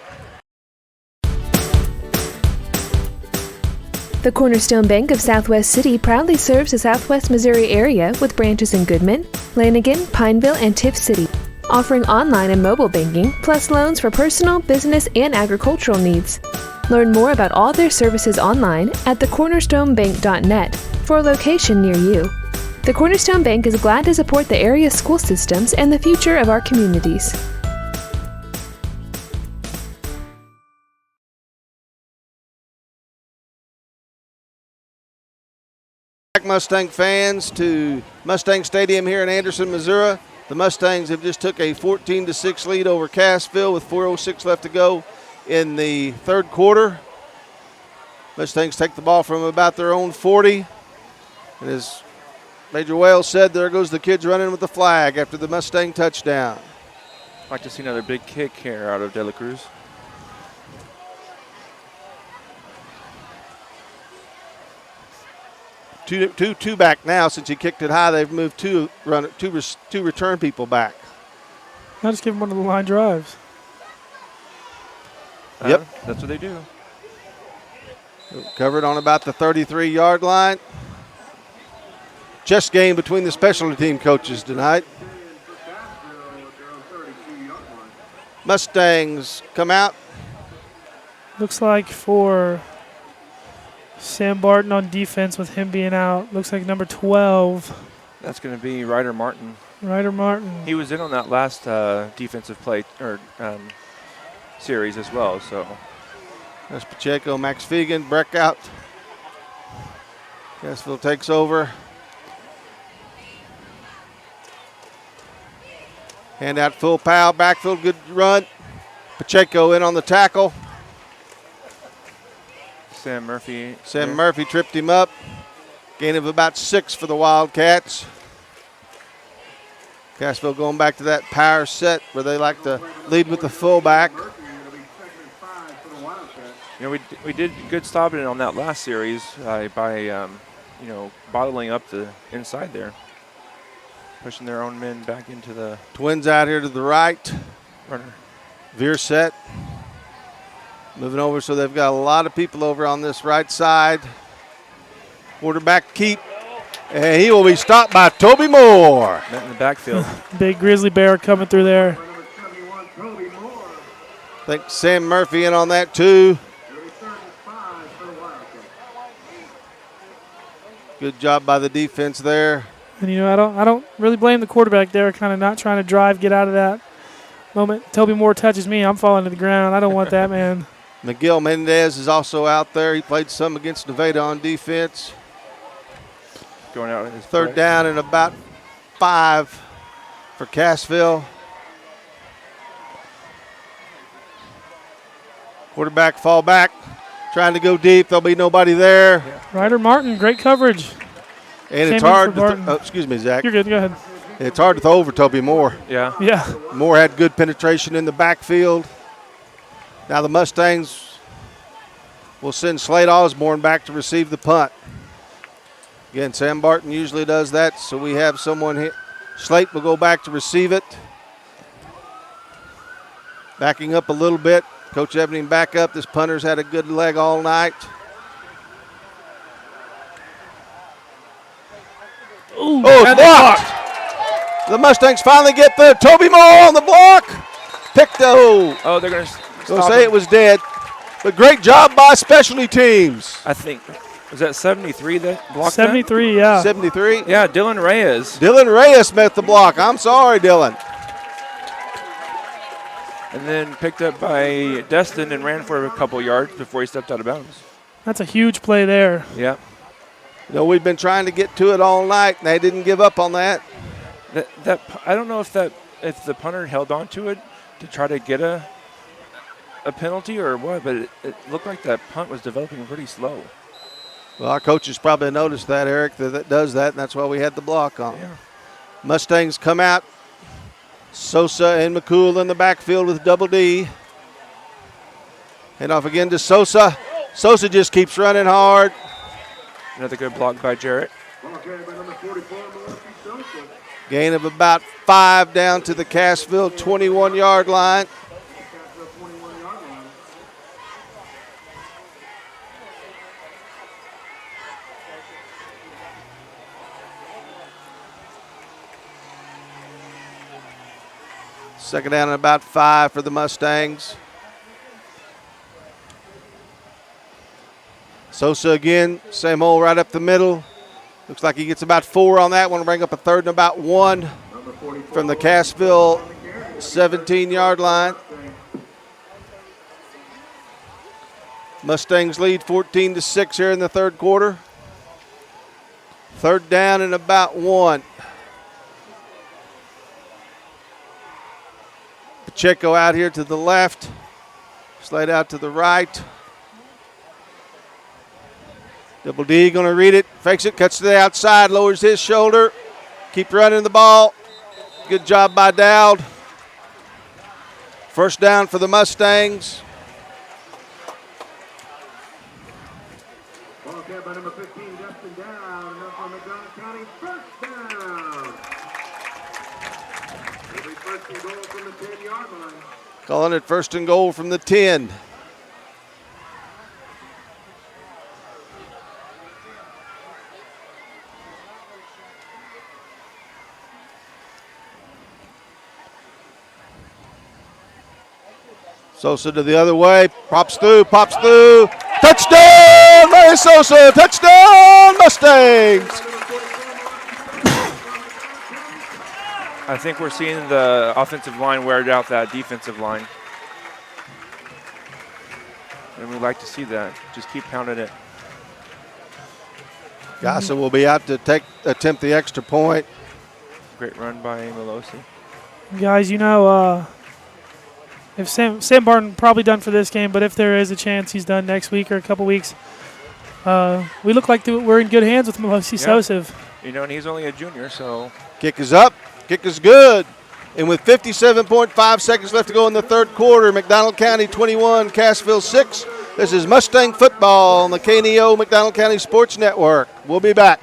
The Cornerstone Bank of Southwest City proudly serves the Southwest Missouri area with branches in Goodman, Lanigan, Pineville, and Tiff City, offering online and mobile banking, plus loans for personal, business, and agricultural needs. Learn more about all their services online at thecornerstonebank.net for a location near you. The Cornerstone Bank is glad to support the area's school systems and the future of our communities. Mustang fans to Mustang Stadium here in Anderson, Missouri. The Mustangs have just took a 14-6 lead over Cassville with 4:06 left to go in the third quarter. Mustangs take the ball from about their own 40. And as Major Wales said, there goes the kids running with the flag after the Mustang touchdown. I'd like to see another big kick here out of De La Cruz. Two back now. Since he kicked it high, they've moved two return people back. Now just give him one of the line drives. Yep. That's what they do. Covered on about the 33-yard line. chess game between the specialty team coaches tonight. Mustangs come out. Looks like for Sam Barton on defense with him being out. Looks like number 12. That's going to be Ryder Martin. Ryder Martin. He was in on that last defensive play or series as well. So that's Pacheco, Max Fegan, Breck out. Cassville takes over. Hand out full pow, backfield, good run. Pacheco in on the tackle. Sam Murphy tripped him up. Gain of about 6 for the Wildcats. Cassville going back to that power set where they like to lead with the fullback. You know, we did good stopping on that last series by bottling up the inside there. Pushing their own men back into the... Twins out here to the right. Runner. Veer set. Moving over, so they've got a lot of people over on this right side. Quarterback keep. And he will be stopped by Toby Moore. Met in the backfield. Big grizzly bear coming through there. I think Sam Murphy in on that too. Good job by the defense there. And, I don't really blame the quarterback there, kind of not trying to drive, get out of that moment. Toby Moore touches me, I'm falling to the ground. I don't want that, man. Miguel Mendez is also out there. He played some against Nevada on defense. Going out in his third down and about 5 for Cassville. Quarterback fall back, trying to go deep. There'll be nobody there. Yeah. Ryder Martin, great coverage. And it's hard to excuse me, Zach. You're good, go ahead. It's hard to throw over Toby Moore. Yeah. Moore had good penetration in the backfield. Now the Mustangs will send Slade Osborne back to receive the punt. Again, Sam Barton usually does that, so we have someone here. Slate will go back to receive it. Backing up a little bit. Coach Evening back up. This punter's had a good leg all night. Ooh, it's blocked. The Mustangs finally get there. Toby Moore on the block. Picked the. Oh, they're going to say it was dead. But great job by specialty teams. I think. Was that 73 that blocked 73, yeah. 73? Yeah, Dylan Reyes. Dylan Reyes met the block. I'm sorry, Dylan. And then picked up by Destin and ran for a couple yards before he stepped out of bounds. That's a huge play there. Yeah. We've been trying to get to it all night, and they didn't give up on that. I don't know if the punter held on to it to try to get a penalty or what, but it looked like that punt was developing pretty slow. Well, our coaches probably noticed that, Eric, that does that, and that's why we had the block on. Yeah. Mustangs come out. Sosa and McCool in the backfield with Double D. Hand off again to Sosa. Sosa just keeps running hard. Another good block by Jarrett. Gain of about 5 down to the Cassville 21-yard line. Second down and about 5 for the Mustangs. Sosa again, same hole right up the middle. Looks like he gets about 4 on that one. Bring up a third and about 1 from the Cassville 17-yard line. Mustangs lead 14-6 here in the third quarter. Third down and about 1. Pacheco out here to the left. Slade out to the right. Double D going to read it. Fakes it, cuts to the outside, lowers his shoulder. Keep running the ball. Good job by Dowd. First down for the Mustangs. Ball by number 15, Justin Dowd. Enough for McDonald County. First down. It'll be first and goal from the 10-yard line. Calling it first and goal from the 10. Sosa to the other way, pops through. Touchdown, Larry Sosa, touchdown, Mustangs. I think we're seeing the offensive line wear out that defensive line. And we like to see that. Just keep pounding it. Gassa will be out to attempt the extra point. Great run by Melosi. Guys, if Sam Barton probably done for this game, but if there is a chance he's done next week or a couple weeks, we look like we're in good hands with Melosi Sosa. And he's only a junior, so. Kick is up. Kick is good. And with 57.5 seconds left to go in the third quarter, McDonald County 21, Cassville 6. This is Mustang football on the KNEO McDonald County Sports Network. We'll be back.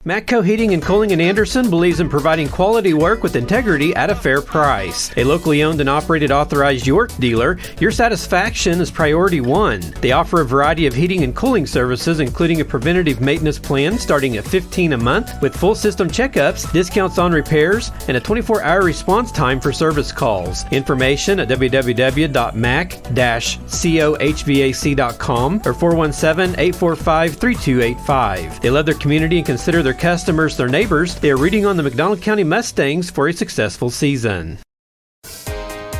Matco Heating and Cooling in Anderson believes in providing quality work with integrity at a fair price. A locally owned and operated authorized York dealer, your satisfaction is priority one. They offer a variety of heating and cooling services, including a preventative maintenance plan starting at $15 a month with full system checkups, discounts on repairs, and a 24-hour response time for service calls. Information at www.mac-cohvac.com or 417-845-3285. They love their community and consider their customers their neighbors. They are rooting on the McDonald County Mustangs for a successful season.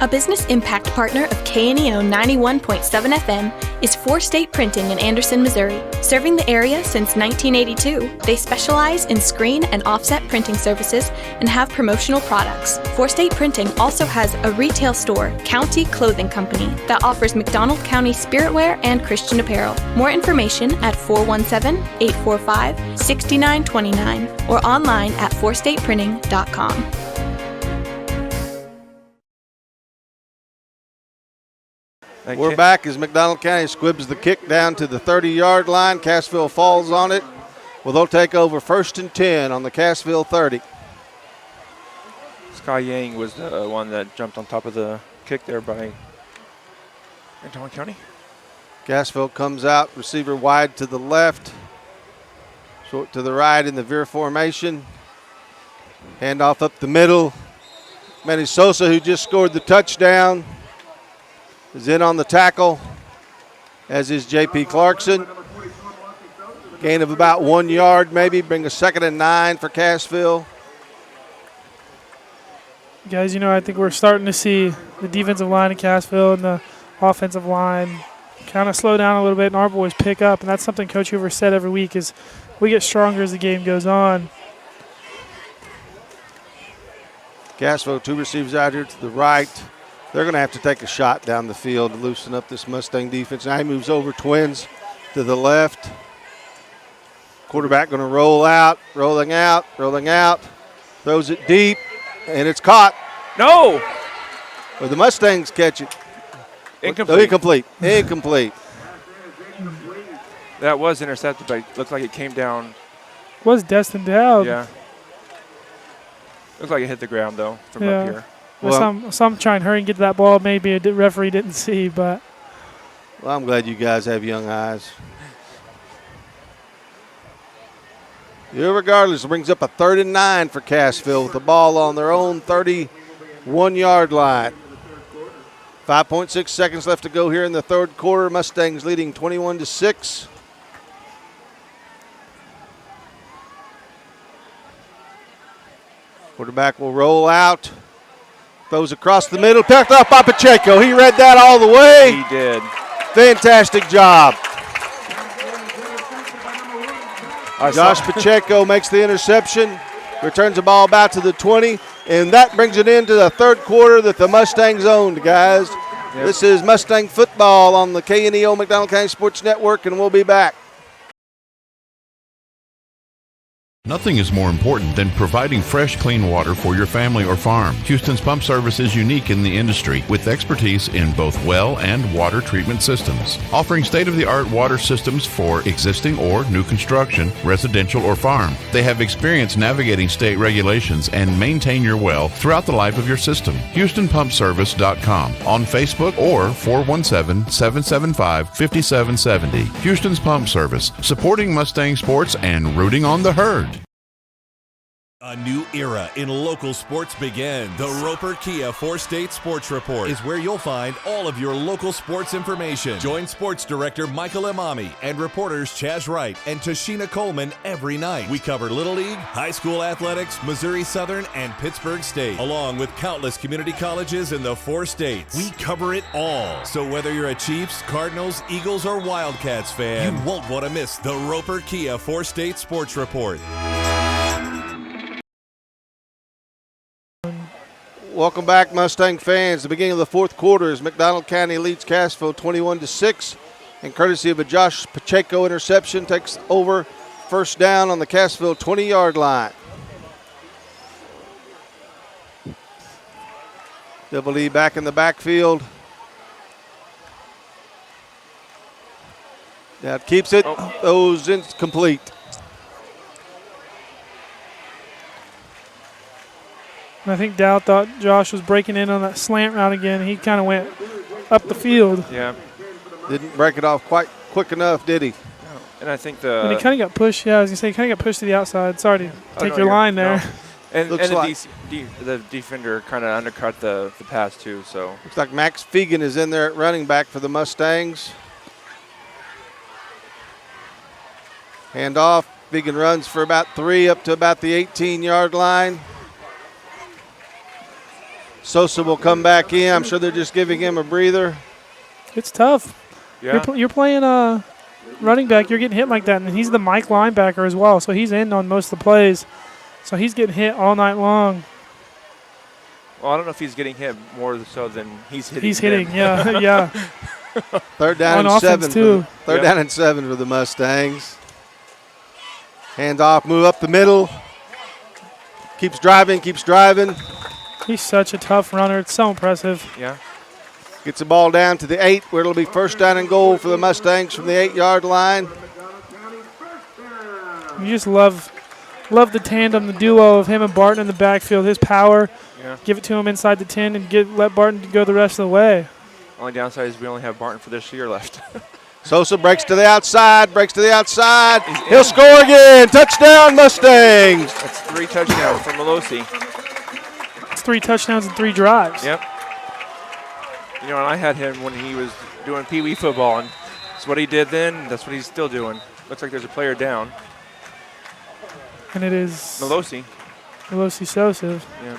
A business impact partner of KNEO 91.7 FM is For State Printing in Anderson, Missouri. Serving the area since 1982, they specialize in screen and offset printing services and have promotional products. For State Printing also has a retail store, County Clothing Company, that offers McDonald County spiritwear and Christian apparel. More information at 417-845-6929 or online at forstateprinting.com. We're back as McDonald County squibs the kick down to the 30-yard line. Cassville falls on it. Well, they'll take over 1st and 10 on the Cassville 30. Sky Yang was the one that jumped on top of the kick there by McDonald County. Cassville comes out, receiver wide to the left, short to the right in the veer formation. Handoff up the middle. Manny Sosa, who just scored the touchdown, is in on the tackle, as is J.P. Clarkson. Gain of about 1 yard maybe, bring a 2nd and 9 for Cassville. Guys, I think we're starting to see the defensive line of Cassville and the offensive line kind of slow down a little bit, and our boys pick up, and that's something Coach Hoover said every week is we get stronger as the game goes on. Cassville, 2 receivers out here to the right. They're going to have to take a shot down the field to loosen up this Mustang defense. Now he moves over twins to the left. Quarterback going to roll out, rolling out. Throws it deep, and it's caught. No! Well, the Mustangs catch it. Incomplete. Incomplete. That was intercepted, but it looked like it came down. Was destined down. Yeah. Looks like it hit the ground, though, from up here. Well, some try and hurry and get to that ball. Maybe a referee didn't see, but. Well, I'm glad you guys have young eyes. Regardless, it brings up a 3rd and 9 for Cassville with the ball on their own 31-yard line. 5.6 seconds left to go here in the third quarter. Mustangs leading 21-6. Quarterback will roll out. Throws across the middle, picked off by Pacheco. He read that all the way. He did. Fantastic job. Josh Pacheco makes the interception, returns the ball back to the 20, and that brings it into the third quarter that the Mustangs owned, guys. Yep. This is Mustang football on the KNEO McDonald County Sports Network, and we'll be back. Nothing is more important than providing fresh, clean water for your family or farm. Houston's Pump Service is unique in the industry with expertise in both well and water treatment systems, offering state-of-the-art water systems for existing or new construction, residential or farm. They have experience navigating state regulations and maintain your well throughout the life of your system. HoustonPumpService.com on Facebook or 417-775-5770. Houston's Pump Service, supporting Mustang sports and rooting on the herd. A new era in local sports begins. The Roper Kia 4-State Sports Report is where you'll find all of your local sports information. Join Sports Director Michael Imami and reporters Chaz Wright and Tashina Coleman every night. We cover Little League, high school athletics, Missouri Southern, and Pittsburgh State, along with countless community colleges in the 4 states. We cover it all. So whether you're a Chiefs, Cardinals, Eagles, or Wildcats fan, you won't want to miss the Roper Kia 4-State Sports Report. Welcome back, Mustang fans. The beginning of the fourth quarter as McDonald County leads Cassville 21-6, and courtesy of a Josh Pacheco interception takes over first down on the Cassville 20-yard line. Double E back in the backfield. Now it keeps it. Those incomplete. And I think Dow thought Josh was breaking in on that slant route again. He kind of went up the field. Yeah. Didn't break it off quite quick enough, did he? No. And I think And he kind of got pushed. Yeah, I was going to say, he kind of got pushed to the outside. Sorry to take your line there. No. And the defender kind of undercut the pass, too. So looks like Max Fegan is in there at running back for the Mustangs. Hand off. Fegan runs for about 3 up to about the 18-yard line. Sosa will come back in. I'm sure they're just giving him a breather. It's tough. Yeah. You're playing running back. You're getting hit like that, and he's the Mike linebacker as well, so he's in on most of the plays. So he's getting hit all night long. Well, I don't know if he's getting hit more so than he's hitting. He's hitting, yeah, yeah. Third down on and 7. Too. Third down and 7 for the Mustangs. Hand off, move up the middle. Keeps driving. He's such a tough runner. It's so impressive. Yeah. Gets the ball down to the 8, where it'll be first down and goal for the Mustangs from the 8-yard line. You just love the tandem, the duo of him and Barton in the backfield. His power, give it to him inside the 10 and let Barton go the rest of the way. Only downside is we only have Barton for this year left. Sosa breaks to the outside. He'll score again. Touchdown, Mustangs. That's 3 touchdowns from Melosi. It's 3 touchdowns and 3 drives. Yep. You know, and I had him when he was doing Pee Wee football, and that's what he did then. That's what he's still doing. Looks like there's a player down. And it is Melosi Sosa. Yeah.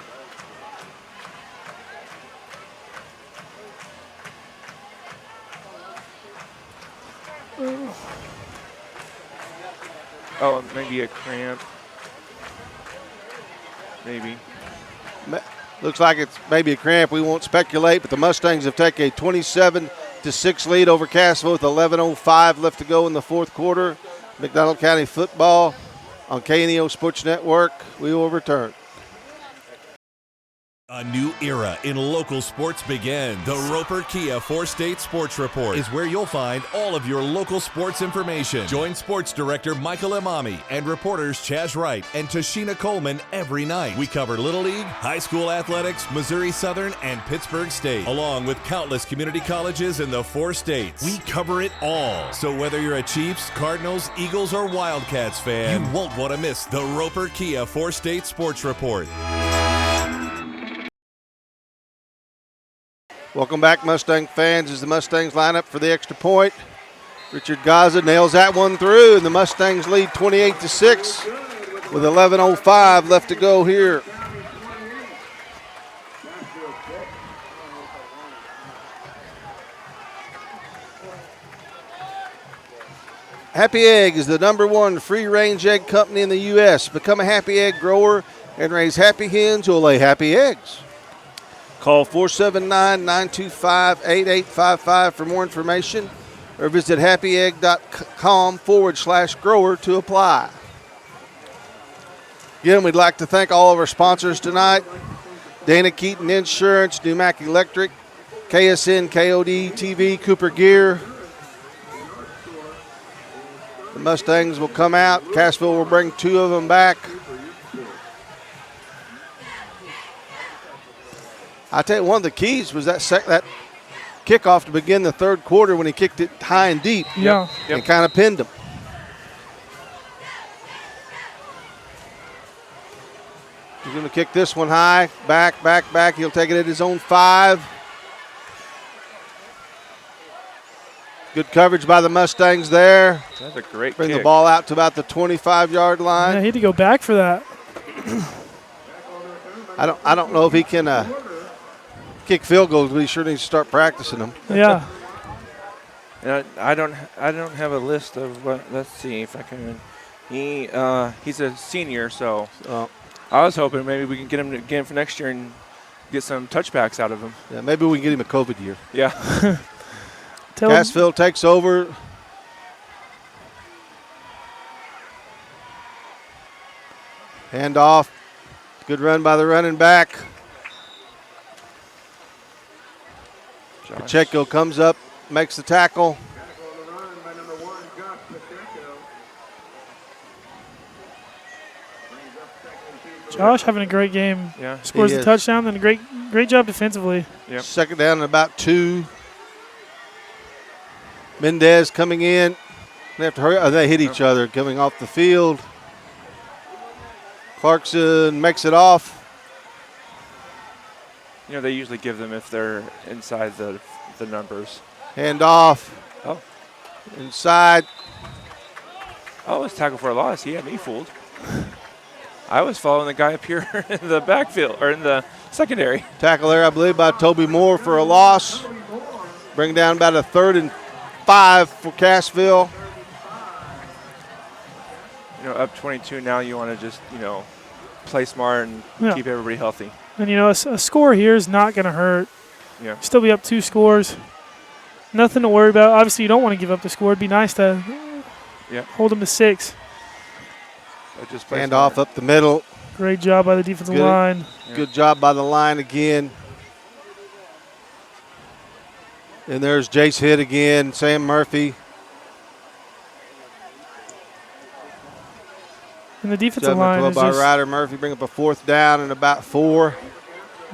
Oh, maybe a cramp. Maybe. Looks like it's maybe a cramp. We won't speculate, but the Mustangs have taken a 27-6 lead over Cassville with 11:05 left to go in the fourth quarter. McDonald County football on KNEO Sports Network. We will return. A new era in local sports begins. The Roper Kia 4-State Sports Report is where you'll find all of your local sports information. Join Sports Director Michael Imami and reporters Chaz Wright and Tashina Coleman every night. We cover Little League, high school athletics, Missouri Southern, and Pittsburgh State, along with countless community colleges in the 4 states. We cover it all. So whether you're a Chiefs, Cardinals, Eagles, or Wildcats fan, you won't want to miss the Roper Kia 4-State Sports Report. Welcome back, Mustang fans, as the Mustangs line up for the extra point. Richard Gaza nails that one through, and the Mustangs lead 28-6 with 11:05 left to go here. Happy Egg is the #1 free-range egg company in the U.S. Become a Happy Egg grower and raise happy hens who will lay happy eggs. Call 479-925-8855 for more information, or visit happyegg.com/grower to apply. Again, we'd like to thank all of our sponsors tonight: Dana Keaton Insurance, Numac Electric, KSN, KOD TV, Cooper Gear. The Mustangs will come out. Cassville will bring 2 of them back. I tell you, one of the keys was that kickoff to begin the third quarter when he kicked it high and deep. Yeah. And kind of pinned him. He's going to kick this one high. Back. He'll take it at his own 5. Good coverage by the Mustangs there. That's a great Bring kick. the ball out to about the 25-yard line. Yeah, he had to go back for that. I don't know if he can kick field goals, but he sure needs to start practicing them. Yeah. I don't have a list of what. Let's see if I can. He's a senior, so I was hoping maybe we can get him again for next year and get some touchbacks out of him. Yeah, maybe we can get him a COVID year. Yeah. Cassville takes over. Hand off. Good run by the running back. Pacheco comes up, makes the tackle. Josh having a great game. Yeah. Scores the touchdown, and a great job defensively. Yep. Second down and about 2. Mendez coming in. They have to hurry. Oh, they hit each other coming off the field. Clarkson makes it off. You know, they usually give them if they're inside the numbers. Hand off. Oh. Inside. Oh, it's tackle for a loss. He had me fooled. I was following the guy up here in the backfield, or in the secondary. Tackle there, I believe, by Toby Moore for a loss. Bring down about a 3rd and 5 for Cassville. You know, up 22 now, you want to just, play smart and keep everybody healthy. And, a score here is not going to hurt. Yeah. Still be up 2 scores. Nothing to worry about. Obviously, you don't want to give up the score. It'd be nice to hold them to 6. Just hand off up the middle. Great job by the defensive line. Good job by the line again. And there's Jace Hitt again, Sam Murphy. And the defensive line is by just Ryder Murphy, bring up a 4th down and about 4.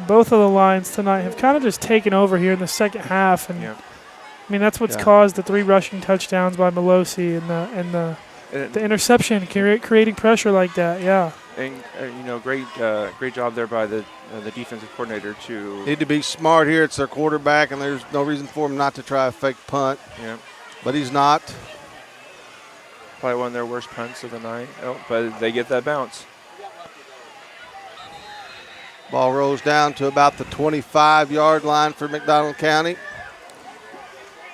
both of the lines tonight have kind of just taken over here in the second half. And I mean, that's what's caused the 3 rushing touchdowns by Melosi and the interception, creating pressure like that. Yeah. And great job there by the defensive coordinator to need to be smart here. It's their quarterback, and there's no reason for him not to try a fake punt. Yeah, but he's not. Probably one of their worst punts of the night. Oh, but they get that bounce. Ball rolls down to about the 25-yard line for McDonald County.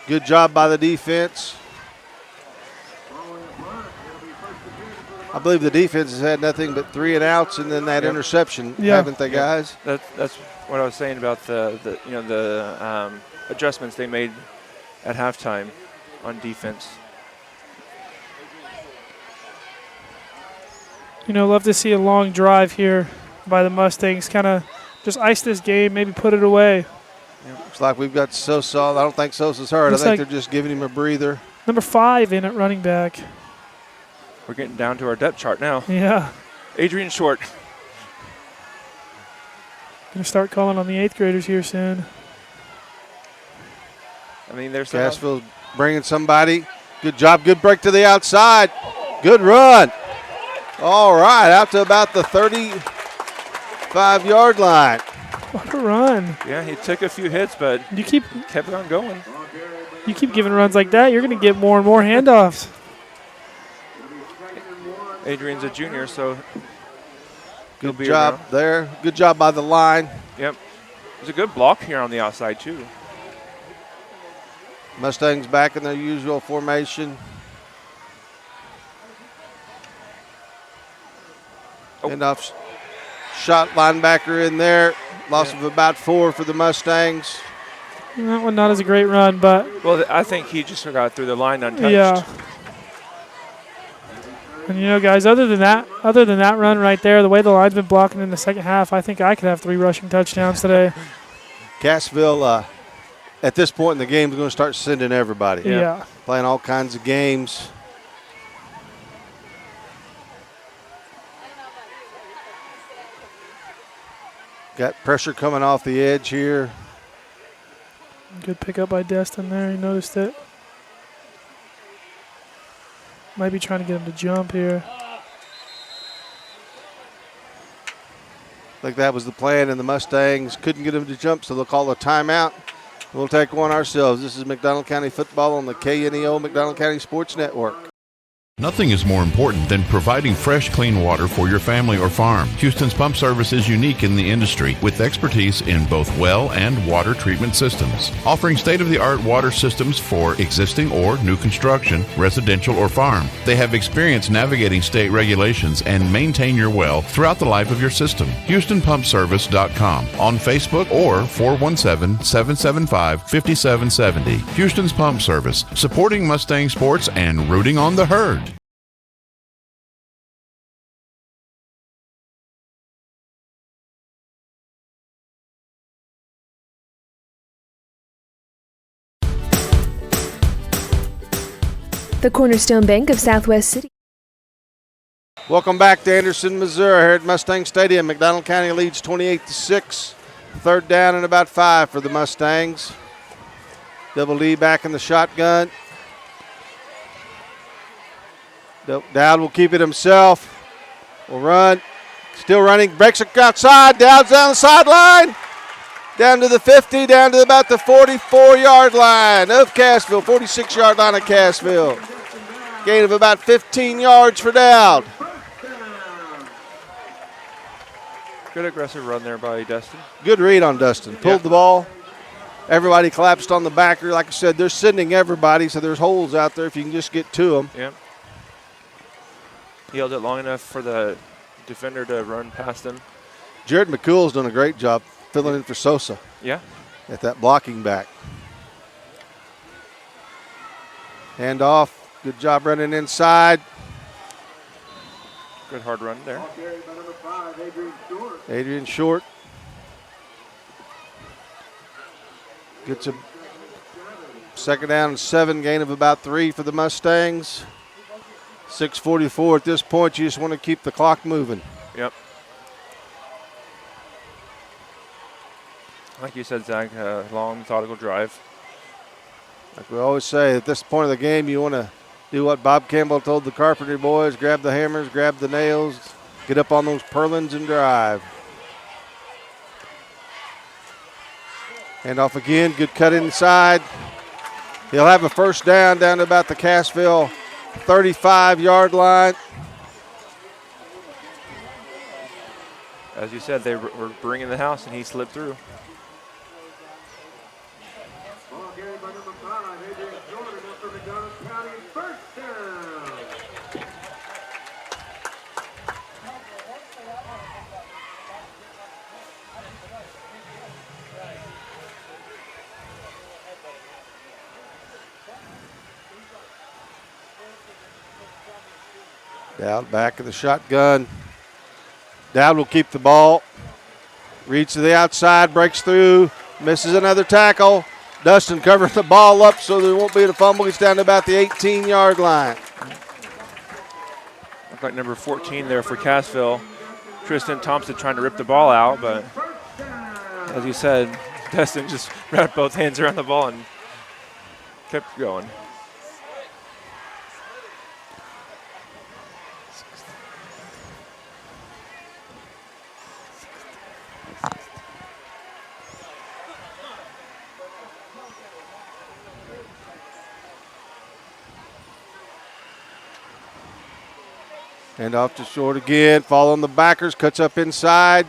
Good job by the defense. I believe the defense has had nothing but 3 and outs and then that interception, haven't they, guys? That's what I was saying about the adjustments they made at halftime on defense. Love to see a long drive here by the Mustangs. Kind of just ice this game, maybe put it away. Looks like we've got Sosa. I don't think Sosa's hurt. I think they're just giving him a breather. Number 5 in at running back. We're getting down to our depth chart now. Yeah. Adrian Short. Going to start calling on the 8th graders here soon. I mean, there's Cassville's bringing somebody. Good job. Good break to the outside. Good run. All right, out to about the 35-yard line. What a run. Yeah, he took a few hits, but kept on going. You keep giving runs like that, you're going to get more and more handoffs. Adrian's a junior, so he'll be job around. There. Good job by the line. Yep. There's a good block here on the outside, too. Mustangs back in their usual formation. Enough shot linebacker in there. Loss of about 4 for the Mustangs. That one not as a great run, but. Well, I think he just got through the line untouched. Yeah. And guys, other than that run right there, the way the line's been blocking in the second half, I think I could have 3 rushing touchdowns today. Cassville, at this point in the game, is going to start sending everybody. Yeah. Playing all kinds of games. Got pressure coming off the edge here. Good pickup by Destin there. He noticed it. Might be trying to get him to jump here. think that was the plan, and the Mustangs couldn't get him to jump, so they'll call a timeout. We'll take one ourselves. This is McDonald County football on the KNEO McDonald County Sports Network. Nothing is more important than providing fresh, clean water for your family or farm. Houston's Pump Service is unique in the industry with expertise in both well and water treatment systems, offering state-of-the-art water systems for existing or new construction, residential or farm. They have experience navigating state regulations and maintain your well throughout the life of your system. HoustonPumpService.com on Facebook or 417-775-5770. Houston's Pump Service, supporting Mustang sports and rooting on the herd. The Cornerstone Bank of Southwest City. Welcome back to Anderson, Missouri, here at Mustang Stadium. McDonald County leads 28-6. Third down and about 5 for the Mustangs. Double D back in the shotgun. Dowd will keep it himself. Will run. Still running. Breaks it outside. Dowd's down the sideline. Down to the 50, down to about the 44-yard line of Cassville, 46-yard line of Cassville. Gain of about 15 yards for Dowd. Good aggressive run there by Dustin. Good read on Dustin. Pulled the ball. Everybody collapsed on the backer. Like I said, they're sending everybody, so there's holes out there if you can just get to them. Yep. He held it long enough for the defender to run past him. Jared McCool's done a great job filling in for Sosa. Yeah. At that blocking back. Hand off. Good job running inside. Good hard run there. Adrian Short. Gets a second down and 7, gain of about 3 for the Mustangs. 6:44 at this point. You just want to keep the clock moving. Yep. Like you said, Zach, long, methodical drive. Like we always say, at this point of the game, you want to do what Bob Campbell told the Carpenter boys, grab the hammers, grab the nails, get up on those purlins and drive. Hand off again, good cut inside. He'll have a first down to about the Cassville 35-yard line. As you said, they were bringing the house, and he slipped through. Dowd back of the shotgun. Dowd will keep the ball. Reads to the outside, breaks through, misses another tackle. Dustin covering the ball up so there won't be a fumble. He's down to about the 18-yard line. Looked like number 14 there for Cassville. Tristan Thompson trying to rip the ball out, but as you said, Dustin just wrapped both hands around the ball and kept going. And off to Short again, following the backers, cuts up inside.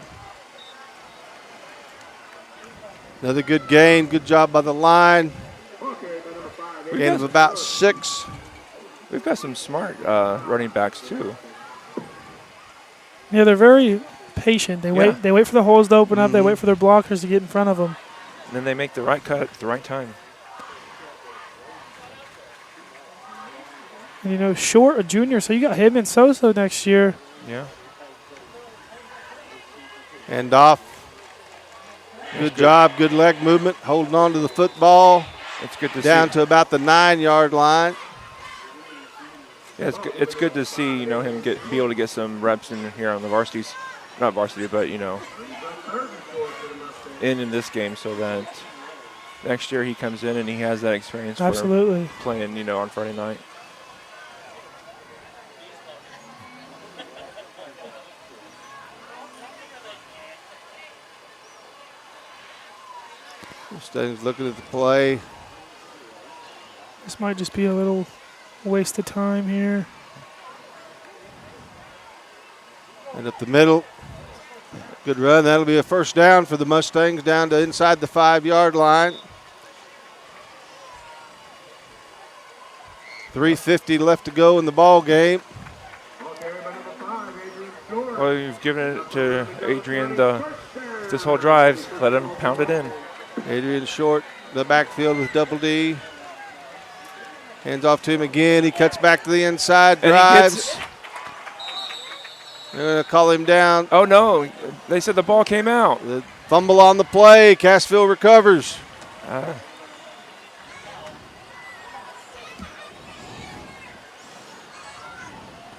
Another good gain, good job by the line. Gain of about 6. We've got some smart running backs too. Yeah, they're very patient. They wait. They wait for the holes to open up. They wait for their blockers to get in front of them. And then they make the right cut at the right time. And, you know, Short, a junior, so you got him and Sosa next year. Yeah. And off. Good job, good leg movement, holding on to the football. It's good to down see. To about the 9-yard line. Yeah, it's good to see, you know, him be able to get some reps in here on the varsities, not varsity, but you know, in this game, so that next year he comes in and he has that experience. Absolutely. For playing, you know, on Friday night. Mustangs looking at the play. This might just be a little waste of time here. And up the middle. Good run. That'll be a first down for the Mustangs down to inside the 5-yard line. 3:50 left to go in the ball game. Well, you've given it to Adrian this whole drive. Let him pound it in. Adrian Short, the backfield with Double D. Hands off to him again. He cuts back to the inside, drives. They're going to call him down. Oh, no. They said the ball came out. The fumble on the play. Cassville recovers.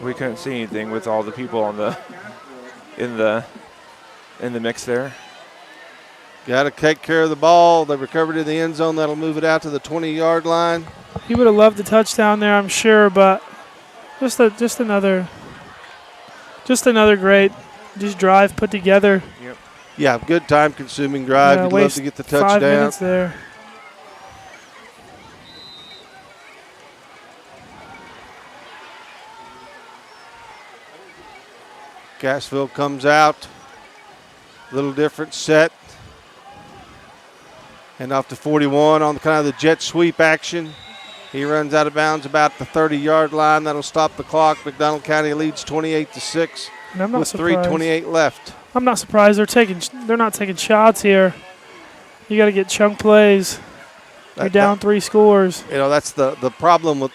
We couldn't see anything with all the people on in the mix there. Got to take care of the ball. They recovered in the end zone. That'll move it out to the 20-yard line. He would have loved the touchdown there, I'm sure, but just another great drive put together. Yep. Yeah, good time-consuming drive. You'd love to get the touchdown. 5 minutes there. Cassville comes out. A little different set. And off to 41 on kind of the jet sweep action. He runs out of bounds about the 30-yard line. That'll stop the clock. McDonald County leads 28-6 with 3:28 left. I'm not surprised they're not taking shots here. You got to get chunk plays. You're down 3 scores. You know, that's the problem with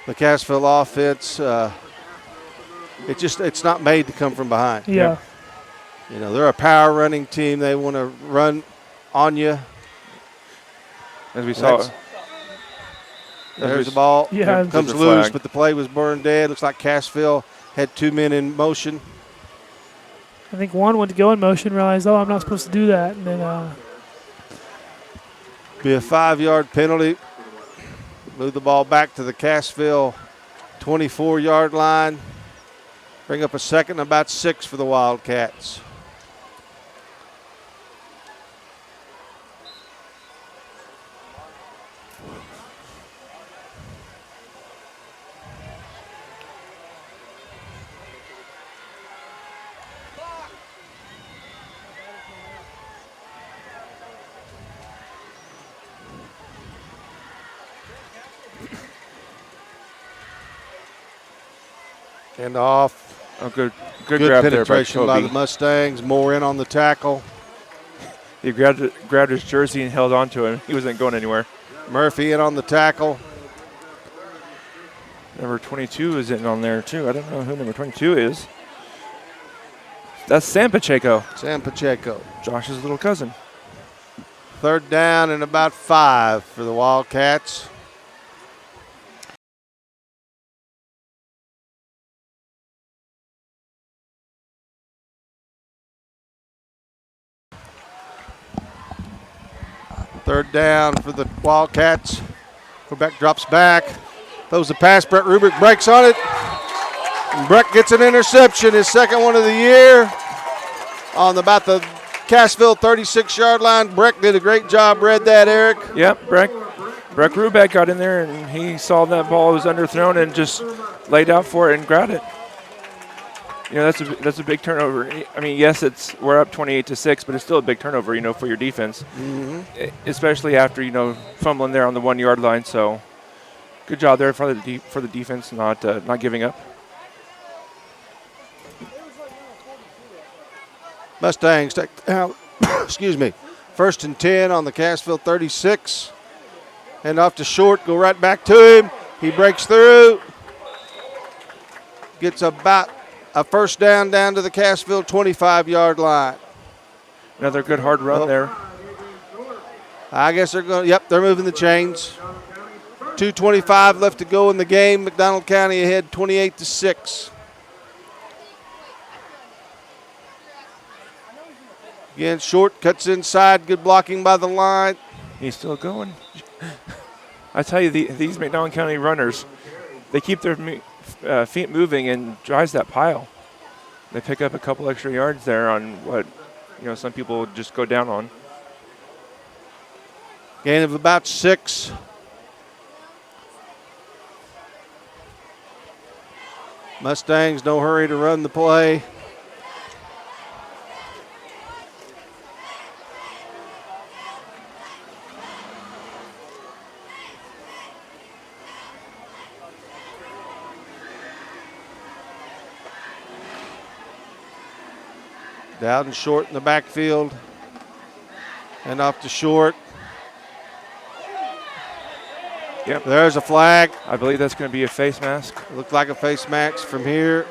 the Cassville offense. It's not made to come from behind. Yeah. You know, they're a power running team. They want to run on you. As we saw. There's the ball. Yeah. Comes loose, but the play was burned dead. Looks like Cassville had 2 men in motion. I think one went to go in motion, realized, I'm not supposed to do that. And then be a 5-yard penalty. Move the ball back to the Cassville 24-yard line. Bring up a second and about 6 for the Wildcats. And off. Oh, good grab penetration there by the Mustangs. Moore in on the tackle. He grabbed his jersey and held on to him. He wasn't going anywhere. Murphy in on the tackle. Number 22 is in on there, too. I don't know who number 22 is. That's Sam Pacheco. Sam Pacheco. Josh's little cousin. 3rd down and about 5 for the Wildcats. Third down for the Wildcats. Quarterback drops back. Throws the pass. Brett Rubrick breaks on it. And Brett gets an interception, his second one of the year. On about the Cassville 36-yard line. Breck did a great job. Read that, Eric. Yep, Breck Rubeck got in there, and he saw that ball was underthrown and just laid out for it and grabbed it. You know, that's a big turnover. I mean, yes, we're up 28-6, but it's still a big turnover, you know, for your defense, especially after, you know, fumbling there on the 1-yard line. So, good job there for the defense, not giving up. Mustangs take out. Excuse me. 1st and 10 on the Cassville 36, and off to Short. Go right back to him. He breaks through. Gets about a first down to the Cassville 25-yard line. Another good hard run there. I guess they're going. Yep, they're moving the chains. 2:25 left to go in the game. McDonald County ahead 28-6. Again, Short cuts inside. Good blocking by the line. He's still going. I tell you, these McDonald County runners, they keep their feet moving and drives that pile. They pick up a couple extra yards there on what, you know, some people just go down on. Gain of about 6. Mustangs, no hurry to run the play. Dowden short in the backfield. And off to short. Yep. There's a flag. I believe that's going to be a face mask. Looked like a face mask from here.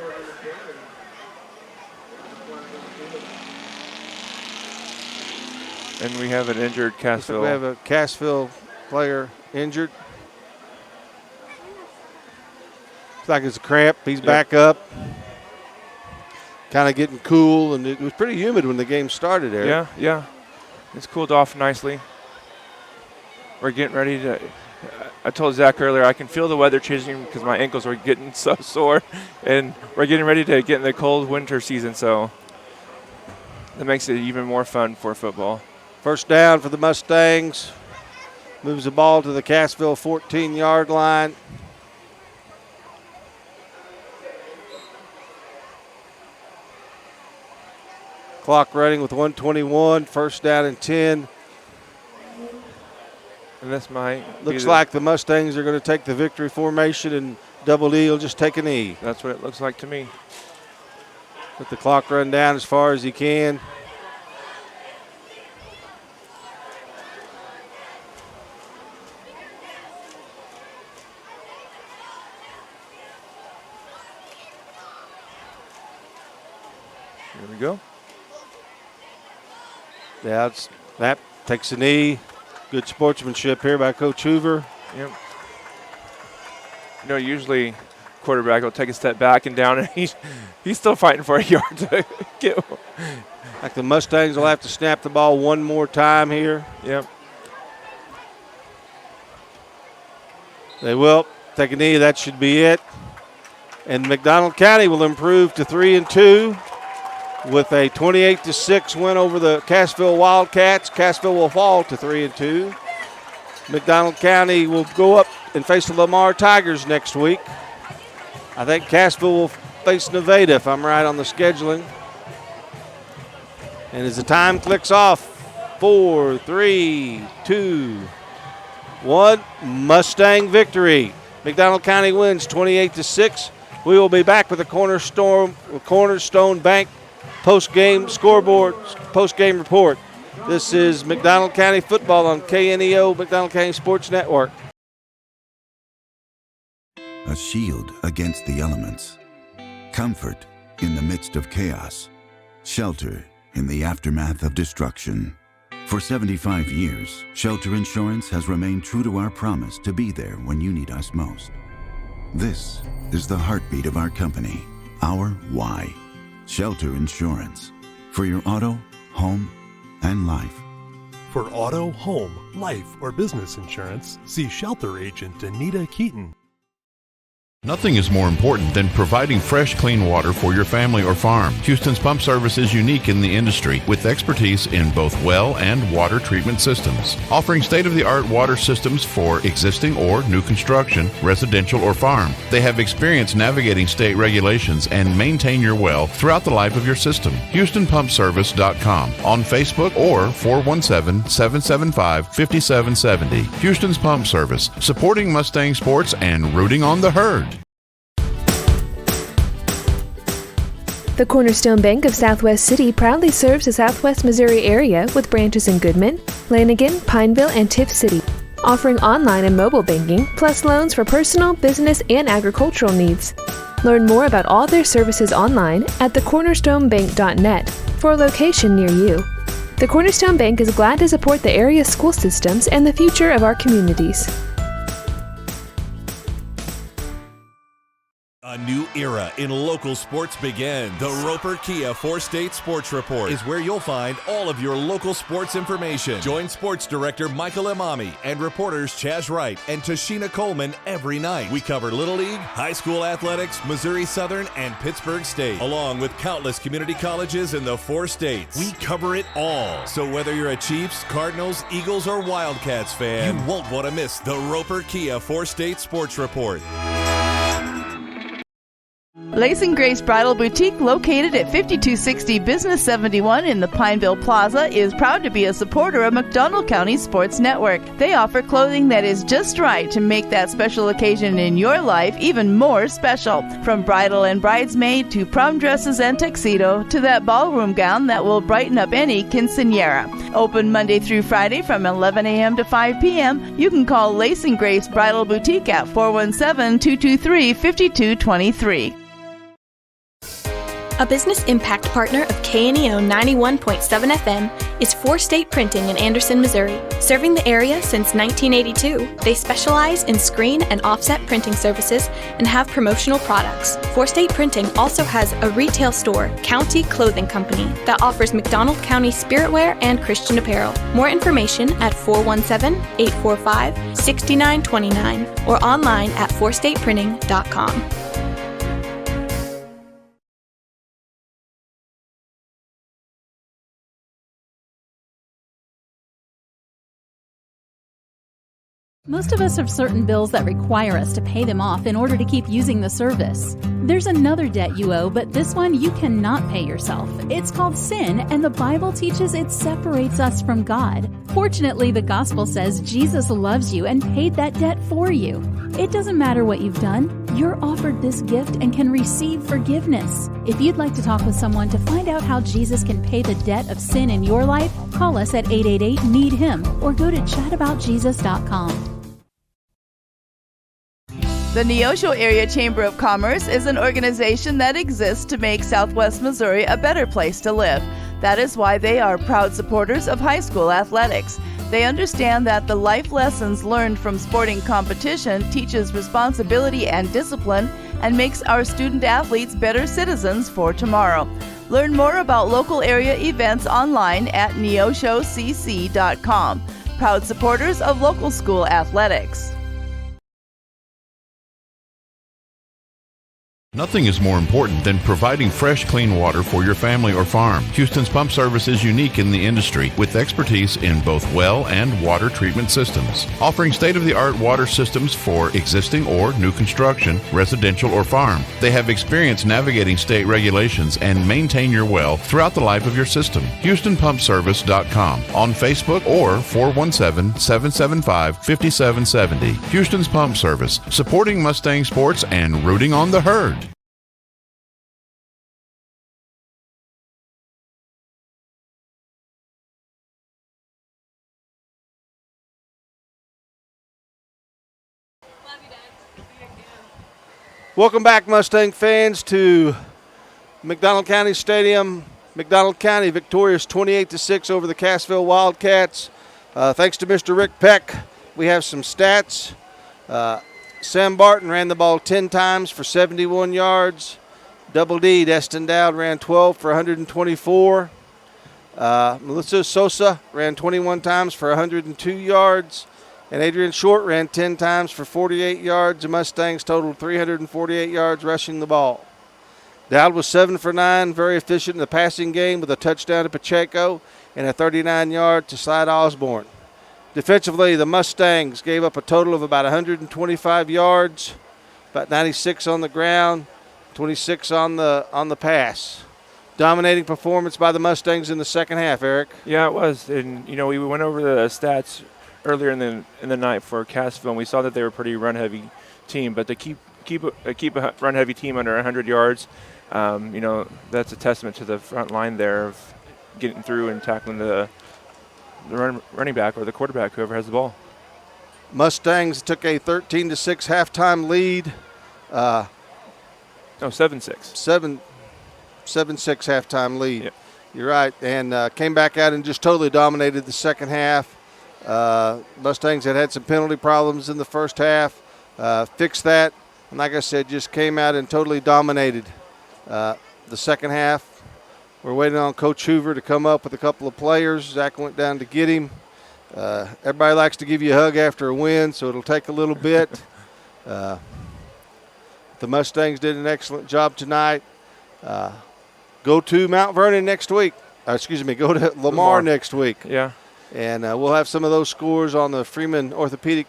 And we have an injured Cassville. We have a Cassville player injured. Looks like it's a cramp. He's back up. Kind of getting cool, and it was pretty humid when the game started there. Yeah. It's cooled off nicely. We're getting ready to. I told Zach earlier I can feel the weather changing because my ankles were getting so sore, and we're getting ready to get in the cold winter season, so that makes it even more fun for football. First down for the Mustangs. Moves the ball to the Cassville 14-yard line. Clock running with 1:21. First down and 10. And this might looks like the Mustangs are going to take the victory formation, and Double E will just take a knee. That's what it looks like to me. Let the clock run down as far as he can. Here we go. Yeah, Snap takes a knee. Good sportsmanship here by Coach Hoover. Yep. Usually quarterback will take a step back and down, and he's still fighting for a yard to get. Like the Mustangs will have to snap the ball one more time here. Yep. They will take a knee. That should be it. And McDonald County will improve to 3-2 with a 28-6 win over the Cassville Wildcats. Cassville will fall to 3-2. McDonald County will go up and face the Lamar Tigers next week. I think Cassville will face Nevada, if I'm right on the scheduling. And as the time clicks off, 4, 3, 2, 1, Mustang victory. McDonald County wins 28-6. We will be back with the Cornerstone Bank post-game scoreboard, post-game report. This is McDonald County football on KNEO, McDonald County Sports Network. A shield against the elements. Comfort in the midst of chaos. Shelter in the aftermath of destruction. For 75 years, Shelter Insurance has remained true to our promise to be there when you need us most. This is the heartbeat of our company, our why. Shelter Insurance. For your auto, home, and life. For auto, home, life, or business insurance, see Shelter Agent Anita Keaton. Nothing is more important than providing fresh, clean water for your family or farm. Houston's Pump Service is unique in the industry with expertise in both well and water treatment systems, offering state-of-the-art water systems for existing or new construction, residential or farm. They have experience navigating state regulations and maintain your well throughout the life of your system. HoustonPumpService.com on Facebook or 417-775-5770. Houston's Pump Service, supporting Mustang sports and rooting on the herd. The Cornerstone Bank of Southwest City proudly serves the Southwest Missouri area with branches in Goodman, Lanigan, Pineville, and Tiff City, offering online and mobile banking, plus loans for personal, business, and agricultural needs. Learn more about all their services online at thecornerstonebank.net for a location near you. The Cornerstone Bank is glad to support the area's school systems and the future of our communities. A new era in local sports begins. The Roper Kia 4-State Sports Report is where you'll find all of your local sports information. Join Sports Director Michael Imami and reporters Chaz Wright and Tashina Coleman every night. We cover Little League, high school athletics, Missouri Southern, and Pittsburgh State, along with countless community colleges in the 4 states. We cover it all. So whether you're a Chiefs, Cardinals, Eagles, or Wildcats fan, you won't want to miss the Roper Kia 4-State Sports Report. Lace and Grace Bridal Boutique, located at 5260 Business 71 in the Pineville Plaza, is proud to be a supporter of McDonald County Sports Network. They offer clothing that is just right to make that special occasion in your life even more special. From bridal and bridesmaid to prom dresses and tuxedo to that ballroom gown that will brighten up any quinceañera. Open Monday through Friday from 11 a.m. to 5 p.m. You can call Lace and Grace Bridal Boutique at 417-223-5223. A business impact partner of KNEO 91.7 FM is 4-State Printing in Anderson, Missouri. Serving the area since 1982, they specialize in screen and offset printing services and have promotional products. 4-State Printing also has a retail store, County Clothing Company, that offers McDonald County spiritwear and Christian apparel. More information at 417-845-6929 or online at 4stateprinting.com. Most of us have certain bills that require us to pay them off in order to keep using the service. There's another debt you owe, but this one you cannot pay yourself. It's called sin, and the Bible teaches it separates us from God. Fortunately, the gospel says Jesus loves you and paid that debt for you. It doesn't matter what you've done. You're offered this gift and can receive forgiveness. If you'd like to talk with someone to find out how Jesus can pay the debt of sin in your life, call us at 888-NEED-HIM or go to chataboutjesus.com. The Neosho Area Chamber of Commerce is an organization that exists to make Southwest Missouri a better place to live. That is why they are proud supporters of high school athletics. They understand that the life lessons learned from sporting competition teaches responsibility and discipline and makes our student athletes better citizens for tomorrow. Learn more about local area events online at neoshocc.com. Proud supporters of local school athletics. Nothing is more important than providing fresh, clean water for your family or farm. Houston's Pump Service is unique in the industry with expertise in both well and water treatment systems, offering state-of-the-art water systems for existing or new construction, residential or farm. They have experience navigating state regulations and maintain your well throughout the life of your system. HoustonPumpService.com on Facebook or 417-775-5770. Houston's Pump Service, supporting Mustang sports and rooting on the herd. Welcome back, Mustang fans, to McDonald County Stadium. McDonald County victorious 28-6 over the Cassville Wildcats. Thanks to Mr. Rick Peck, we have some stats. Sam Barton ran the ball 10 times for 71 yards. Double D, Destin Dowd, ran 12 for 124. Melissa Sosa ran 21 times for 102 yards. And Adrian Short ran 10 times for 48 yards. The Mustangs totaled 348 yards rushing the ball. Dowd was 7 for 9, very efficient in the passing game with a touchdown to Pacheco and a 39-yard to Slide Osborne. Defensively, the Mustangs gave up a total of about 125 yards, about 96 on the ground, 26 on the pass. Dominating performance by the Mustangs in the second half, Eric. Yeah, it was. And, we went over the stats earlier in the night for Cassville, and we saw that they were a pretty run-heavy team. But to keep a run-heavy team under 100 yards, that's a testament to the front line there of getting through and tackling the running back or the quarterback, whoever has the ball. Mustangs took a 13-6 halftime lead. 7-6. 7-6 halftime lead. Yep. You're right, and came back out and just totally dominated the second half. Mustangs had some penalty problems in the first half. Fixed that. And like I said, just came out and totally dominated the second half. We're waiting on Coach Hoover to come up with a couple of players. Zach went down to get him. Everybody likes to give you a hug after a win, so it'll take a little bit. The Mustangs did an excellent job tonight. Go to Mount Vernon next week. Go to Lamar next week. Yeah. And we'll have some of those scores on the Freeman Orthopedic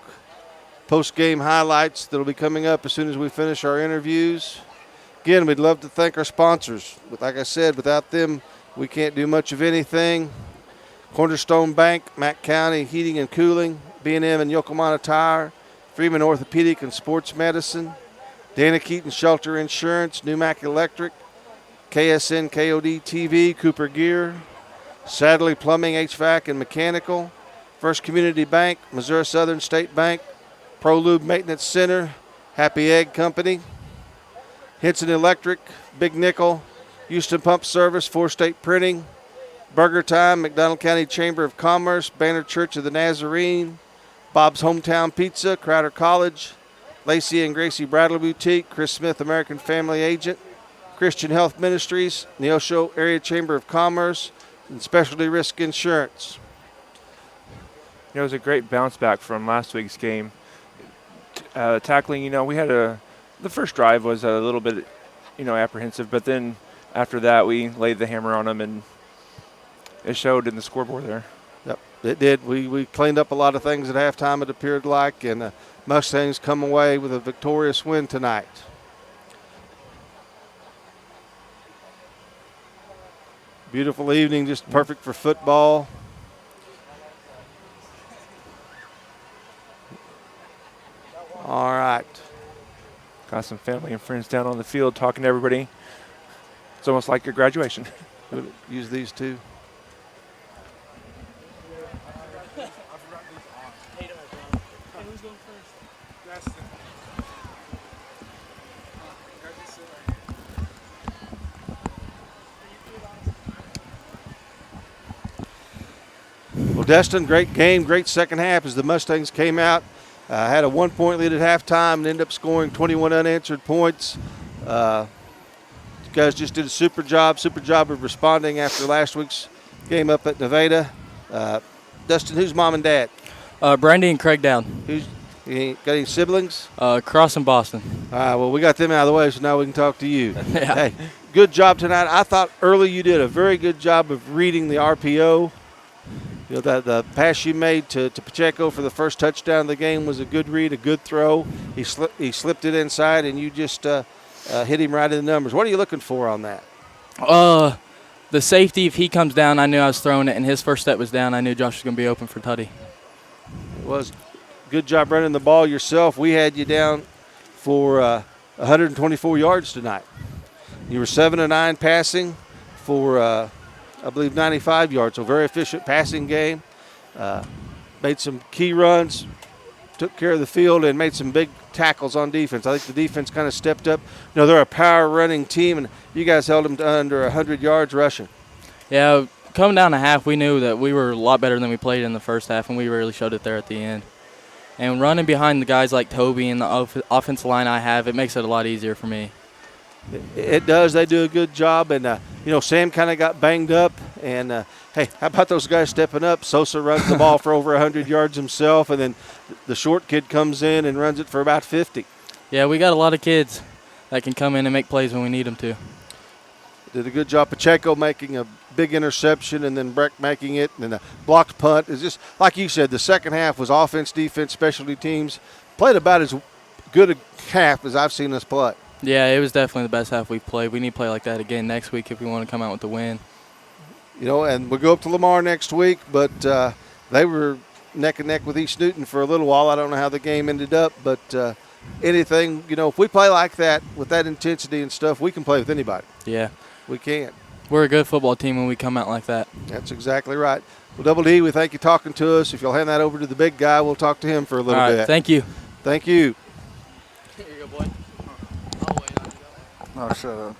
post-game highlights that'll be coming up as soon as we finish our interviews. Again, we'd love to thank our sponsors. But like I said, without them, we can't do much of anything. Cornerstone Bank, Mack County Heating and Cooling, B&M and Yokomana Tire, Freeman Orthopedic and Sports Medicine, Dana Keaton Shelter Insurance, Newmack Electric, KSN KOD TV, Cooper Gear, Sadley Plumbing, HVAC and Mechanical, First Community Bank, Missouri Southern State Bank, ProLube Maintenance Center, Happy Egg Company, Henson Electric, Big Nickel, Houston Pump Service, Four State Printing, Burger Time, McDonald County Chamber of Commerce, Banner Church of the Nazarene, Bob's Hometown Pizza, Crowder College, Lacey and Gracie Bradley Boutique, Chris Smith American Family Agent, Christian Health Ministries, Neosho Area Chamber of Commerce, and Specialty Risk Insurance. It was a great bounce back from last week's game. Tackling, we had the first drive was a little bit, apprehensive, but then after that we laid the hammer on them, and it showed in the scoreboard there. Yep, it did. We cleaned up a lot of things at halftime, it appeared like, and Mustangs come away with a victorious win tonight. Beautiful evening, just perfect for football. All right. Got some family and friends down on the field talking to everybody. It's almost like your graduation. Use these two. Well, Destin, great game, great second half as the Mustangs came out. Had a 1-point lead at halftime and ended up scoring 21 unanswered points. You guys just did a super job of responding after last week's game up at Nevada. Dustin, who's mom and dad? Brandy and Craig Dowd. Got any siblings? Cross in Boston. All right, well, we got them out of the way, so now we can talk to you. Yeah. Hey, good job tonight. I thought early you did a very good job of reading the RPO. The pass you made to Pacheco for the first touchdown of the game was a good read, a good throw. He slipped it inside, and you just hit him right in the numbers. What are you looking for on that? The safety, if he comes down, I knew I was throwing it, and his first step was down. I knew Josh was going to be open for tutty. It was good job running the ball yourself. We had you down for 124 yards tonight. You were 7 of 9 passing for I believe 95 yards, so very efficient passing game. Made some key runs, took care of the field, and made some big tackles on defense. I think the defense kind of stepped up. They're a power running team, and you guys held them to under 100 yards rushing. Yeah, coming down to half, we knew that we were a lot better than we played in the first half, and we really showed it there at the end. And running behind the guys like Toby and the offensive line I have, it makes it a lot easier for me. It does. They do a good job. And, Sam kind of got banged up. And, hey, how about those guys stepping up? Sosa runs the ball for over 100 yards himself, and then the short kid comes in and runs it for about 50. Yeah, we got a lot of kids that can come in and make plays when we need them to. Did a good job. Pacheco making a big interception, and then Breck making it, and then a blocked punt. It's just, like you said, the second half was offense, defense, specialty teams. Played about as good a half as I've seen us play. Yeah, it was definitely the best half we've played. We need to play like that again next week if we want to come out with the win. And we'll go up to Lamar next week, but they were neck and neck with East Newton for a little while. I don't know how the game ended up, but anything, if we play like that with that intensity and stuff, we can play with anybody. Yeah. We can. We're a good football team when we come out like that. That's exactly right. Well, Double D, we thank you talking to us. If you'll hand that over to the big guy, we'll talk to him for a little bit. All right, thank you. Thank you. Here you go, boy. Oh, shut up.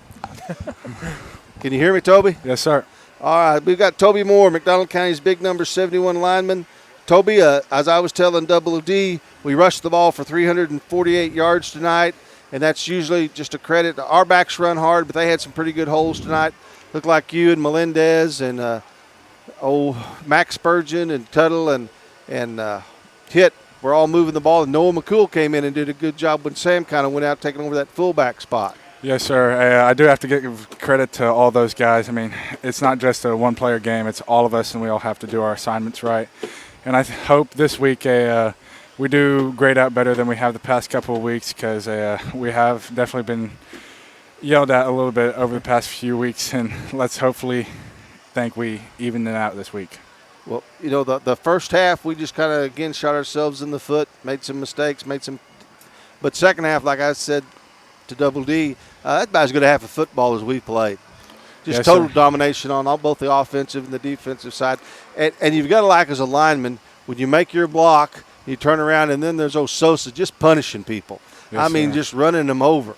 Can you hear me, Toby? Yes, sir. All right, we've got Toby Moore, McDonald County's big number 71 lineman. Toby, as I was telling Double D, we rushed the ball for 348 yards tonight, and that's usually just a credit. Our backs run hard, but they had some pretty good holes tonight. Looked like you and Melendez and Max Spurgeon and Tuttle and Hitt were all moving the ball. And Noah McCool came in and did a good job when Sam kind of went out taking over that fullback spot. Yes, sir. I do have to give credit to all those guys. I mean, it's not just a one-player game. It's all of us, and we all have to do our assignments right. And I hope this week we do grade out better than we have the past couple of weeks, because we have definitely been yelled at a little bit over the past few weeks, and let's hopefully think we even it out this week. Well, you know, the first half we just kind of, again, shot ourselves in the foot, made some mistakes, but second half, like I said to Double D, that's about as good a half of football as we played. Just total domination on both the offensive and the defensive side. And you've got to like, as a lineman, when you make your block, you turn around, and then there's Sosa just punishing people. Yes, just running them over.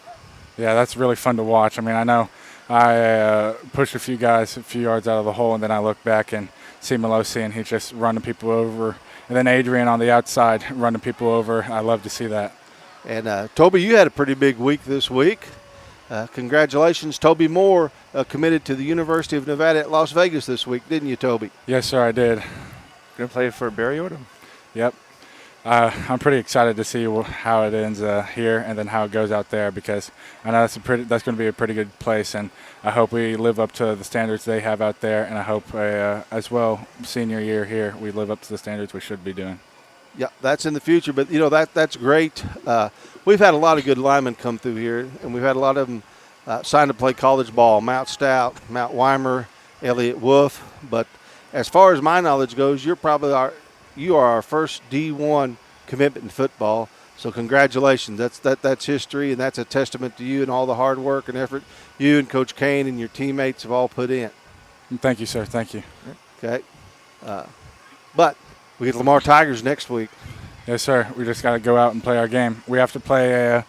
Yeah, that's really fun to watch. I mean, I know I pushed a few guys a few yards out of the hole, and then I look back and see Melosi, and he's just running people over. And then Adrian on the outside running people over. I love to see that. And, Toby, you had a pretty big week this week. Congratulations. Toby Moore committed to the University of Nevada at Las Vegas this week, didn't you, Toby? Yes, sir, I did. Going to play for Barry Odom? Yep. I'm pretty excited to see how it ends here and then how it goes out there, because I know that's going to be a pretty good place, and I hope we live up to the standards they have out there, and I hope as well, senior year here, we live up to the standards we should be doing. Yeah, that's in the future, but, you know, that's great. We've had a lot of good linemen come through here, and we've had a lot of them signed to play college ball. Mount Stout, Mount Weimer, Elliott Wolf. But as far as my knowledge goes, you are our first D1 commitment in football. So congratulations. That's history, and that's a testament to you and all the hard work and effort you and Coach Kane and your teammates have all put in. Thank you, sir. Thank you. Okay. But we get Lamar Tigers next week. Yes, sir. We just got to go out and play our game. We have to play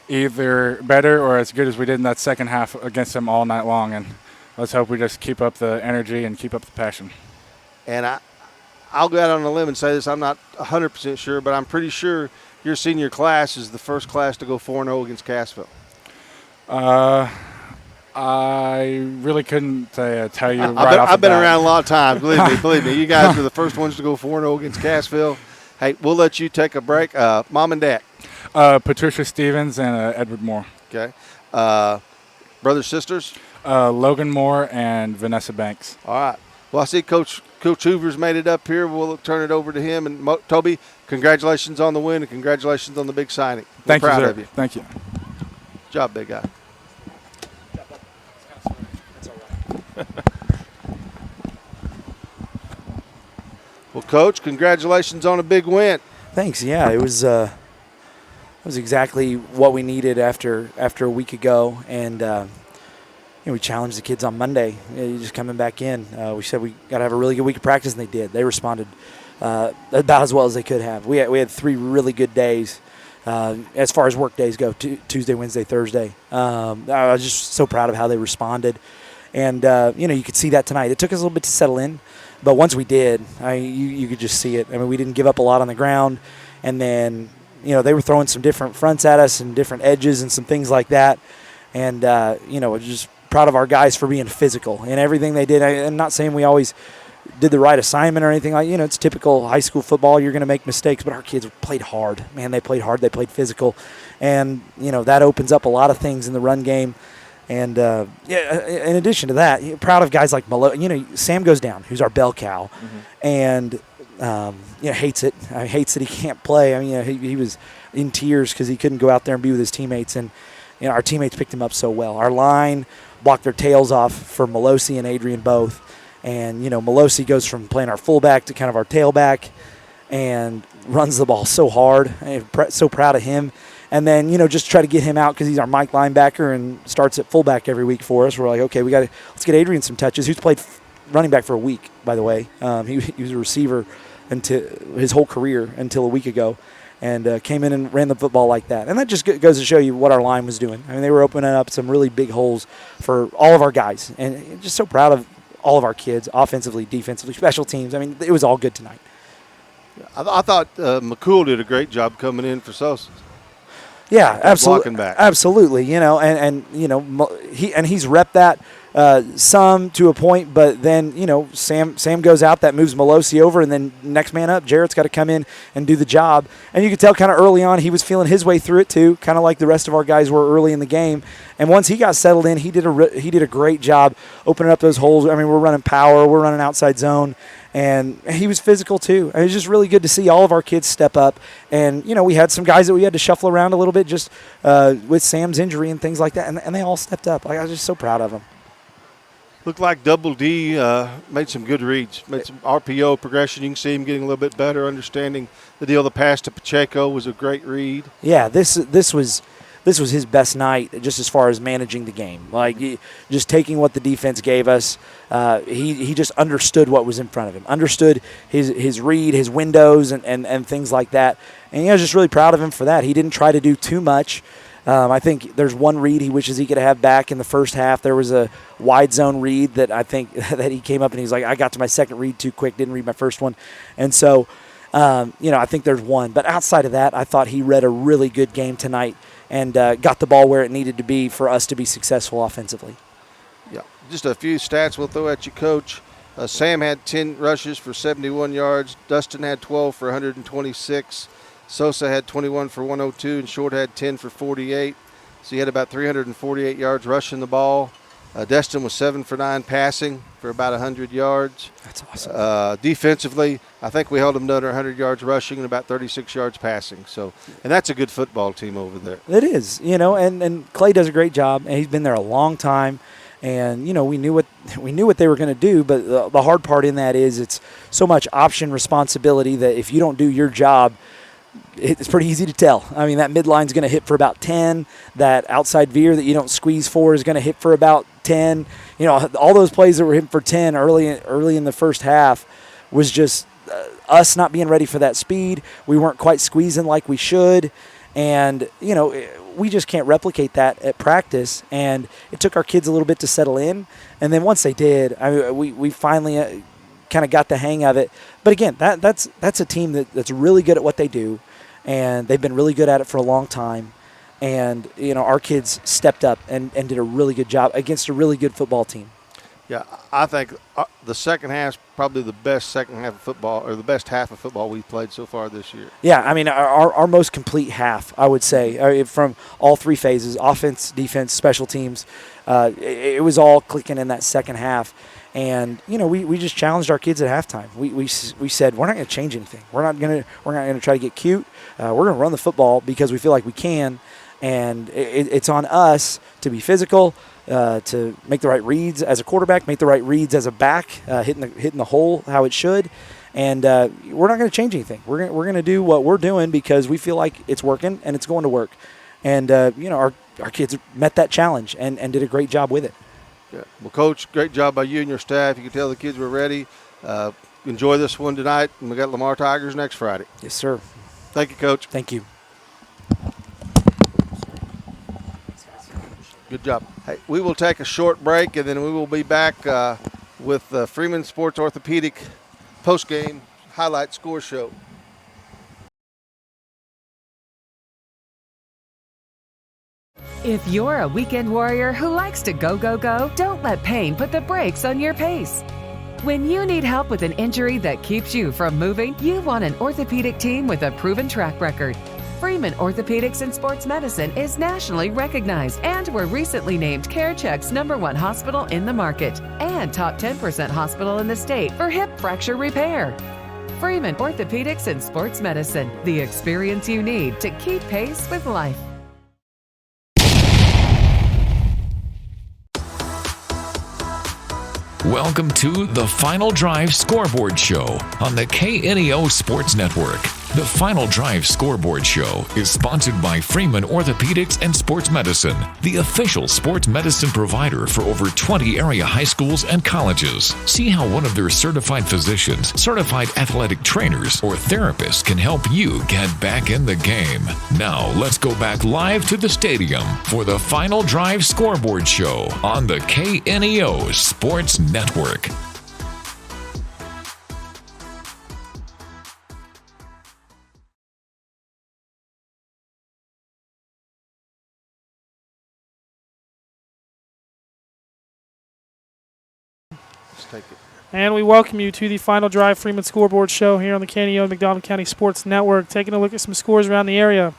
either better or as good as we did in that second half against them all night long. And let's hope we just keep up the energy and keep up the passion. And I'll go out on a limb and say this. I'm not 100% sure, but I'm pretty sure your senior class is the first class to go 4-0 against Cassville. I really couldn't tell you right off the bat. I've been around a lot of times. Believe me. You guys are the first ones to go 4-0 against Cassville. Hey, we'll let you take a break. Mom and Dad. Patricia Stevens and Edward Moore. Okay. Brothers, sisters? Logan Moore and Vanessa Banks. All right. Well, I see Coach Hoover's made it up here. We'll turn it over to him. And Toby, congratulations on the win and congratulations on the big signing. We're Thank you, proud sir. of you. Thank you. Good job, big guy. Well, Coach, congratulations on a big win. Thanks. Yeah, it was exactly what we needed after a week ago, and we challenged the kids on Monday. Just coming back in, we said we got to have a really good week of practice, and they did. They responded about as well as they could have. We had 3 really good days as far as work days go: Tuesday, Wednesday, Thursday. I was just so proud of how they responded, and you could see that tonight. It took us a little bit to settle in. But once we did, you could just see it. I mean, we didn't give up a lot on the ground. And then, they were throwing some different fronts at us and different edges and some things like that. And, just proud of our guys for being physical in everything they did. I'm not saying we always did the right assignment or anything like, it's typical high school football. You're going to make mistakes, but our kids played hard. Man, they played hard. They played physical. And, that opens up a lot of things in the run game. And, in addition to that, proud of guys like Sam goes down, who's our bell cow, and, hates it. Hates that he can't play. I mean, he was in tears because he couldn't go out there and be with his teammates. And, our teammates picked him up so well. Our line blocked their tails off for Melosi and Adrian both. And, Melosi goes from playing our fullback to kind of our tailback and runs the ball so hard. I'm so proud of him. And then, just try to get him out because he's our Mike linebacker and starts at fullback every week for us. We're like, okay, let's get Adrian some touches. Who's played running back for a week, by the way. He was a receiver until his whole career until a week ago, and came in and ran the football like that. And that just goes to show you what our line was doing. I mean, they were opening up some really big holes for all of our guys. And just so proud of all of our kids, offensively, defensively, special teams. I mean, it was all good tonight. I thought McCool did a great job coming in for Sosa. Yeah, absolutely. Blocking back. Absolutely. He's repped that some to a point, but then Sam goes out, that moves Melosi over, and then next man up, Jarrett's got to come in and do the job. And you could tell kind of early on he was feeling his way through it too, kind of like the rest of our guys were early in the game. And once he got settled in, he did a great job opening up those holes. I mean, we're running power, we're running outside zone. And he was physical too. And it was just really good to see all of our kids step up. And, we had some guys that we had to shuffle around a little bit just with Sam's injury and things like that. And they all stepped up. I was just so proud of them. Looked like Double D made some good reads, made some RPO progression. You can see him getting a little bit better, understanding the deal. The pass to Pacheco was a great read. Yeah, this was his best night just as far as managing the game. Like, just taking what the defense gave us. He just understood what was in front of him, understood his read, his windows, and things like that. And I was just really proud of him for that. He didn't try to do too much. I think there's one read he wishes he could have back in the first half. There was a wide zone read that I think that he came up and he's like, I got to my second read too quick, didn't read my first one. And so, I think there's one. But outside of that, I thought he read a really good game tonight and got the ball where it needed to be for us to be successful offensively. Yeah, just a few stats we'll throw at you, Coach. Sam had 10 rushes for 71 yards. Dustin had 12 for 126. Sosa had 21 for 102, and Short had 10 for 48. So he had about 348 yards rushing the ball. Destin was 7 for 9 passing for about 100 yards. That's awesome. Defensively, I think we held them to under 100 yards rushing and about 36 yards passing. So, and that's a good football team over there. It is, and Clay does a great job, and he's been there a long time. And we knew what they were going to do, but the hard part in that is it's so much option responsibility that if you don't do your job, it's pretty easy to tell. I mean, that midline's going to hit for about 10. That outside veer that you don't squeeze for is going to hit for about 10. All those plays that were hitting for 10 early in the first half was just us not being ready for that speed. We weren't quite squeezing like we should. And, we just can't replicate that at practice. And it took our kids a little bit to settle in. And then once they did, we finally kind of got the hang of it. But again, that's a team that's really good at what they do, and they've been really good at it for a long time. And our kids stepped up and did a really good job against a really good football team. Yeah, I think the second half is probably the best second half of football, or the best half of football we've played so far this year. Yeah, I mean, our most complete half, I would say, from all three phases, offense, defense, special teams. It was all clicking in that second half. And we just challenged our kids at halftime. We said we're not going to change anything. We're not going to try to get cute. We're going to run the football because we feel like we can, and it's on us to be physical, to make the right reads as a quarterback, make the right reads as a back, hitting the hole how it should, and we're not going to change anything. We're going to do what we're doing because we feel like it's working and it's going to work, and our kids met that challenge and did a great job with it. Yeah. Well, Coach, great job by you and your staff. You can tell the kids were ready. Enjoy this one tonight, and we got Lamar Tigers next Friday. Yes, sir. Thank you, Coach. Thank you. Good job. Hey, we will take a short break, and then we will be back with Freeman Sports Orthopedic post-game highlight score show. If you're a weekend warrior who likes to go, don't let pain put the brakes on your pace. When you need help with an injury that keeps you from moving, you want an orthopedic team with a proven track record. Freeman Orthopedics and Sports Medicine is nationally recognized and were recently named CareCheck's #1 hospital in the market and top 10% hospital in the state for hip fracture repair. Freeman Orthopedics and Sports Medicine, the experience you need to keep pace with life. Welcome to the Final Drive Scoreboard Show on the KNEO Sports Network. The Final Drive Scoreboard Show is sponsored by Freeman Orthopedics and Sports Medicine, the official sports medicine provider for over 20 area high schools and colleges. See how one of their certified physicians, certified athletic trainers, or therapists can help you get back in the game. Now, let's go back live to the stadium for the Final Drive Scoreboard Show on the KNEO Sports Network. take it. And we welcome you to the Final Drive Freeman Scoreboard Show here on the KNEO McDonald County Sports Network. Taking a look at some scores around the area.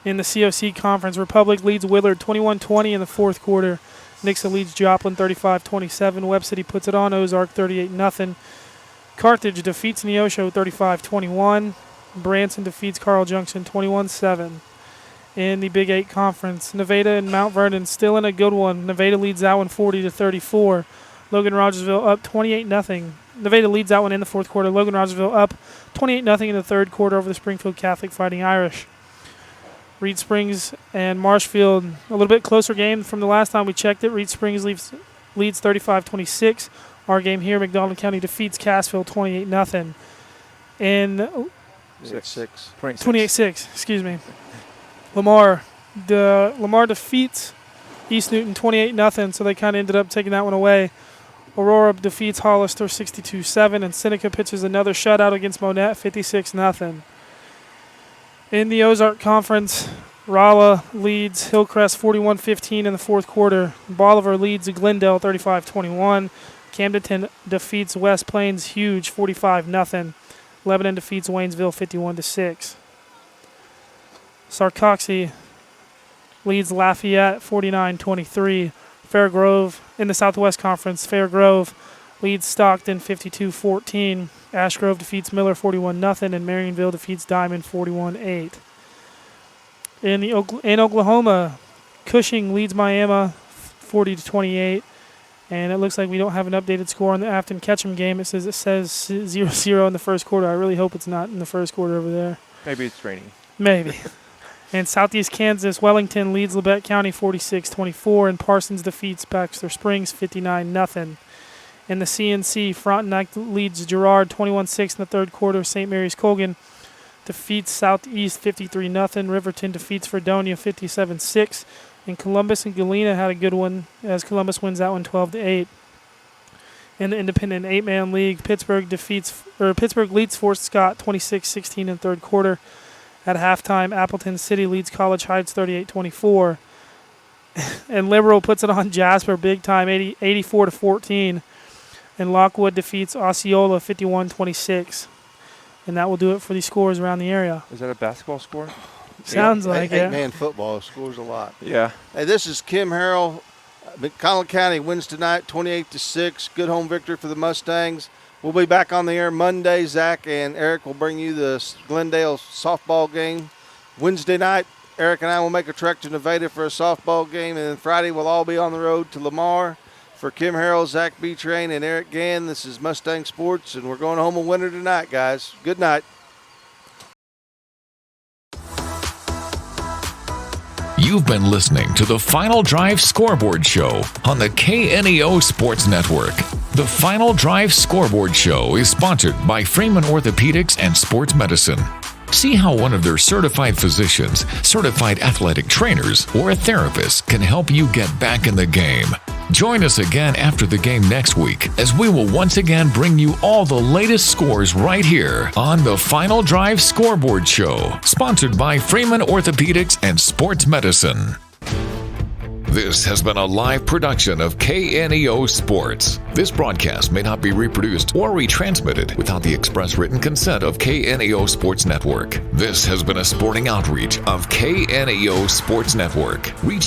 In the COC Conference, Republic leads Willard 21-20 in the fourth quarter. Nixa leads Joplin 35-27. Webb City puts it on Ozark 38-0. Carthage defeats Neosho 35-21. Branson defeats Carl Junction 21-7. In the Big 8 Conference, Nevada and Mount Vernon still in a good one. Nevada leads that one 40-34. Logan Rogersville up 28-0. Nevada leads that one in the fourth quarter. Logan Rogersville up 28-0 in the third quarter over the Springfield Catholic Fighting Irish. Reed Springs and Marshfield, a little bit closer game from the last time we checked it. Reed Springs leads 35-26. Our game here, McDonald County defeats Cassville 28-0. In 28-6, excuse me. Lamar defeats East Newton 28-0, so they kind of ended up taking that one away. Aurora defeats Hollister 62-7, and Seneca pitches another shutout against Monette 56-0. In the Ozark Conference, Rolla leads Hillcrest 41-15 in the fourth quarter. Bolivar leads Glendale 35-21. Camdenton defeats West Plains huge 45-0. Lebanon defeats Waynesville 51-6. Sarcoxy leads Lafayette 49-23. Fairgrove in the Southwest Conference, Fairgrove leads Stockton 52-14. Ashgrove defeats Miller 41-0, and Marionville defeats Diamond 41-8. In Oklahoma, Cushing leads Miami 40-28, and it looks like we don't have an updated score on the Afton Ketchum game. It says 0-0 in the first quarter. I really hope it's not in the first quarter over there. Maybe it's raining. Maybe. And Southeast Kansas, Wellington leads Labette County 46-24, and Parsons defeats Baxter Springs 59-0. In the CNC, Frontenac leads Girard 21-6 in the third quarter. St. Mary's Colgan defeats Southeast 53-0. Riverton defeats Fredonia 57-6. And Columbus and Galena had a good one as Columbus wins that one 12-8. In the Independent 8-man league, Pittsburgh leads Fort Scott 26-16 in the third quarter. At halftime, Appleton City leads College Heights 38-24. And Liberal puts it on Jasper big time, 84-14. And Lockwood defeats Osceola 51-26. And that will do it for the scores around the area. Is that a basketball score? Sounds like it. 8-man football scores a lot. Yeah. Hey, this is Kim Harrell. McDonald County wins tonight 28-6. Good home victory for the Mustangs. We'll be back on the air Monday. Zach and Eric will bring you the Glendale softball game. Wednesday night, Eric and I will make a trek to Nevada for a softball game. And then Friday, we'll all be on the road to Lamar. For Kim Harrell, Zach B-Train, and Eric Gann, this is Mustang Sports, and we're going home a winner tonight, guys. Good night. You've been listening to the Final Drive Scoreboard Show on the KNEO Sports Network. The Final Drive Scoreboard Show is sponsored by Freeman Orthopedics and Sports Medicine. See how one of their certified physicians, certified athletic trainers, or a therapist can help you get back in the game. Join us again after the game next week as we will once again bring you all the latest scores right here on the Final Drive Scoreboard Show, sponsored by Freeman Orthopedics and Sports Medicine. This has been a live production of KNEO Sports. This broadcast may not be reproduced or retransmitted without the express written consent of KNEO Sports Network. This has been a sporting outreach of KNEO Sports Network. Reach